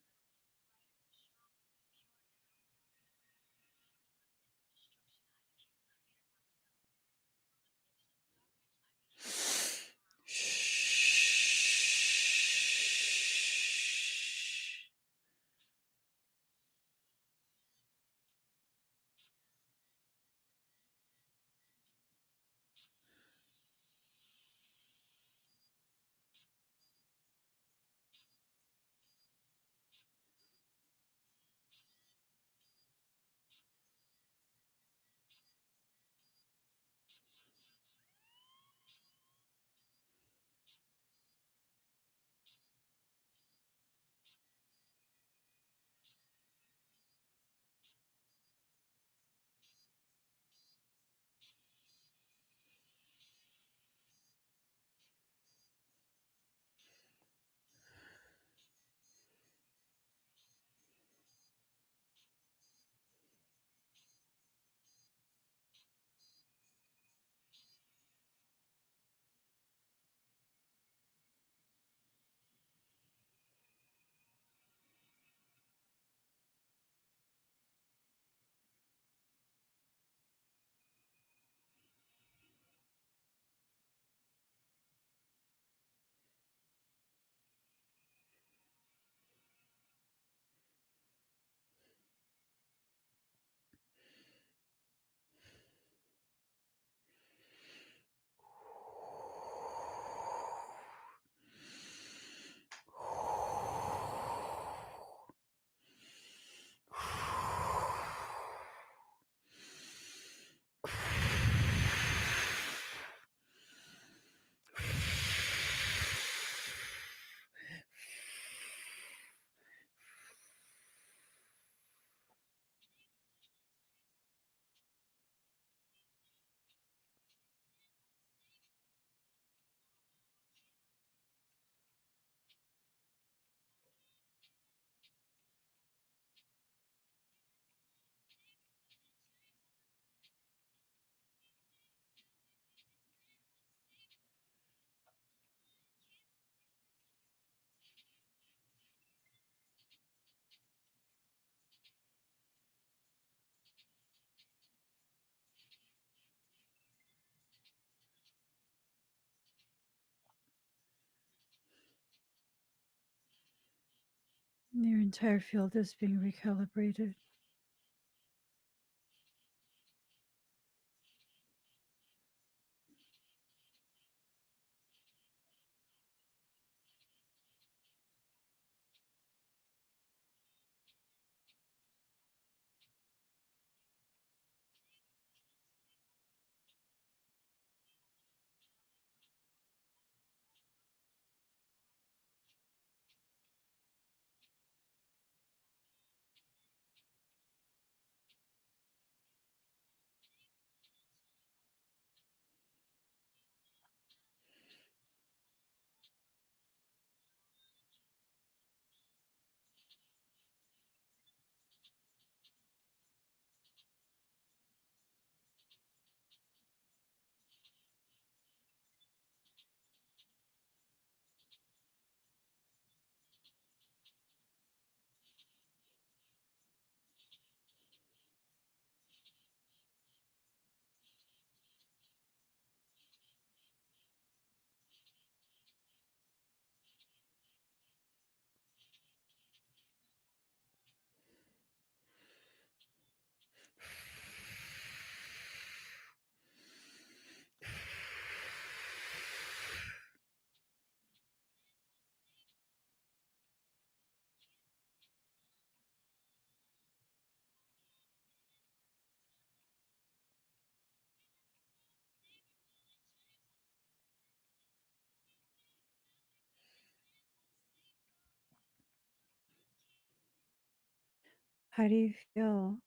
Your entire field is being recalibrated. How do you feel?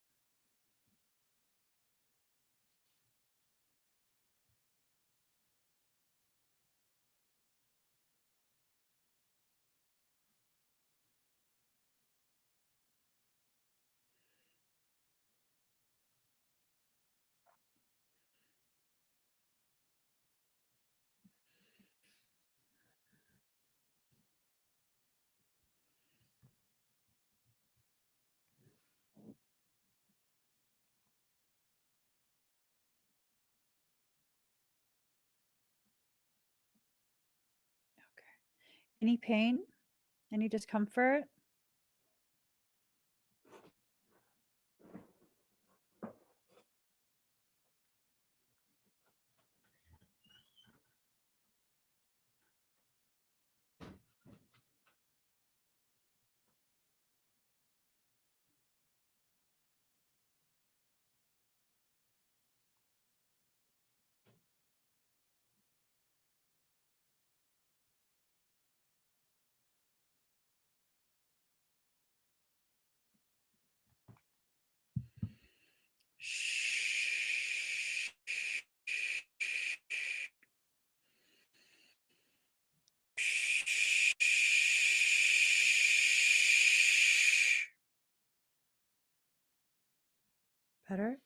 Okay. Any pain? Any discomfort? Better?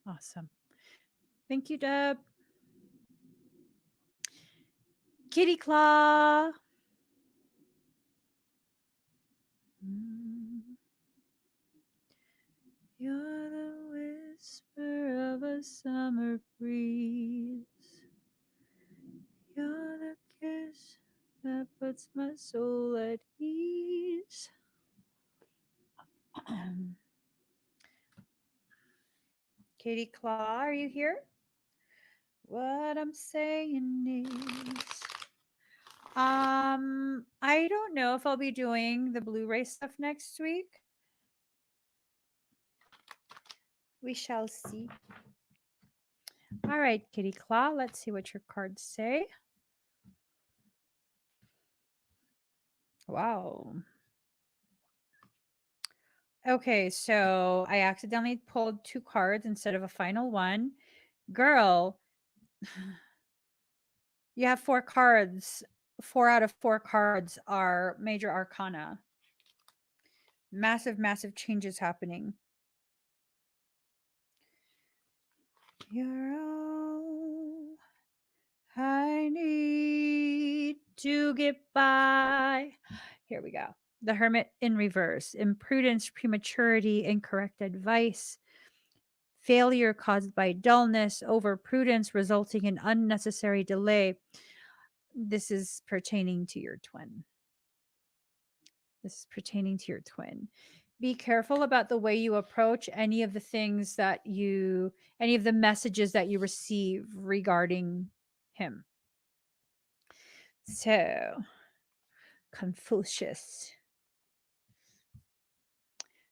Awesome. Thank you, Deb. Kitty Claw. You're the whisper of a summer breeze. You're the kiss that puts my soul at ease. Katie Claw, are you here? What I'm saying is, I don't know if I'll be doing the Blu-ray stuff next week. We shall see. All right, Kitty Claw, let's see what your cards say. Wow. Okay, so I accidentally pulled 2 cards instead of a final one. Girl, you have 4 cards. 4 out of 4 cards are major arcana. Massive, massive changes happening. You're all I need to get by. Here we go. The Hermit in reverse. Imprudence, prematurity, incorrect advice, failure caused by dullness, overprudence resulting in unnecessary delay. This is pertaining to your twin. This is pertaining to your twin. Be careful about the way you approach any of the things that you, any of the messages that you receive regarding him. So, Confucius.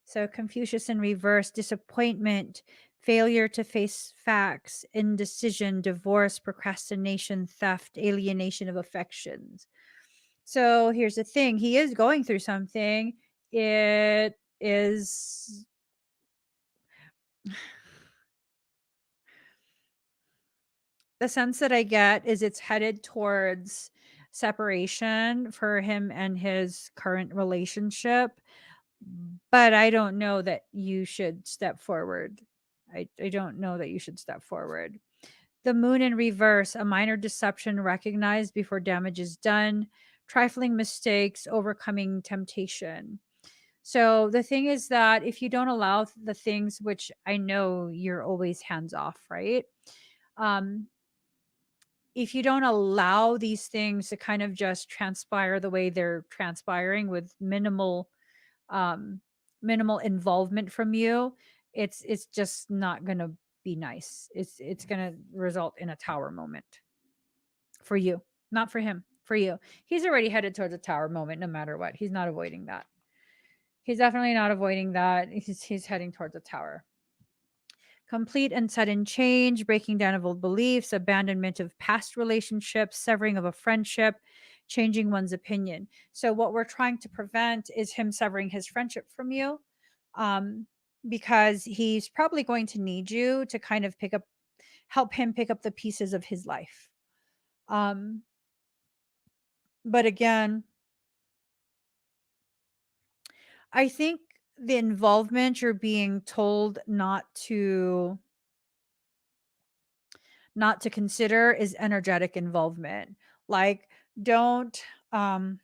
So, Confucius in reverse, disappointment, failure to face facts, indecision, divorce, procrastination, theft, alienation of affections. So, here's the thing, he is going through something. It is the sense that I get is it's headed towards separation for him and his current relationship. But I don't know that you should step forward. I don't know that you should step forward. The moon in reverse, a minor deception recognized before damage is done, trifling mistakes, overcoming temptation. So the thing is that if you don't allow the things, which I know you're always hands off, right? Um, if you don't allow these things to kind of just transpire the way they're transpiring with um minimal involvement from you, it's just not going to be nice. It's going to result in a tower moment for you, not for him, for you. He's already headed towards a tower moment no matter what. He's not avoiding that. He's definitely not avoiding that. He's heading towards a tower. Complete and sudden change, breaking down of old beliefs, abandonment of past relationships, severing of a friendship, changing one's opinion. So, what we're trying to prevent is him severing his friendship from you, um, because he's probably going to need you to kind of help him pick up the pieces of his life. Um, but again, I think the involvement you're being told not to consider is energetic involvement. Like, don't um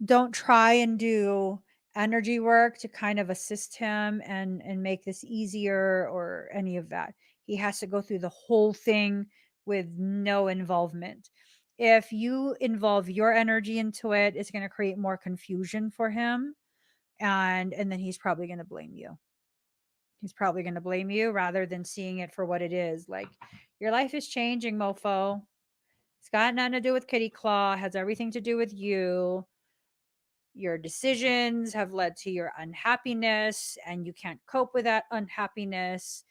don't try and do energy work to kind of assist him and make this easier or any of that. He has to go through the whole thing with no involvement. If you involve your energy into it, it's going to create more confusion for him, and then he's probably going to blame you. He's probably going to blame you rather than seeing it for what it is. Like, your life is changing, mofo. It's got nothing to do with Kitty Claw, has everything to do with you. Your decisions have led to your unhappiness, and you can't cope with that unhappiness.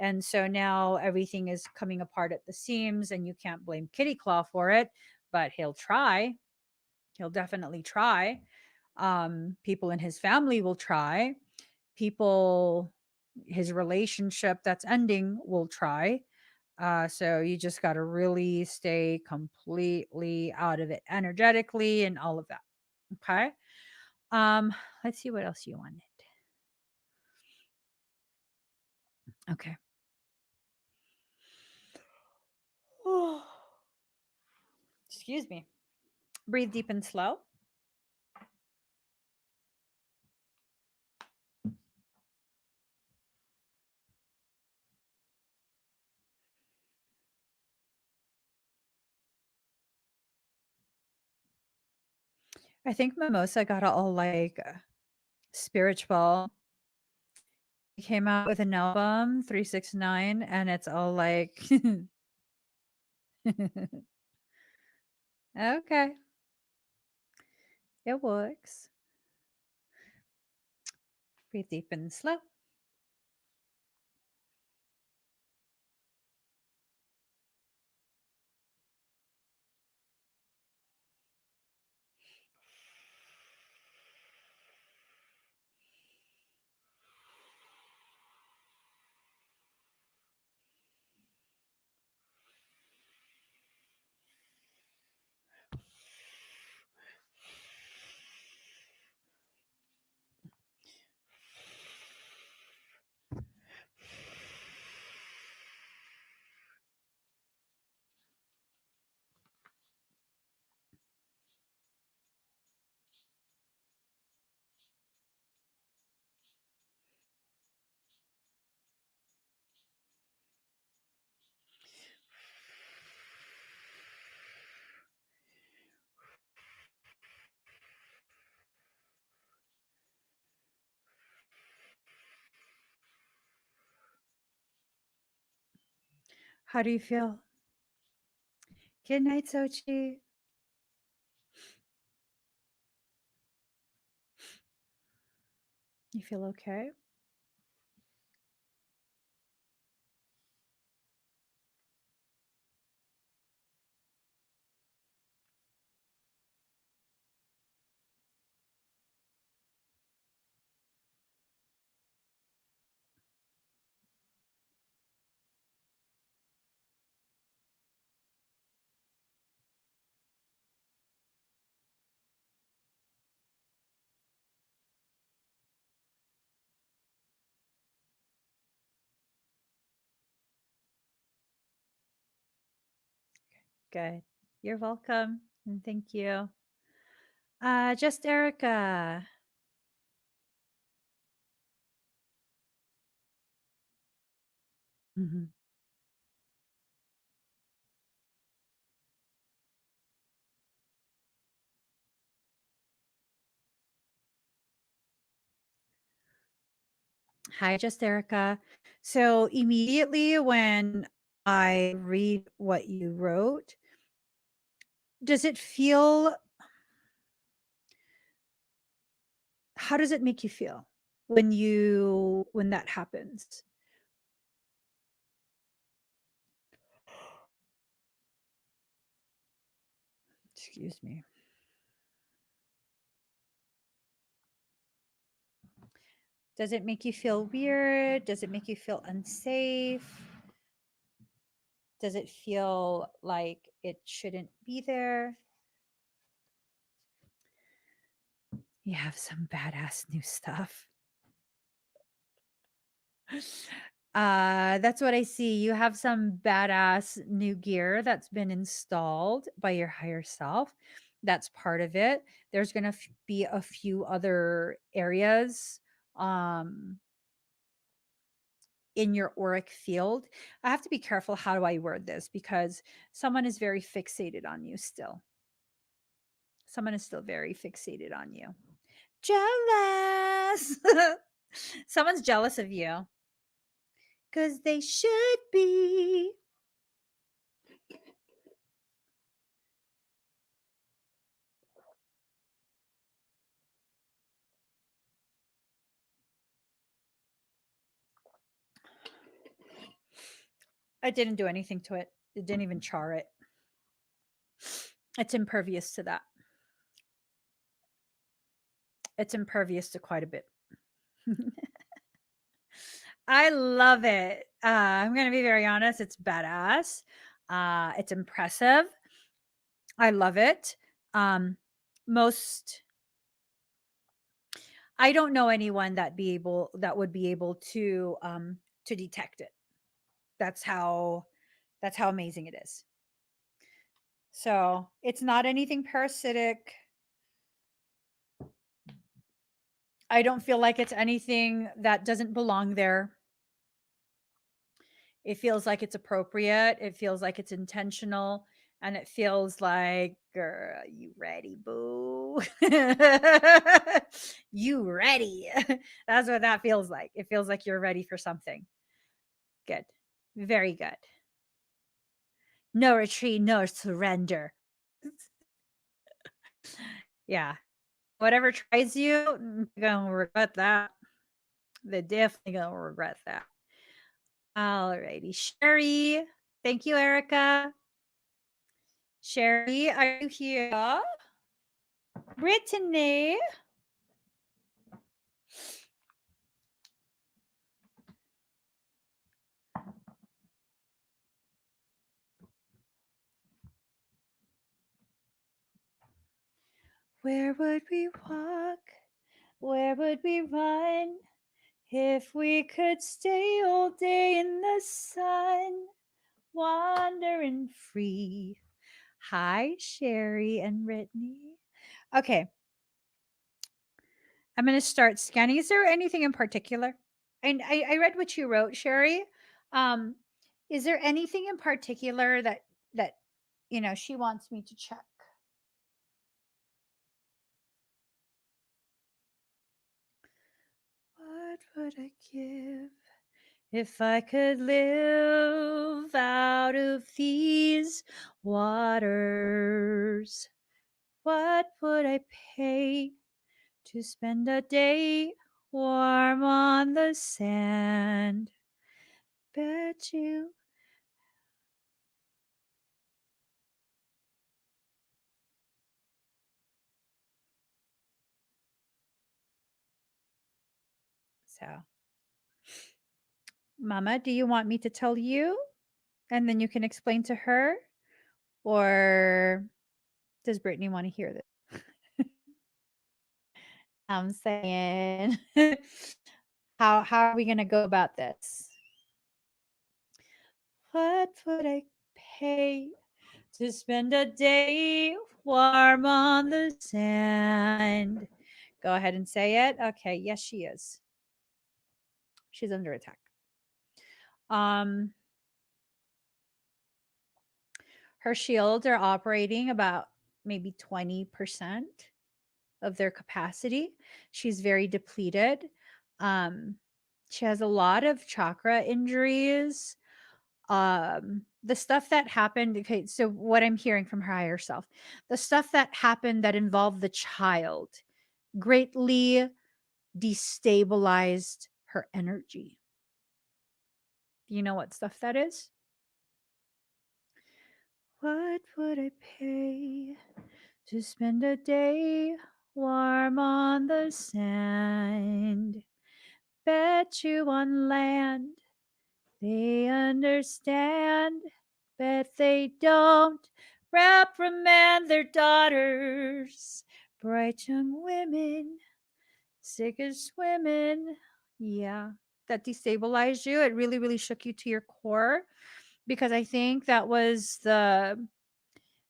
And so now everything is coming apart at the seams, and you can't blame Kitty Claw for it, but he'll try. He'll definitely try. People in his family will try. People, his relationship that's ending will try. So you just got to really stay completely out of it energetically and all of that. Okay. Let's see what else you wanted. Okay. Excuse me. Breathe deep and slow. I think Mimosa got all like spiritual. He came out with an album, 369, and it's all like okay. It works. Breathe deep and slow. How do you feel? Good night, Sochi. You feel okay? Good. You're welcome. And thank you. Just Erica. Mhm. Hi, just Erica. So immediately when I read what you wrote, does it feel, how does it make you feel when that happens? Excuse me. Does it make you feel weird? Does it make you feel unsafe? Does it feel like it shouldn't be there? You have some badass new stuff. That's what I see. You have some badass new gear that's been installed by your higher self. That's part of it. There's going to be a few other areas in your auric field. I have to be careful how do I word this because someone is very fixated on you still. Someone is still very fixated on you. Jealous. Someone's jealous of you because they should be. I didn't do anything to it. It didn't even char it. It's impervious to that. It's impervious to quite a bit. I love it. I'm going to be very honest. It's badass. It's impressive. I love it. Most I don't know anyone that would be able to detect it. That's how amazing it is. So it's not anything parasitic. I don't feel like it's anything that doesn't belong there. It feels like it's appropriate. It feels like it's intentional. And it feels like, girl, you ready, boo? You ready? That's what that feels like. It feels like you're ready for something. Good. Very good. No retreat, no surrender. Yeah. Whatever tries you, they're gonna regret that. They're definitely gonna regret that. Alrighty. Sherry. Thank you, Erica. Sherry, are you here? Brittany. Where would we walk? Where would we run? If we could stay all day in the sun, wandering free. Hi, Sherry and Brittany. Okay. I'm going to start scanning. Is there anything in particular? And I read what you wrote, Sherry. Um, is there anything in particular that she wants me to check? What would I give If I could live out of these waters, what would I pay to spend a day warm on the sand? Bet you. So, Mama, do you want me to tell you and then you can explain to her? Or does Brittany want to hear this? I'm saying, how are we going to go about this? What would I pay to spend a day warm on the sand? Go ahead and say it. Okay, yes, she is. She's under attack. Her shields are operating about maybe 20% of their capacity. She's very depleted. She has a lot of chakra injuries. The stuff that happened, okay, so what I'm hearing from her higher self, the stuff that happened that involved the child greatly destabilized her energy. Do you know what stuff that is? What would I pay to spend a day warm on the sand? Bet you on land they understand. Bet they don't reprimand their daughters. Bright young women, sick of swimming. Yeah, that destabilized you. It really, really shook you to your core because I think that was the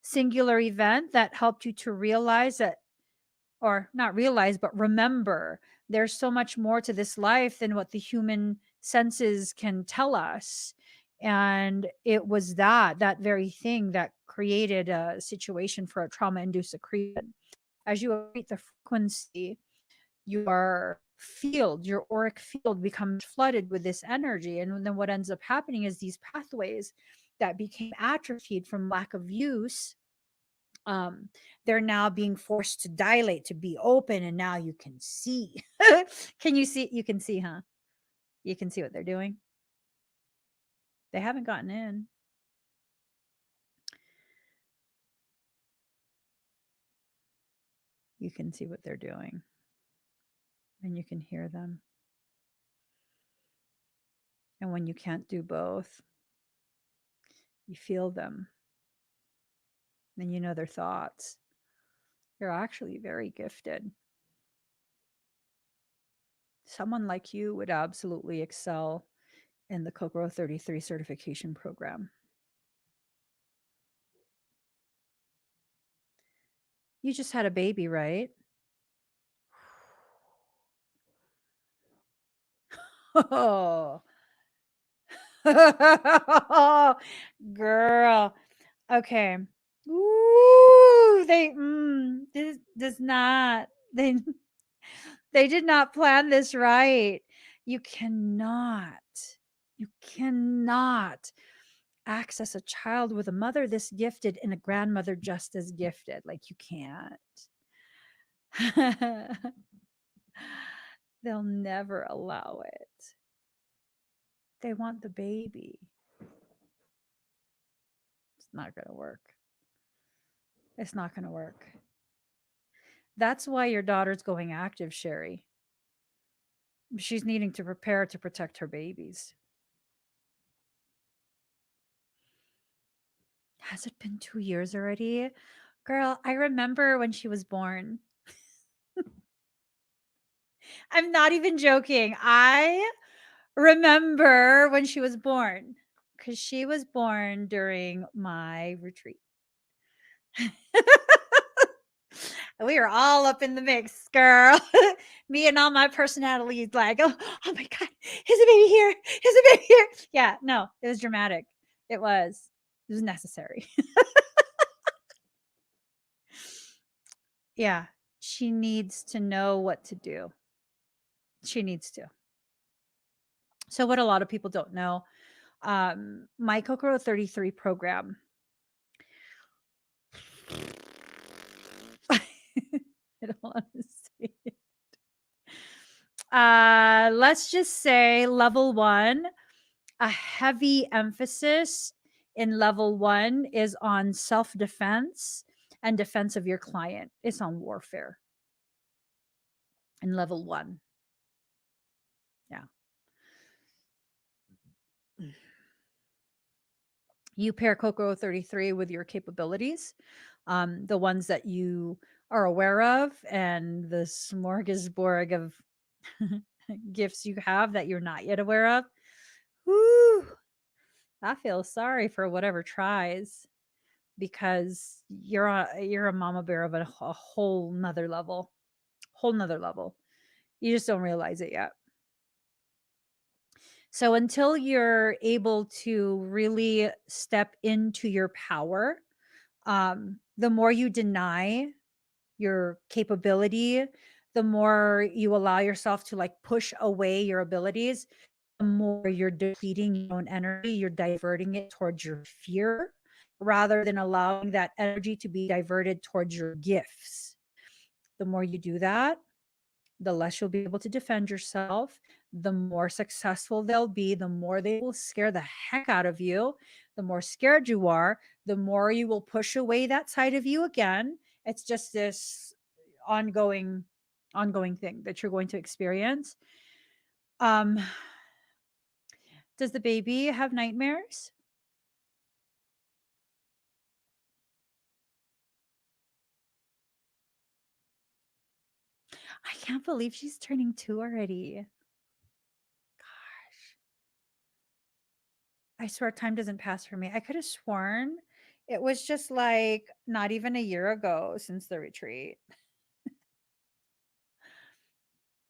singular event that helped you to realize that, or not realize, but remember there's so much more to this life than what the human senses can tell us. And it was that very thing that created a situation for a trauma induced secretion. As you rate the frequency, your field, your auric field becomes flooded with this energy. And then what ends up happening is these pathways that became atrophied from lack of use, they're now being forced to dilate, to be open, and now you can see. Can you see? You can see, huh? You can see what they're doing. They haven't gotten in. You can see what they're doing, and you can hear them. And when you can't do both, you feel them, and you know their thoughts. You're actually very gifted. Someone like you would absolutely excel in the Kokoro 33 certification program. You just had a baby, right? Oh, girl. Okay. Ooh, this does not, they did not plan this right. You cannot, you cannot access a child with a mother this gifted and a grandmother just as gifted. Like, you can't. They'll never allow it. They want the baby. It's not going to work. It's not going to work. That's why your daughter's going active, Sherry. She's needing to prepare to protect her babies. Has it been 2 years already? Girl, I remember when she was born. I'm not even joking. I remember when she was born because she was born during my retreat. We were all up in the mix, girl. Me and all my personalities, like, oh my God, is a baby here? Is a baby here? Yeah, no, it was dramatic. It was necessary. Yeah, she needs to know what to do. She needs to. So, what a lot of people don't know, my Kokoro 33 program. I don't want to say it. Let's just say level one, a heavy emphasis in level one is on self defense and defense of your client. It's on warfare in level one. Yeah. You pair Coco 33 with your capabilities, the ones that you are aware of, and the smorgasbord of gifts you have that you're not yet aware of. Whoo! I feel sorry for whatever tries, because you're a mama bear of a whole nother level, whole nother level. You just don't realize it yet. So until you're able to really step into your power, the more you deny your capability, the more you allow yourself to like push away your abilities, the more you're depleting your own energy, you're diverting it towards your fear rather than allowing that energy to be diverted towards your gifts. The more you do that, the less you'll be able to defend yourself, the more successful they'll be, the more they will scare the heck out of you. The more scared you are, the more you will push away that side of you again. It's just this ongoing thing that you're going to experience. Um does the baby have nightmares? I can't believe she's turning 2 already. Gosh. I swear time doesn't pass for me. I could have sworn it was just like not even a year ago since the retreat.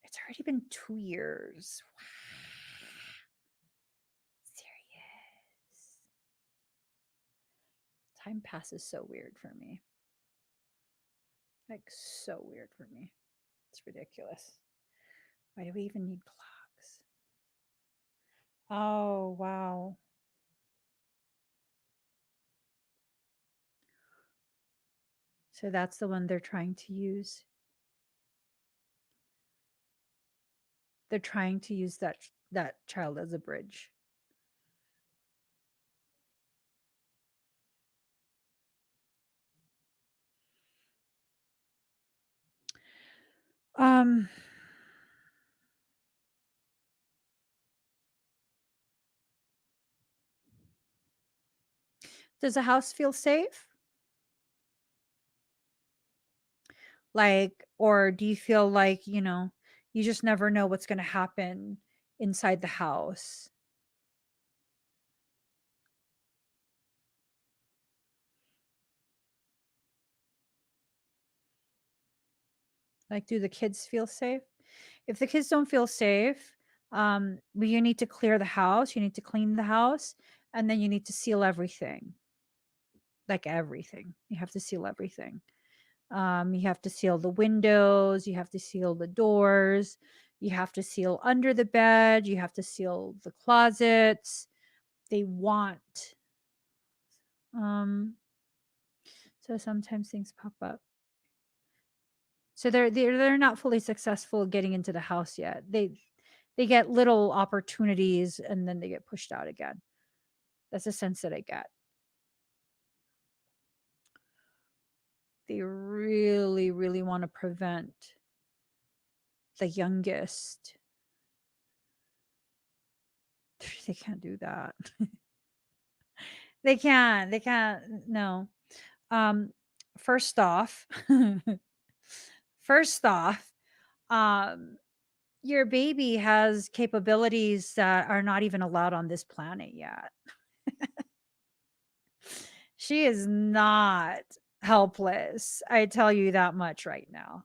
It's already been 2 years. Wow. Serious. Time passes so weird for me. Like so weird for me. It's ridiculous. Why do we even need clocks? Oh, wow. So that's the one they're trying to use. They're trying to use that child as a bridge. Um does the house feel safe? Like, or do you feel like, you just never know what's going to happen inside the house? Like, do the kids feel safe? If the kids don't feel safe, well, you need to clear the house, you need to clean the house, and then you need to seal everything. Like everything. You have to seal everything. You have to seal the windows, you have to seal the doors, you have to seal under the bed, you have to seal the closets. They want. Um, so sometimes things pop up. So they're not fully successful getting into the house yet. They get little opportunities and then they get pushed out again. That's the sense that I get. They really, really want to prevent the youngest. They can't do that. They can't. They can't. No. Um, first off, first off, um, your baby has capabilities that are not even allowed on this planet yet. She is not helpless. I tell you that much right now.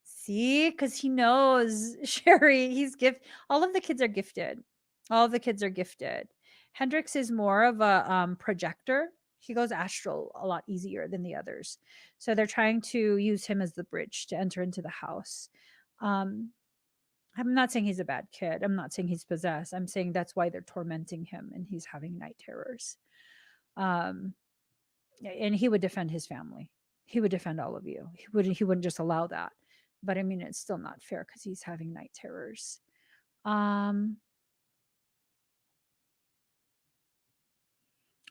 See, because he knows, Sherry, he's gift. All of the kids are gifted. All of the kids are gifted. Hendrix is more of a projector. He goes astral a lot easier than the others. So they're trying to use him as the bridge to enter into the house. Um, I'm not saying he's a bad kid. I'm not saying he's possessed. I'm saying that's why they're tormenting him and he's having night terrors. Um, and he would defend his family. He would defend all of you. He wouldn't just allow that. But I mean, it's still not fair because he's having night terrors. Um,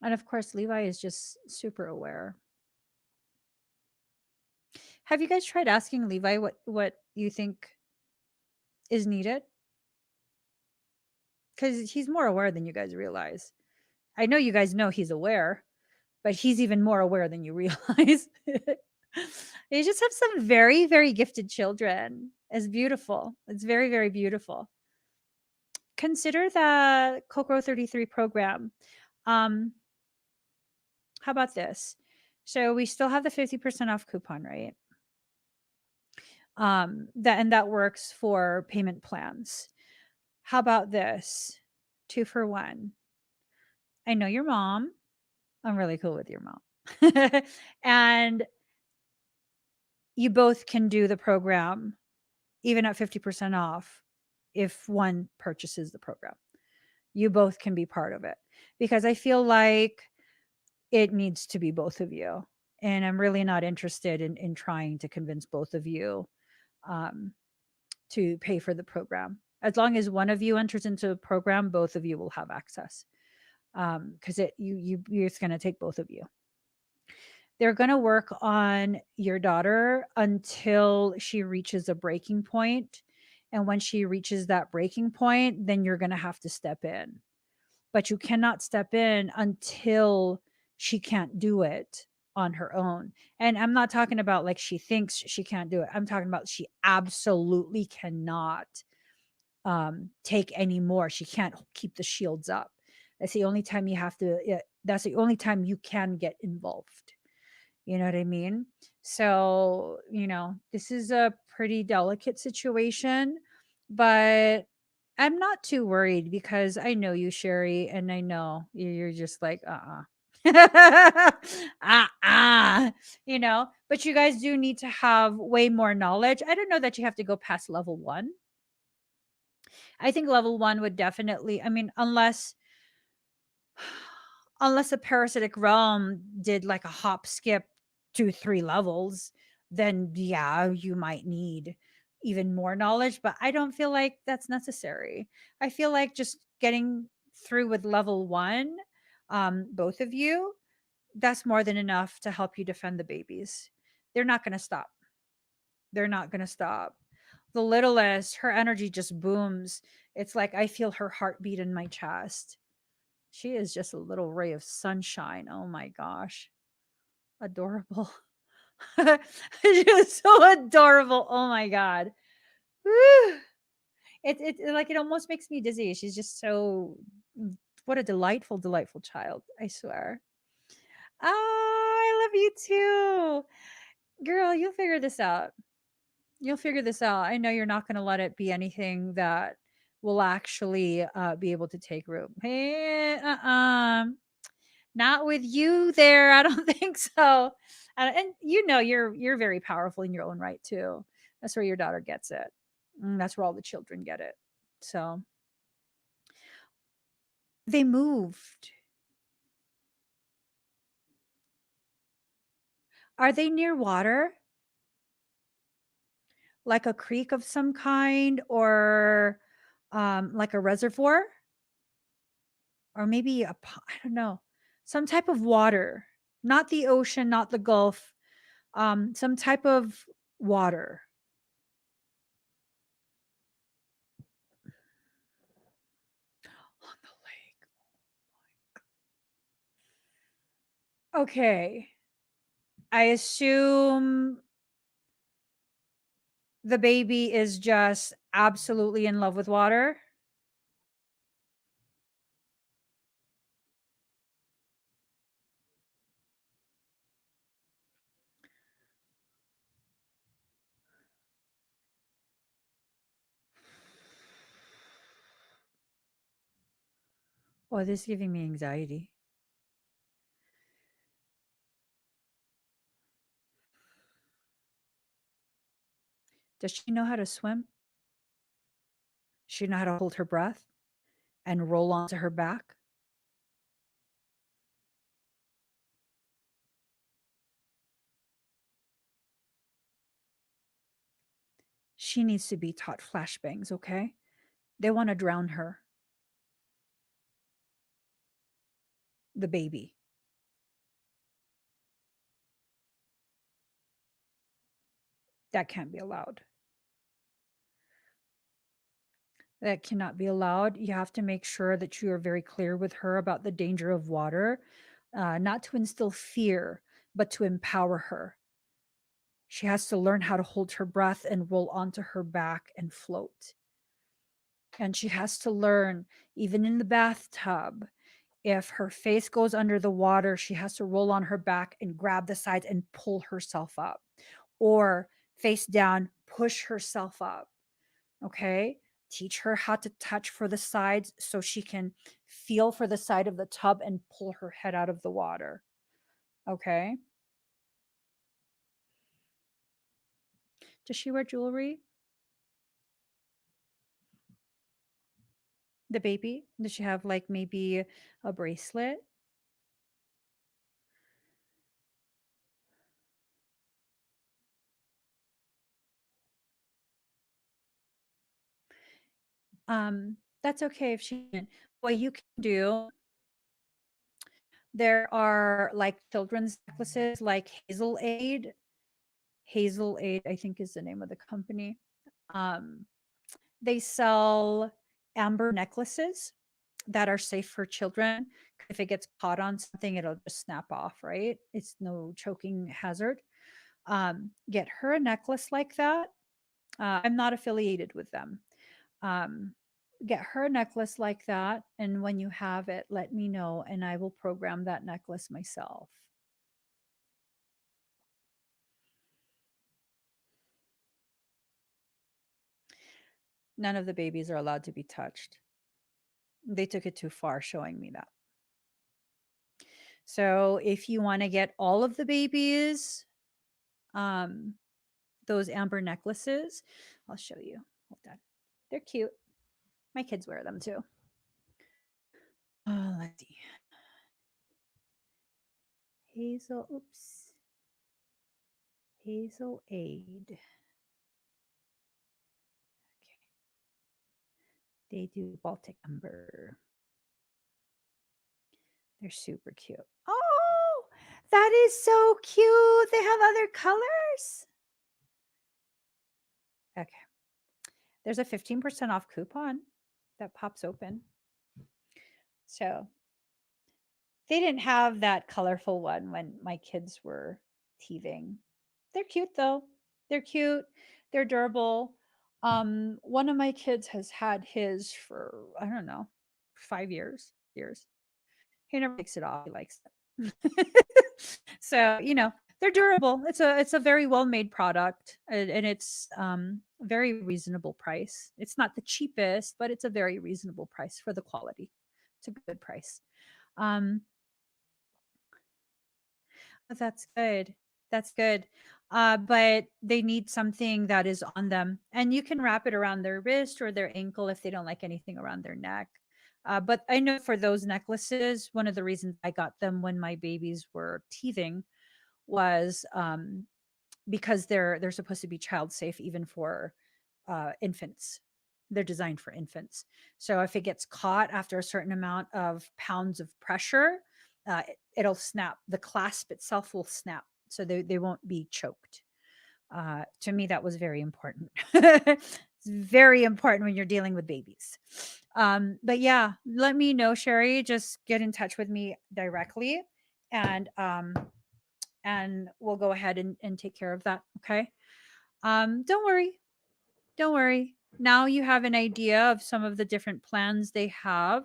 and of course, Levi is just super aware. Have you guys tried asking Levi what you think is needed? Because he's more aware than you guys realize. I know you guys know he's aware, but he's even more aware than you realize. You just have some very, very gifted children. It's beautiful. It's very, very beautiful. Consider the Kokoro 33 program. Um, how about this? So we still have the 50% off coupon, right? That works for payment plans. How about this? 2 for 1. I know your mom. I'm really cool with your mom. And you both can do the program even at 50% off if one purchases the program. You both can be part of it because I feel like it needs to be both of you. And I'm really not interested in trying to convince both of you um, to pay for the program. As long as one of you enters into the program, both of you will have access because it's going to take both of you. They're going to work on your daughter until she reaches a breaking point. And when she reaches that breaking point, then you're going to have to step in. But you cannot step in until she can't do it on her own. And I'm not talking about like she thinks she can't do it. I'm talking about she absolutely cannot take any more. She can't keep the shields up. That's the only time you have to, that's the only time you can get involved. You know what I mean? So, this is a pretty delicate situation, but I'm not too worried because I know you, Sherry, and I know you're just like, but you guys do need to have way more knowledge. I don't know that you have to go past level 1. I think level 1 would definitely, I mean, unless a parasitic realm did like a hop skip 2 3 levels, then yeah, you might need even more knowledge, but I don't feel like that's necessary. I feel like just getting through with level 1, both of you, that's more than enough to help you defend the babies. They're not going to stop. They're not going to stop. The littlest, her energy just booms. It's like I feel her heartbeat in my chest. She is just a little ray of sunshine. Oh my gosh. Adorable. She is so adorable. Oh my god. Woo. It like it almost makes me dizzy. She's just so what a delightful, delightful child. I swear. Oh, I love you too. Girl, you'll figure this out. You'll figure this out. I know you're not going to let it be anything that will actually be able to take root. Hey, not with you there. I don't think so. And you're very powerful in your own right too. That's where your daughter gets it. That's where all the children get it. So they moved. Are they near water? Like a creek of some kind or like a reservoir? Or maybe I don't know, some type of water, not the ocean, not the Gulf, some type of water. On the lake. Okay. I assume the baby is just absolutely in love with water. Oh, this is giving me anxiety. Does she know how to swim? She know how to hold her breath and roll onto her back. She needs to be taught flashbangs, okay? They want to drown her, the baby. That can't be allowed. That cannot be allowed. You have to make sure that you are very clear with her about the danger of water, not to instill fear, but to empower her. She has to learn how to hold her breath and roll onto her back and float. And she has to learn, even in the bathtub, if her face goes under the water, she has to roll on her back and grab the sides and pull herself up, or face down, push herself up. Okay. Teach her how to touch for the sides so she can feel for the side of the tub and pull her head out of the water. Okay. Does she wear jewelry? The baby? Does she have like maybe a bracelet? That's okay if she didn't. What you can do, there are like children's necklaces like Hazel Aid. Hazel Aid, I think, is the name of the company. Um, they sell amber necklaces that are safe for children. If it gets caught on something, it'll just snap off, right? It's no choking hazard. Get her a necklace like that. I'm not affiliated with them. Um, get her a necklace like that. And when you have it, let me know and I will program that necklace myself. None of the babies are allowed to be touched. They took it too far showing me that. So if you want to get all of the babies, um, those amber necklaces, I'll show you. Hold on. They're cute. My kids wear them too. Let's see. Hazel, oops. Hazel Aid. Okay. They do Baltic Amber. They're super cute. Oh, that is so cute. They have other colors. Okay. There's a 15% off coupon that pops open. So they didn't have that colorful one when my kids were teething. They're cute though. They're cute. They're durable. One of my kids has had his for, I don't know, 5 years. He never takes it off. He likes it. So, they're durable. It's a very well-made product, and it's very reasonable price. It's not the cheapest, but it's a very reasonable price for the quality. It's a good price. Um, that's good. That's good. But they need something that is on them, and you can wrap it around their wrist or their ankle if they don't like anything around their neck. But I know for those necklaces, one of the reasons I got them when my babies were teething was because they're supposed to be child safe even for infants. They're designed for infants. So if it gets caught after a certain amount of pounds of pressure, it'll snap. The clasp itself will snap, so they won't be choked. To me, that was very important. It's very important when you're dealing with babies. But yeah, let me know, Sherry. Just get in touch with me directly, and we'll go ahead and take care of that. Okay. Don't worry. Don't worry. Now you have an idea of some of the different plans they have,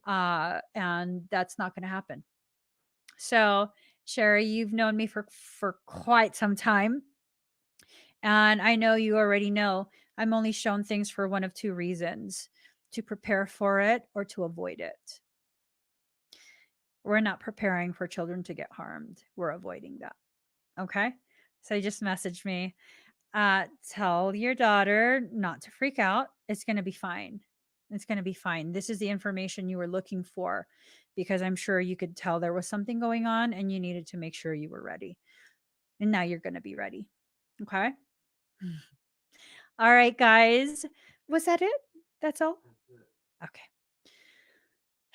and that's not going to happen. So, Sherry, you've known me for quite some time, and I know you already know I'm only shown things for one of two reasons: to prepare for it or to avoid it. We're not preparing for children to get harmed. We're avoiding that. Okay. So just message me. Tell your daughter not to freak out. It's going to be fine. It's going to be fine. This is the information you were looking for, because I'm sure you could tell there was something going on and you needed to make sure you were ready. And now you're going to be ready. Okay. All right, guys. Was that it? That's all? Okay.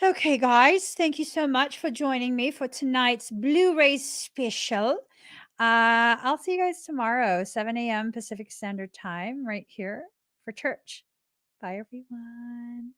Okay, guys. Thank you so much for joining me for tonight's Blu-ray special. I'll see you guys tomorrow, 7 a.m. Pacific Standard Time, right here for church. Bye, everyone.